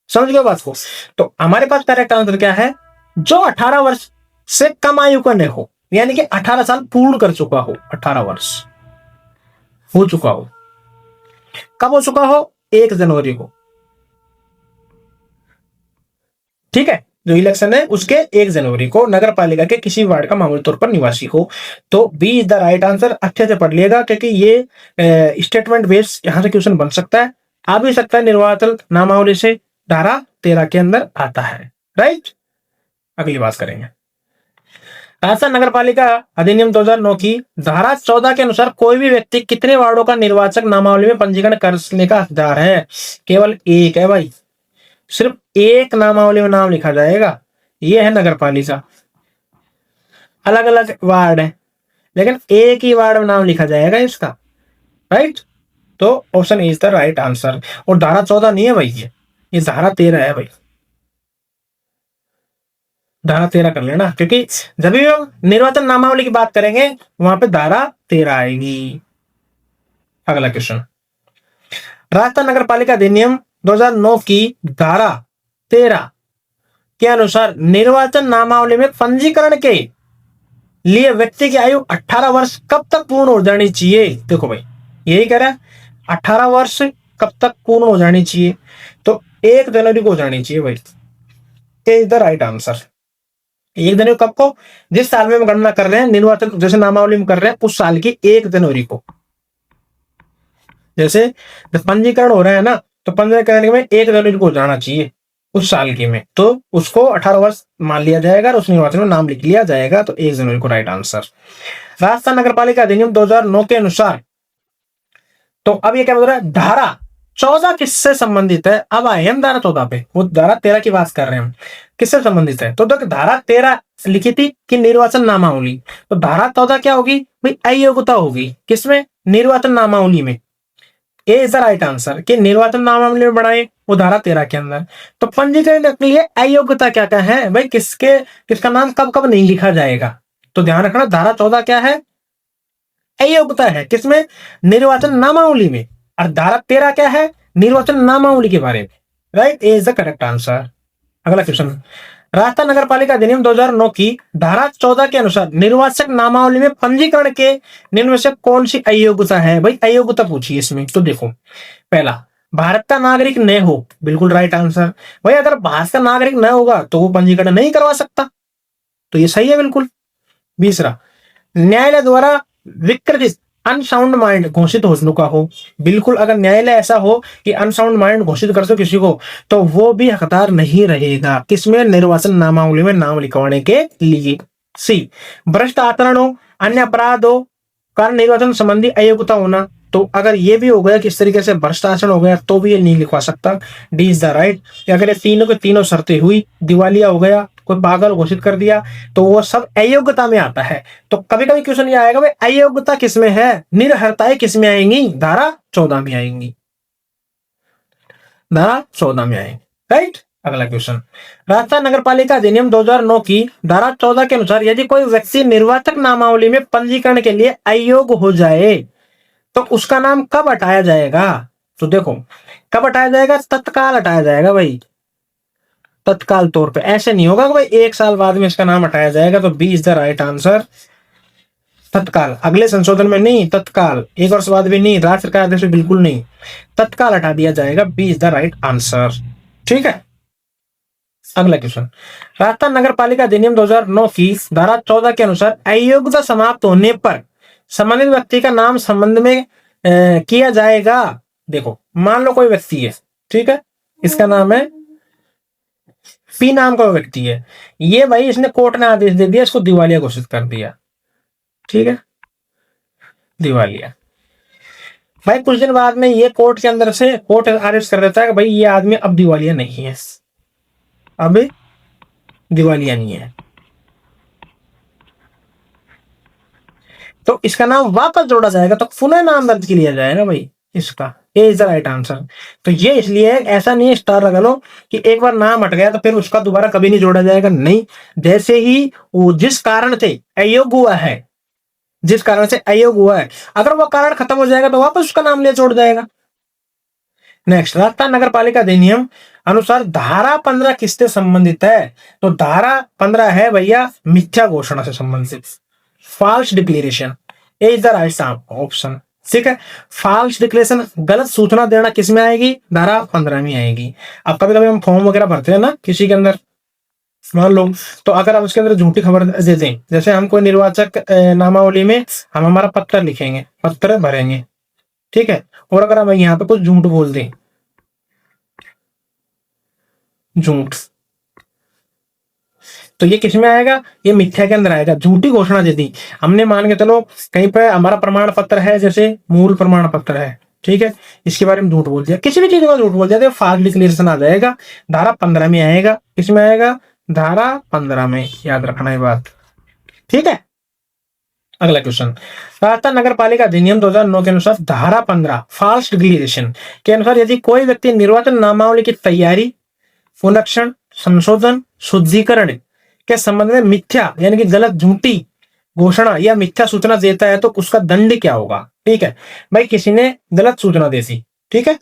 समझ गए बात को? तो हमारे पास करेक्ट आंसर क्या है? जो 18 वर्ष से कम आयु का न हो, यानी कि 18 साल पूर्ण कर चुका हो, 18 वर्ष हो चुका हो। कब हो चुका हो? 1 जनवरी को। ठीक है, जो इलेक्शन है उसके 1 जनवरी को नगर पालिका के किसी वार्ड का मामूली तौर पर निवासी हो। तो B is the right answer. अच्छे से पढ़ लिएगा, क्योंकि ये स्टेटमेंट बेस्ड यहां से क्वेश्चन बन सकता है, आ भी सकता है निर्वाचन नामावली से, धारा 13 के अंदर आता है। राइट, अगली बात करेंगे। राजस्थान नगर पालिका अधिनियम 2009 की धारा 14 के अनुसार कोई भी व्यक्ति कितने वार्डों का निर्वाचक नामावली में पंजीकरण करने का हकदार है? केवल एक है भाई, सिर्फ एक नामावली में नाम लिखा जाएगा, ये है नगर पालिका। अलग अलग वार्ड है, लेकिन एक ही वार्ड में नाम लिखा जाएगा इसका। राइट, तो option is the right answer. और धारा 14 नहीं है भाई, ये धारा 13 है भाई। धारा 13 कर लेना, क्योंकि जब भी हम निर्वाचन नामावली की बात करेंगे वहां पे धारा 13 आएगी। अगला क्वेश्चन, राजस्थान नगर पालिका अधिनियम 2009 की धारा 13 के अनुसार निर्वाचन नामावली में पंजीकरण के लिए व्यक्ति की आयु 18 वर्ष कब तक पूर्ण हो जानी चाहिए? देखो भाई, यही कह रहा है 18 वर्ष कब तक पूर्ण हो जानी चाहिए, तो 1 जनवरी को हो जानी चाहिए भाई। ये इज द राइट आंसर। 1 जनवरी कब को? जिस साल में हम गणना कर रहे हैं निर्वाचन, जैसे नामावली में कर रहे हैं उस साल की 1 जनवरी को। जैसे पंजीकरण हो रहा है ना, तो पंजीकरण में 1 जनवरी को हो जाना चाहिए उस साल की में, तो उसको 18 वर्ष मान लिया जाएगा और उस निर्वाचन में नाम लिख लिया जाएगा। तो 1 जनवरी को राइट आंसर। राजस्थान नगर पालिका अधिनियम 2009 के अनुसार, तो अब ये क्या बोल रहा है? धारा 14 किससे संबंधित है? अब आए हम धारा 14 पे, वो धारा 13 की बात कर रहे हैं हम, किससे संबंधित है? तो देखो, धारा 13 लिखी थी कि निर्वाचन नामावली, तो धारा 14 क्या होगी भाई, अयोग्यता होगी। किसमें? निर्वाचन नामावली में। ए इज द राइट आंसर कि निर्वाचन नामावली में बनाए वो धारा 13 के अंदर। तो पंजीकरण के लिए अयोग्यता क्या क्या है भाई, किसका नाम कब कब नहीं लिखा जाएगा। तो ध्यान रखना, धारा 14 क्या है, अयोग्यता है। किसमें? निर्वाचन नामावली में। और धारा 13 क्या है, निर्वाचन नामावली के बारे में। Right, A is the correct answer. अगला क्वेश्चन, राजस्थान नगर पालिका अधिनियम 2009 की धारा 14 के अनुसार निर्वाचक नामावली में पंजीकरण के निम्न में से कौन सी अयोग्यता है भाई, अयोग्यता पूछी इसमें। तो देखो, पहला, भारत का नागरिक न हो, बिल्कुल राइट आंसर। भाई अगर भारत का नागरिक न होगा तो वो पंजीकरण नहीं करवा सकता, तो ये सही है बिल्कुल। दूसरा, न्यायालय द्वारा विकृत अनसाउंड माइंड घोषित हो चुका हो, बिल्कुल। अगर न्यायालय ऐसा हो कि अनसाउंड माइंड घोषित कर सो किसी को, तो वो भी हकदार नहीं रहेगा। किसमें? निर्वाचन नामावली में नाम लिखवाने के लिए। सी, भ्रष्ट आचरण हो, अन्य अपराध हो, कारण निर्वाचन संबंधी अयोग्यता होना, तो अगर ये भी हो गया कि इस तरीके से भ्रष्ट आचरण हो गया तो भी ये नहीं लिखवा सकता। D is the right. अगर ये तीनों के तीनों शर्तें हुई, दिवालिया हो गया, कोई पागल घोषित कर दिया, तो वो सब अयोग्यता में आता है। तो कभी कभी क्वेश्चन ये आएगा भाई अयोग्यता किसमें है, निरहरताएं किसमें आएंगी, धारा 14 में आएंगी, धारा 14 में आएंगी। राइट। अगला क्वेश्चन, राजस्थान नगर पालिका अधिनियम 2009 की धारा 14 के अनुसार यदि कोई व्यक्ति निर्वाचक नामावली में पंजीकरण के लिए अयोग्य हो जाए तो उसका नाम कब हटाया जाएगा। तो देखो, कब हटाया जाएगा, तत्काल हटाया जाएगा भाई, तत्काल तौर पे। ऐसे नहीं होगा कि भाई 1 साल बाद में इसका नाम हटाया जाएगा। तो B is the right answer, तत्काल। अगले संशोधन में नहीं, तत्काल। 1 वर्ष बाद भी नहीं, राज्य सरकार आदेश में बिल्कुल नहीं, तत्काल हटा दिया जाएगा। B is the right answer. ठीक है। अगला क्वेश्चन, राजस्थान नगर पालिका अधिनियम 2009 की धारा 14 के अनुसार अयोग्यता समाप्त होने पर संबंधित व्यक्ति का नाम संबंध में किया जाएगा। देखो, मान लो कोई व्यक्ति है, ठीक है, इसका नाम है पी, नाम का व्यक्ति है, ये भाई इसने कोर्ट ने आदेश दे दिया, इसको दिवालिया घोषित कर दिया। ठीक है, दिवालिया। भाई कुछ दिन बाद में ये कोर्ट के अंदर से कोर्ट आदेश कर देता है कि भाई ये आदमी अब दिवालिया नहीं है, अब दिवालिया नहीं है, तो इसका नाम वापस जोड़ा जाएगा, तो पुनः नाम दर्ज किया जाएगा भाई इसका। ए इज द राइट आंसर। तो ये इसलिए ऐसा नहीं है, स्टार लगा लो कि एक बार नाम हट गया तो फिर उसका दोबारा कभी नहीं जोड़ा जाएगा, नहीं। जैसे ही वो जिस कारण से अयोग्य हुआ है, जिस कारण से अयोग्य हुआ है, अगर वो कारण खत्म हो जाएगा तो वापस उसका नाम ले जोड़ जाएगा। नेक्स्ट, राजस्थान नगर पालिका अधिनियम अनुसार धारा 15 किससे संबंधित है। तो धारा 15 है भैया मिथ्या घोषणा से संबंधित, false declaration. A is the right option. ठीक है, फॉल्स डिक्लेरेशन, गलत सूचना देना किस में आएगी, धारा 15 में आएगी। अब कभी कभी हम फॉर्म वगैरह भरते हैं ना किसी के अंदर, मान लो, तो अगर हम उसके अंदर झूठी खबर दे दें, जैसे हम कोई निर्वाचक नामावली में हम हमारा पत्र लिखेंगे, पत्र भरेंगे, ठीक है, और अगर हम यहाँ पे कुछ झूठ बोल दें, झूठ, तो ये किस में आएगा, ये मिथ्या के अंदर आएगा। झूठी घोषणा दे दी हमने, मान के चलो कहीं पे हमारा प्रमाण पत्र है, जैसे मूल प्रमाण पत्र है, ठीक है, इसके बारे में झूठ बोल दिया, किसी भी चीज में झूठ बोल दिया तो फॉल्स डिक्लेरेशन आ जाएगा, धारा 15 में आएगा। किसमें आएगा, धारा 15 में, याद रखना ये बात। ठीक है। अगला क्वेश्चन, राजस्थान नगर पालिका अधिनियम 2009 के अनुसार धारा 15 फॉल्स डिक्लेरेशन के अनुसार यदि कोई व्यक्ति निर्वाचन नामावली की तैयारी, पुनरीक्षण, संशोधन, शुद्धिकरण के संबंध में मिथ्या यानी कि गलत, झूठी घोषणा या मिथ्या सूचना देता है तो उसका दंड क्या होगा। ठीक है भाई, किसी ने गलत सूचना दे दी, ठीक है,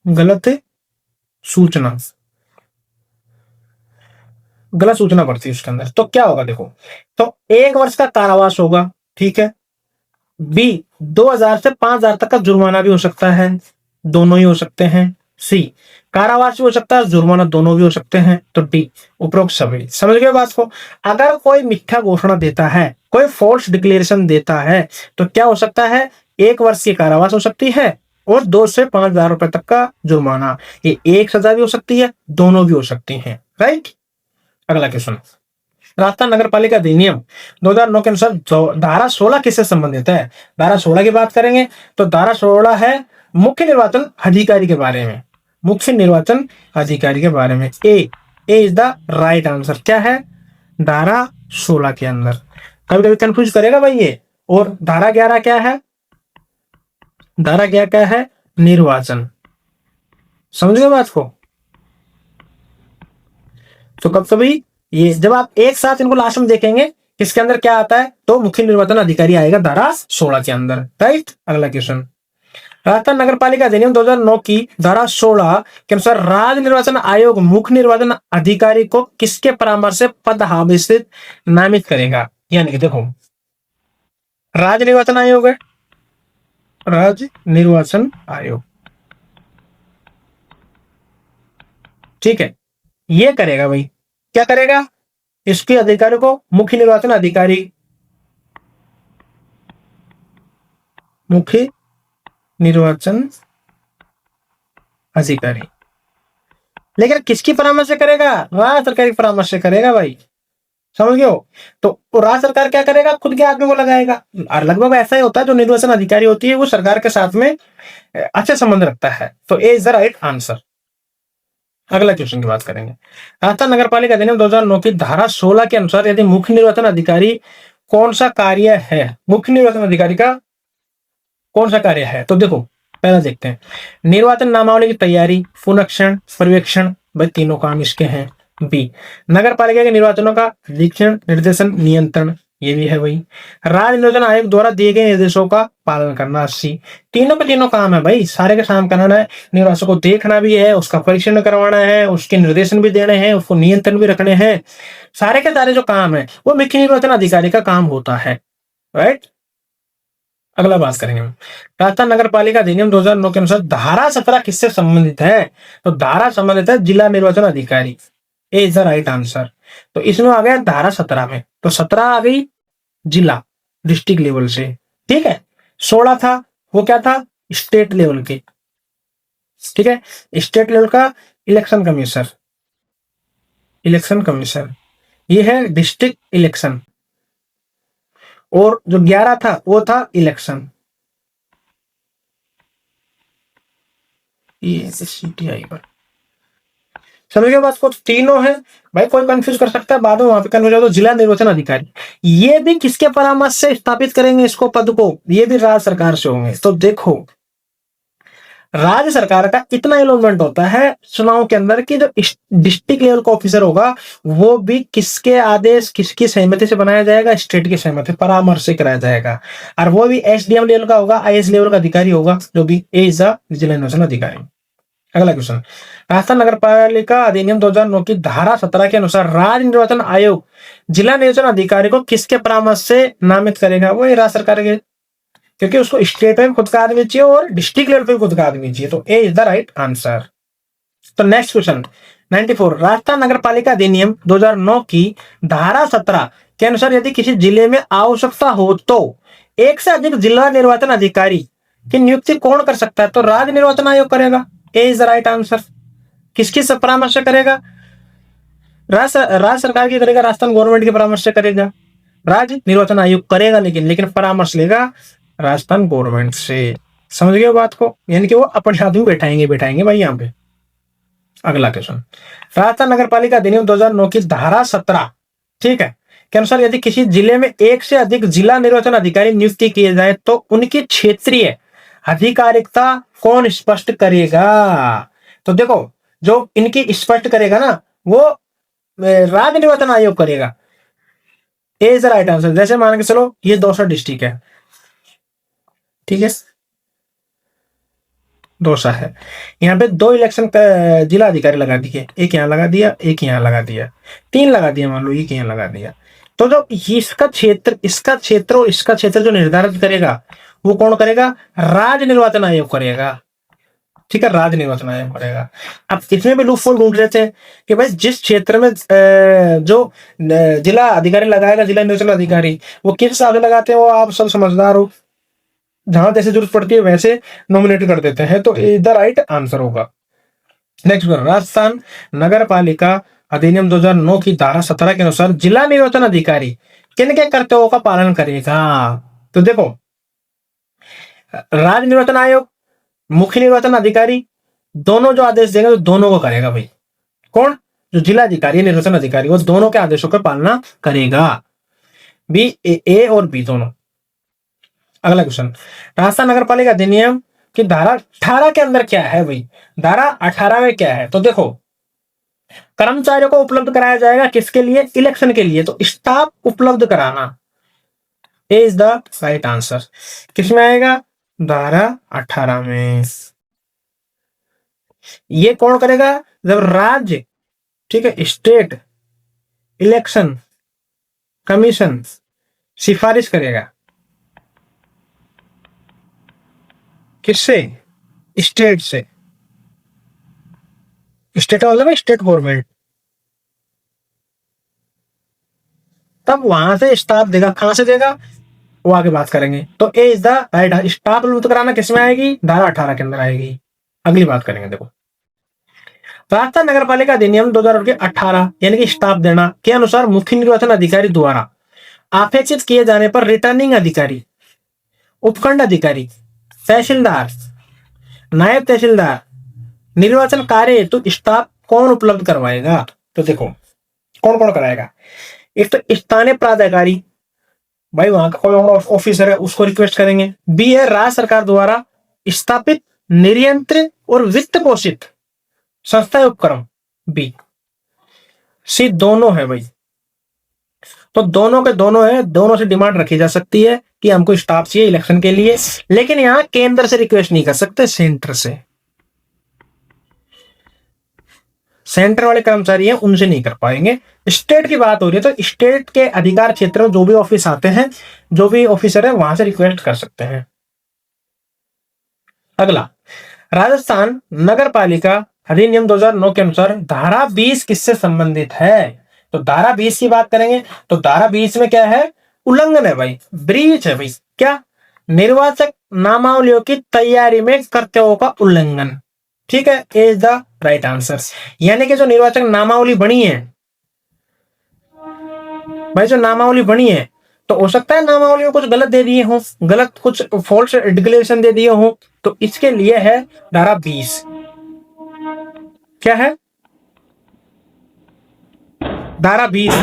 गलत सूचना, गलत सूचना पड़ती है उसके अंदर, तो क्या होगा देखो, तो 1 वर्ष का कारावास होगा, ठीक है। बी, 2000 से 5000 तक का जुर्माना भी हो सकता है, दोनों ही हो सकते हैं। सी, कारावास भी हो सकता है, जुर्माना दोनों भी हो सकते हैं। तो डी, उपरोक्त सभी। समझ गए बात को। अगर कोई मिथ्या घोषणा देता है, कोई फॉल्स डिक्लेरेशन देता है, तो क्या हो सकता है, 1 वर्ष की कारावास हो सकती है और 2 से 5000 रुपए तक का जुर्माना। ये एक सजा भी हो सकती है, दोनों भी हो सकती हैं। राइट। अगला क्वेश्चन, राजस्थान नगर पालिका अधिनियम 2009 के अनुसार धारा 16 किससे संबंधित है। धारा 16 की बात करेंगे तो धारा 16 है मुख्य निर्वाचन अधिकारी के बारे में, मुख्य निर्वाचन अधिकारी के बारे में। ए इज द राइट आंसर। क्या है, धारा 16 के अंदर। कभी कभी कंफ्यूज करेगा भाई ये। और धारा 11 क्या है? धारा क्या है? निर्वाचन। समझ गए बात को? तो कब कभी ये जब आप एक साथ इनको लास्ट में देखेंगे इसके अंदर क्या आता है, तो मुख्य निर्वाचन अधिकारी आएगा धारा 16 के अंदर। राइट। अगला क्वेश्चन, राजस्थान नगर पालिका अधिनियम 2009 की धारा 16 के अनुसार राज्य निर्वाचन आयोग मुख्य निर्वाचन अधिकारी को किसके परामर्श से पदाभिषिक्त नामित करेगा? यानी कि देखो, राज्य निर्वाचन आयोग है, राज्य निर्वाचन आयोग, ठीक है, ये करेगा भाई। क्या करेगा? इसके अधिकारी को मुख्य निर्वाचन अधिकारी, मुख्य निर्वाचन अधिकारी, लेकिन किसकी परामर्श से करेगा? राज्य सरकार की परामर्श से करेगा भाई। समझ गए हो? तो राज्य सरकार क्या करेगा? खुद के आदमी को लगाएगा। और लगभग ऐसा ही होता है, जो निर्वाचन अधिकारी होती है वो सरकार के साथ में अच्छे संबंध रखता है। तो A is the right answer. अगला क्वेश्चन की बात करेंगे। राजस्थान नगर पालिका अधिनियम 2009 की धारा 16 के अनुसार यदि मुख्य निर्वाचन अधिकारी कौन सा कार्य है, मुख्य निर्वाचन अधिकारी का कौन सा कार्य है, तो देखो पहला देखते हैं। निर्वाचन नामावली की तैयारी, पुनरीक्षण, पर्यवेक्षण, भाई तीनों काम इसके हैं। बी, नगर पालिका के निर्वाचनों का निरीक्षण, निर्देशन, नियंत्रण, ये भी है भाई। राज्य निर्वाचन आयोग द्वारा दिए गए निर्देशों का पालन करना। सी, तीनों के तीनों काम है भाई, सारे के काम करना है। निर्वाचन को देखना भी है, उसका परीक्षण करवाना है, उसके निर्देशन भी देने हैं, उसको नियंत्रण भी रखने हैं। सारे के सारे जो काम है वो मुख्य निर्वाचन अधिकारी का काम होता है। राइट। अगला बात करेंगे राजस्थान नगर पालिका अधिनियम 2009 के अनुसार धारा 17 किससे संबंधित है? तो धारा संबंधित है जिला निर्वाचन अधिकारी। ए इज द राइट आंसर। तो इसमें आ गया धारा 17 में, तो 17 आ गई जिला, डिस्ट्रिक्ट लेवल से, ठीक है। 16 था, वो क्या था? स्टेट लेवल के, ठीक है, स्टेट लेवल का इलेक्शन कमीशनर, इलेक्शन कमीशनर, ये है डिस्ट्रिक्ट इलेक्शन। और जो 11 था वो था इलेक्शन, ये सीटीआई पर। समझ गए बात को? तीनों है भाई, कोई कंफ्यूज कर सकता है, बाद में वहां पे कंफ्यूज हो तो जिला निर्वाचन अधिकारी। ये भी किसके परामर्श से स्थापित करेंगे इसको, पद को? ये भी राज्य सरकार से होंगे। तो देखो, राज्य सरकार का इतना इन्वॉल्वमेंट होता है चुनाव के अंदर कि जो डिस्ट्रिक्ट लेवल का ऑफिसर होगा वो भी किसके आदेश, किसकी सहमति से बनाया जाएगा? स्टेट की सहमति, परामर्श से कराया जाएगा। और वो भी एसडीएम लेवल का होगा, आईएएस लेवल का अधिकारी होगा, जो भी ए इज द जिला निर्वाचन अधिकारी। अगला क्वेश्चन, राजस्थान नगर पालिका अधिनियम 2009 की धारा 17 के अनुसार राज्य निर्वाचन आयोग जिला निर्वाचन अधिकारी को किसके परामर्श से नामित करेगा? वो राज्य सरकार के, क्योंकि उसको स्टेट में खुद का आदमी चाहिए और डिस्ट्रिक्ट लेवल पे खुद का आदमी चाहिए। तो A is the right answer. तो नेक्स्ट क्वेश्चन 94, राजस्थान नगर पालिका अधिनियम 2009 की धारा 17 के अनुसार यदि किसी जिले में आवश्यकता हो तो एक से अधिक जिला निर्वाचन अधिकारी की नियुक्ति कौन कर सकता है? तो राज्य निर्वाचन आयोग करेगा। ए इज द राइट आंसर। किसकी परामर्श से करेगा? राज्य सरकार की करेगा, राजस्थान गवर्नमेंट के परामर्श से करेगा। राज्य निर्वाचन आयोग करेगा लेकिन परामर्श लेगा राजस्थान गवर्नमेंट से। समझ गए बात को? यानी कि वो अपने हाथ में बैठाएंगे भाई यहाँ पे। अगला क्वेश्चन, राजस्थान नगर पालिका अधिनियम 2009 की धारा 17, ठीक है, के अनुसार यदि किसी जिले में एक से अधिक जिला निर्वाचन अधिकारी नियुक्ति किए जाए तो उनकी क्षेत्रीय आधिकारिकता कौन स्पष्ट करेगा? तो देखो, जो इनकी स्पष्ट करेगा ना वो राज्य निर्वाचन आयोग करेगा। ए इज द राइट आंसर। जैसे मान के चलो ये 200 डिस्ट्रिक्ट है, ठीक है, 200 है, यहाँ पे 2 इलेक्शन जिला अधिकारी लगा दिए, एक यहाँ लगा दिया, एक यहाँ लगा दिया, 3 लगा दिया, मान लो एक यहाँ लगा दिया। तो जो इसका क्षेत्र और इसका क्षेत्र जो निर्धारित करेगा वो कौन करेगा? राज्य निर्वाचन आयोग करेगा। ठीक है, राज्य निर्वाचन आयोग करेगा। अब इसमें भी लूपहोल ढूंढ रहे थे कि भाई जिस क्षेत्र में जो जिला अधिकारी लगाएगा, जिला निर्वाचन अधिकारी, वो किस हिसाब से लगाते हैं वो आप सब समझदार हो, जहां जैसे जरूरत पड़ती है वैसे नॉमिनेट कर देते हैं। तो इधर राइट आंसर होगा। नेक्स्ट, राजस्थान नगर पालिका अधिनियम 2009 की धारा 17 के अनुसार जिला निर्वाचन अधिकारी किन के कर्तव्यों का पालन करेगा? तो देखो, राज्य निर्वाचन आयोग, मुख्य निर्वाचन अधिकारी, दोनों जो आदेश देंगे तो दोनों को करेगा भाई। कौन? जो जिलाधिकारी निर्वाचन अधिकारी वो दोनों के आदेशों की पालना करेगा। बी, ए और बी दोनों। अगला क्वेश्चन, राजस्थान नगर पालिका अधिनियम की धारा 18 के अंदर क्या है भाई? धारा 18 में क्या है? तो देखो, कर्मचारियों को उपलब्ध कराया जाएगा किसके लिए? इलेक्शन के लिए। तो स्टाफ उपलब्ध कराना, ए इज द राइट आंसर। किसमें आएगा? धारा 18 में। ये कौन करेगा? जब राज्य, ठीक है, स्टेट इलेक्शन कमीशन सिफारिश करेगा। किससे? स्टेट से। स्टेट का मतलब है स्टेट गवर्नमेंट। तब वहां से स्टाफ देगा। कहां से देगा वो आगे बात करेंगे। तो A is the right. Staff उपलब्ध कराना किसमें आएगी? धारा 18 के अंदर आएगी। अगली बात करेंगे। देखो, राजस्थान नगर पालिका अधिनियम 2018 यानी कि स्टाफ देना के अनुसार मुख्य निर्वाचन अधिकारी द्वारा आपेक्षित किए जाने पर रिटर्निंग अधिकारी, उपखंड अधिकारी, तहसीलदार, नायब तहसीलदार निर्वाचन कार्य हेतु स्टाफ कौन उपलब्ध करवाएगा? तो देखो, कौन कौन कराएगा? एक तो स्थानीय प्राधिकारी, भाई वहां का कोई ऑफिसर है उसको रिक्वेस्ट करेंगे। बी है राज्य सरकार द्वारा स्थापित नियंत्रित और वित्त पोषित संस्था उपक्रम, बी। सी दोनों है भाई। तो दोनों के दोनों है, दोनों से डिमांड रखी जा सकती है कि हमको स्टाफ चाहिए इलेक्शन के लिए, लेकिन यहां केंद्र से रिक्वेस्ट नहीं कर सकते, सेंटर से। सेंटर वाले कर्मचारी हैं उनसे नहीं कर पाएंगे। स्टेट की बात हो रही है तो स्टेट के अधिकार क्षेत्र में जो भी ऑफिस आते हैं, जो भी ऑफिसर है वहां से रिक्वेस्ट कर सकते हैं। अगला, राजस्थान नगर पालिका अधिनियम 2009 के अनुसार धारा 20 किससे संबंधित है? तो धारा 20 की बात करेंगे तो धारा 20 में क्या है? उल्लंघन है भाई, ब्रीच है भाई। क्या? निर्वाचक नामावलियों की तैयारी में कर्तव्यों का उल्लंघन। ठीक है, A is the right answer. यानी कि जो निर्वाचक नामावली बनी है भाई, जो नामावली बनी है, तो हो सकता है नामावली में कुछ गलत दे दिए हो, गलत कुछ फॉल्स डिक्लेरेशन दे दिए हो, तो इसके लिए है धारा 20। क्या है? धारा 20।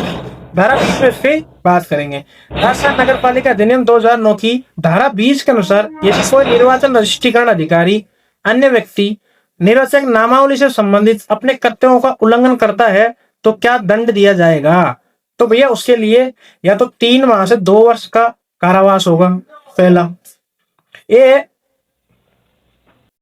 धारा 20 में से बात करेंगे। राजस्थान नगर पालिका अधिनियम 2009 की धारा 20 के अनुसार यदि कोई निर्वाचन रजिस्ट्रीकरण अधिकारी अन्य व्यक्ति निर्वाचक नामावली से संबंधित अपने कर्तव्यों का उल्लंघन करता है तो क्या दंड दिया जाएगा? तो भैया उसके लिए या तो 3 माह से 2 वर्ष का कारावास होगा, पहला। ये